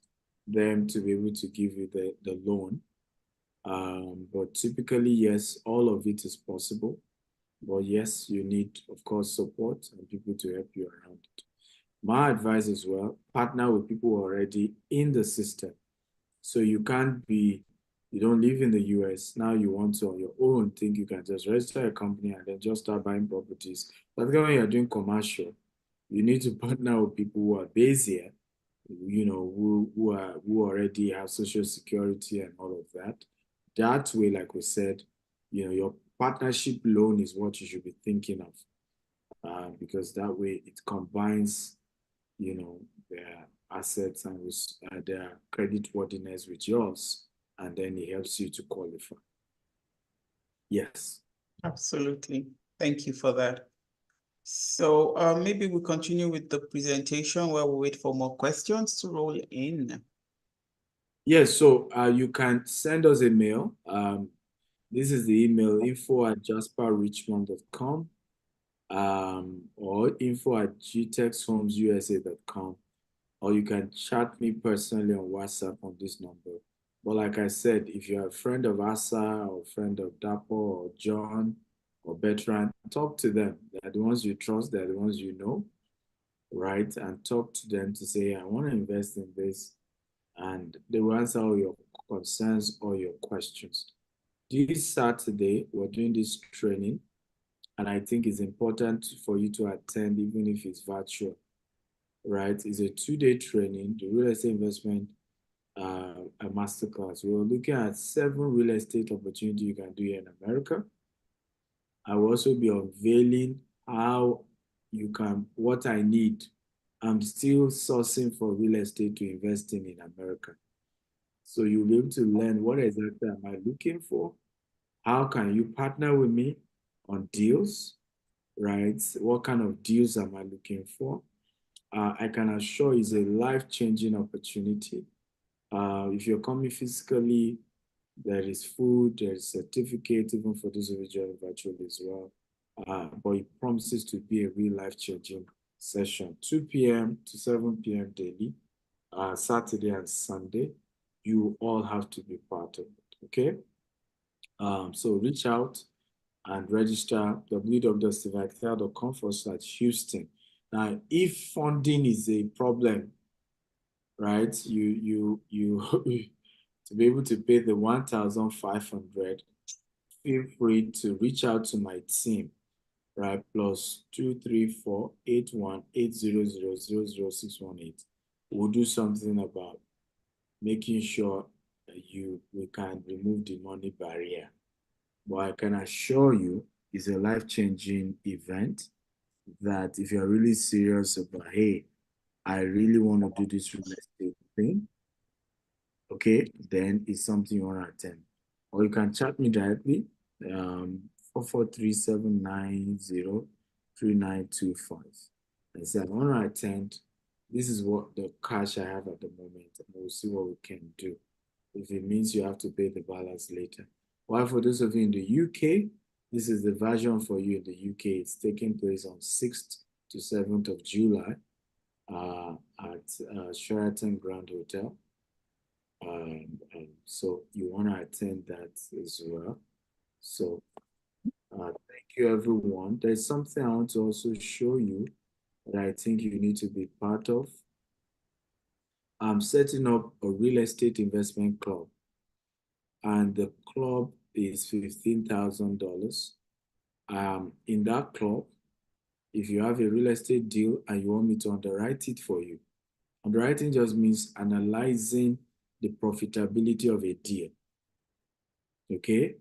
them to be able to give you the loan. But typically, yes, all of it is possible. But yes, you need, of course, support and people to help you around it. My advice as well, partner with people already in the system. So you can't be, you don't live in the US, now you want to on your own think you can just register a company and then just start buying properties. But when you're doing commercial, you need to partner with people who are based here, you know, who already have social security and all of that. That way, like we said, you know, your partnership loan is what you should be thinking of, because that way it combines, you know, their assets and their credit worthiness with yours, and then it helps you to qualify. Yes. Absolutely. Thank you for that. So maybe we continue with the presentation while we wait for more questions to roll in. Yes, so you can send us a mail. This is the email info@jasperrichmond.com or info@gtexhomesusa.com, or you can chat me personally on WhatsApp on this number. But like I said, if you're a friend of Asa or friend of Dapo or John or Bertrand, talk to them. They're the ones you trust, they're the ones you know, right? And talk to them to say, I want to invest in this. And they will answer all your concerns or your questions. This Saturday, we're doing this training, and I think it's important for you to attend, even if it's virtual, right? It's a 2-day training, the real estate investment a masterclass. We're looking at 7 real estate opportunities you can do here in America. I will also be unveiling how you can, what I need. I'm still sourcing for real estate to invest in America. So you'll be able to learn what exactly am I looking for? How can you partner with me on deals, right? What kind of deals am I looking for? I can assure it's a life-changing opportunity. If you're coming physically, there is food, there is certificate, even for those of you joining virtually as well. But it promises to be a real life-changing session, 2 p.m. to 7 p.m. daily, Saturday and Sunday. You all have to be part of it, okay? So reach out and register www.steveaxel.com/Houston. Now, if funding is a problem, right, to be able to pay the 1,500, feel free to reach out to my team, right? +234-8180000618. We'll do something about making sure that we can remove the money barrier. But I can assure you, it's a life-changing event that if you're really serious about, hey, I really want to do this real estate thing, okay, then it's something you want to attend. Or you can chat me directly, 443-790-3925. And say, I want to attend. This is what the cash I have at the moment, and we'll see what we can do. If it means you have to pay the balance later. While for those of you in the UK, this is the version for you in the UK. It's taking place on 6th to 7th of July at Sheraton Grand Hotel. So you want to attend that as well. So thank you, everyone. There's something I want to also show you that I think you need to be part of. I'm setting up a real estate investment club, and the club is $15,000. In that club, if you have a real estate deal and you want me to underwrite it for you, underwriting just means analyzing the profitability of a deal. Okay?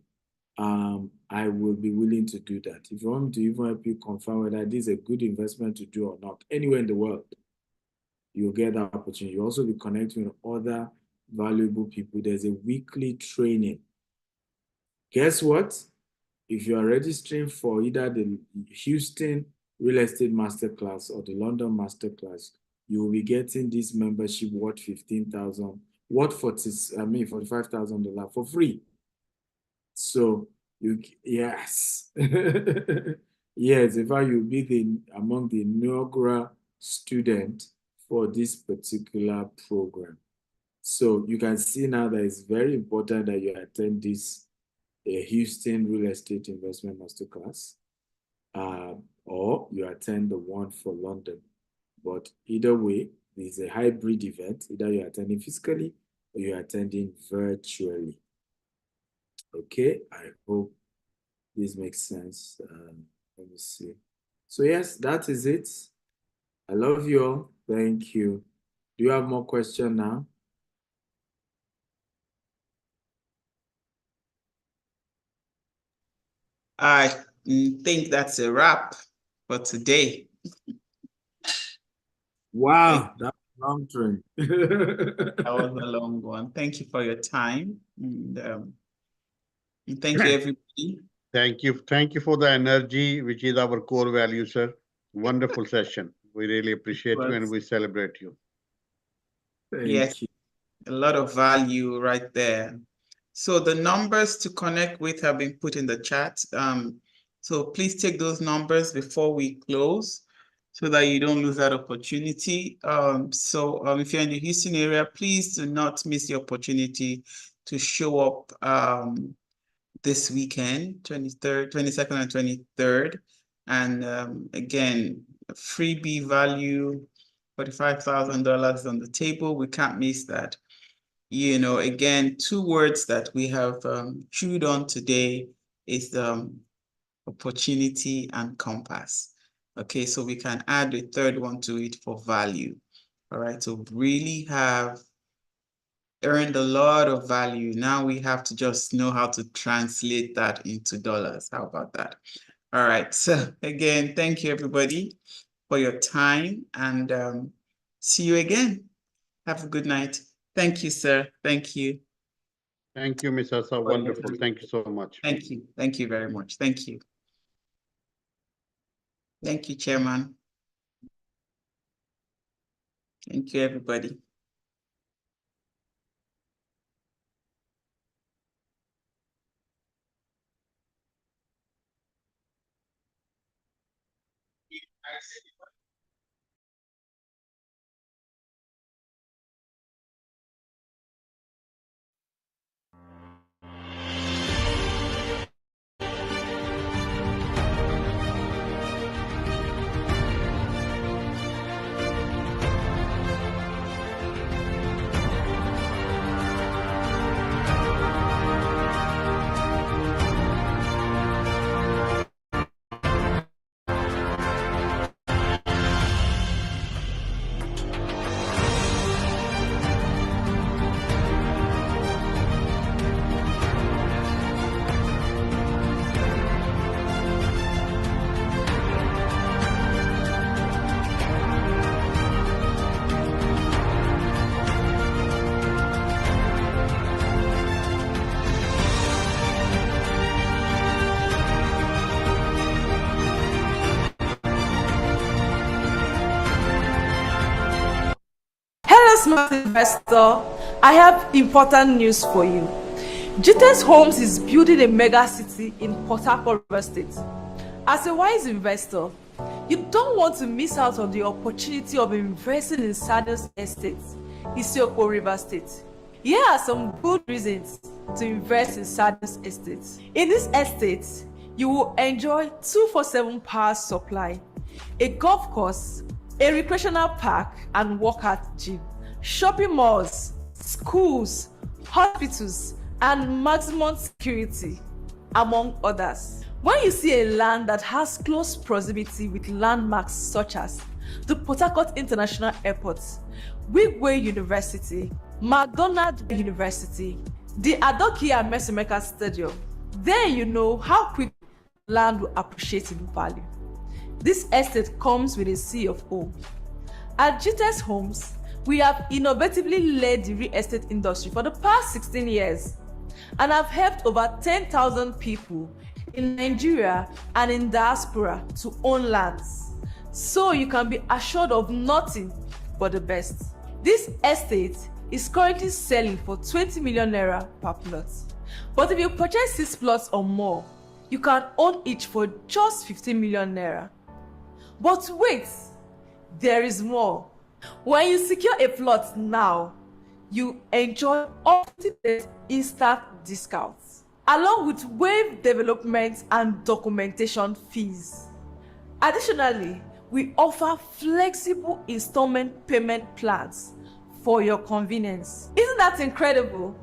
I will be willing to do that. If you want me to even help you confirm whether this is a good investment to do or not, anywhere in the world, you'll get that opportunity. You'll also be connecting with other valuable people. There's a weekly training. Guess what? If you are registering for either the Houston Real Estate Masterclass or the London Masterclass, you will be getting this membership worth $45,000 for free. So yes, yes, in fact, you'll be among the inaugural student for this particular program. So you can see now that it's very important that you attend this Houston Real Estate Investment Masterclass, or you attend the one for London. But either way, there's a hybrid event. Either you're attending physically or you're attending virtually. Okay, I hope this makes sense. Let me see. So yes, that is it. I love you all. Thank you. Do you have more questions now? I think that's a wrap for today. Wow, that's a long train. That was a long one. Thank you for your time. And thank you, everybody. Thank you. Thank you for the energy, which is our core value, sir. Wonderful session. We really appreciate you and we celebrate you. Yes, a lot of value right there. So the numbers to connect with have been put in the chat. So please take those numbers before we close so that you don't lose that opportunity. If you're in the Houston area, please do not miss the opportunity to show up this weekend, 22nd and 23rd. And again, freebie value, $45,000 on the table. We can't miss that. You know, again, two words that we have chewed on today is opportunity and compass. Okay, so we can add a third one to it for value. All right, so really have earned a lot of value. Now we have to just know how to translate that into dollars. How about that? All right, so again, thank you everybody for your time, and see you again. Have a good night. Thank you, sir. Thank you. Thank you, Ms. Asa. Wonderful. Thank you so much. Thank you. Thank you very much. Thank you. Thank you, Chairman. Thank you, everybody. smart investor, I have important news for you. GTEX Homes is building a mega city in Port Harcourt, River State. As a wise investor, you don't want to miss out on the opportunity of investing in Sardis Estate, Isioko, River State. Here are some good reasons to invest in Sardis Estate. In this estate, you will enjoy 24/7 power supply, a golf course, a recreational park and workout gym, shopping malls, schools, hospitals, and maximum security, among others. When you see a land that has close proximity with landmarks such as the Port Harcourt International Airport, Wigwe University, McDonald University, the Adokia and Mesimeka Stadium, then you know how quick land will appreciate in value. This estate comes with a sea of O. At GTEX Homes, we have innovatively led the real estate industry for the past 16 years and have helped over 10,000 people in Nigeria and in diaspora to own lands. So you can be assured of nothing but the best. This estate is currently selling for 20 million naira per plot. But if you purchase 6 plots or more, you can own each for just 15 million naira. But wait, there is more. When you secure a plot now, you enjoy up to date instant discounts, along with waived development and documentation fees. Additionally, we offer flexible installment payment plans for your convenience. Isn't that incredible?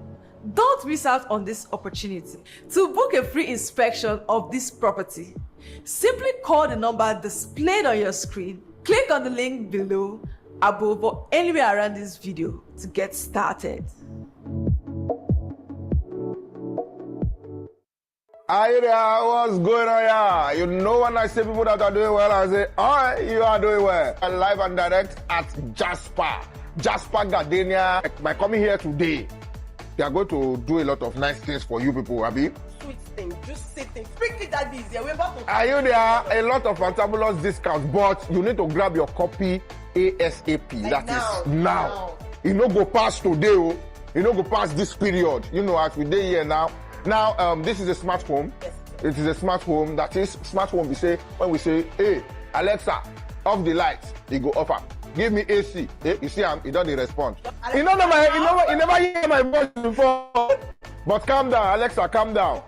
Don't miss out on this opportunity. To book a free inspection of this property, simply call the number displayed on your screen, click on the link below, above, or anywhere around this video to get started. Hi there, what's going on here? You know when I say people that are doing well, I say, alright, you are doing well. I'm live and direct at Jasper Gardenia. By coming here today, they are going to do a lot of nice things for you people, Abi. Sweet thing, just say things. Quickly that is there. We're about to. Are you there? A lot of fantabulous discounts, but you need to grab your copy ASAP. Like that is now. You know, go past today, oh. You know, go past this period. You know, as we day here now. Now, this is a smart home. Yes. It is a smart home. That is smart home. We say when we say, hey, Alexa, off the lights. He go offer. Give me AC. Hey, you see him, he doesn't respond. He never hear my voice before. But calm down, Alexa, calm down.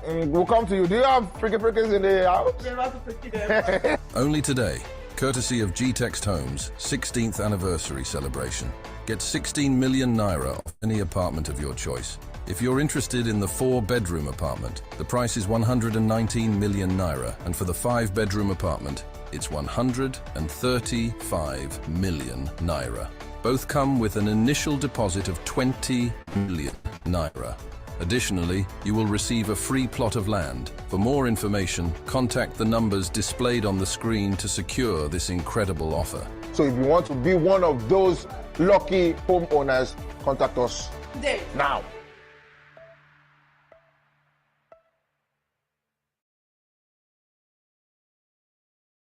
We'll come to you. Do you have freaking in the house? Only today, courtesy of GTEX Homes 16th anniversary celebration. Get 16 million naira off any apartment of your choice. If you're interested in the 4-bedroom apartment, the price is 119 million naira, and for the 5-bedroom apartment, it's 135 million naira. Both come with an initial deposit of 20 million naira. Additionally, you will receive a free plot of land. For more information, contact the numbers displayed on the screen to secure this incredible offer. So if you want to be one of those lucky homeowners, contact us There. now.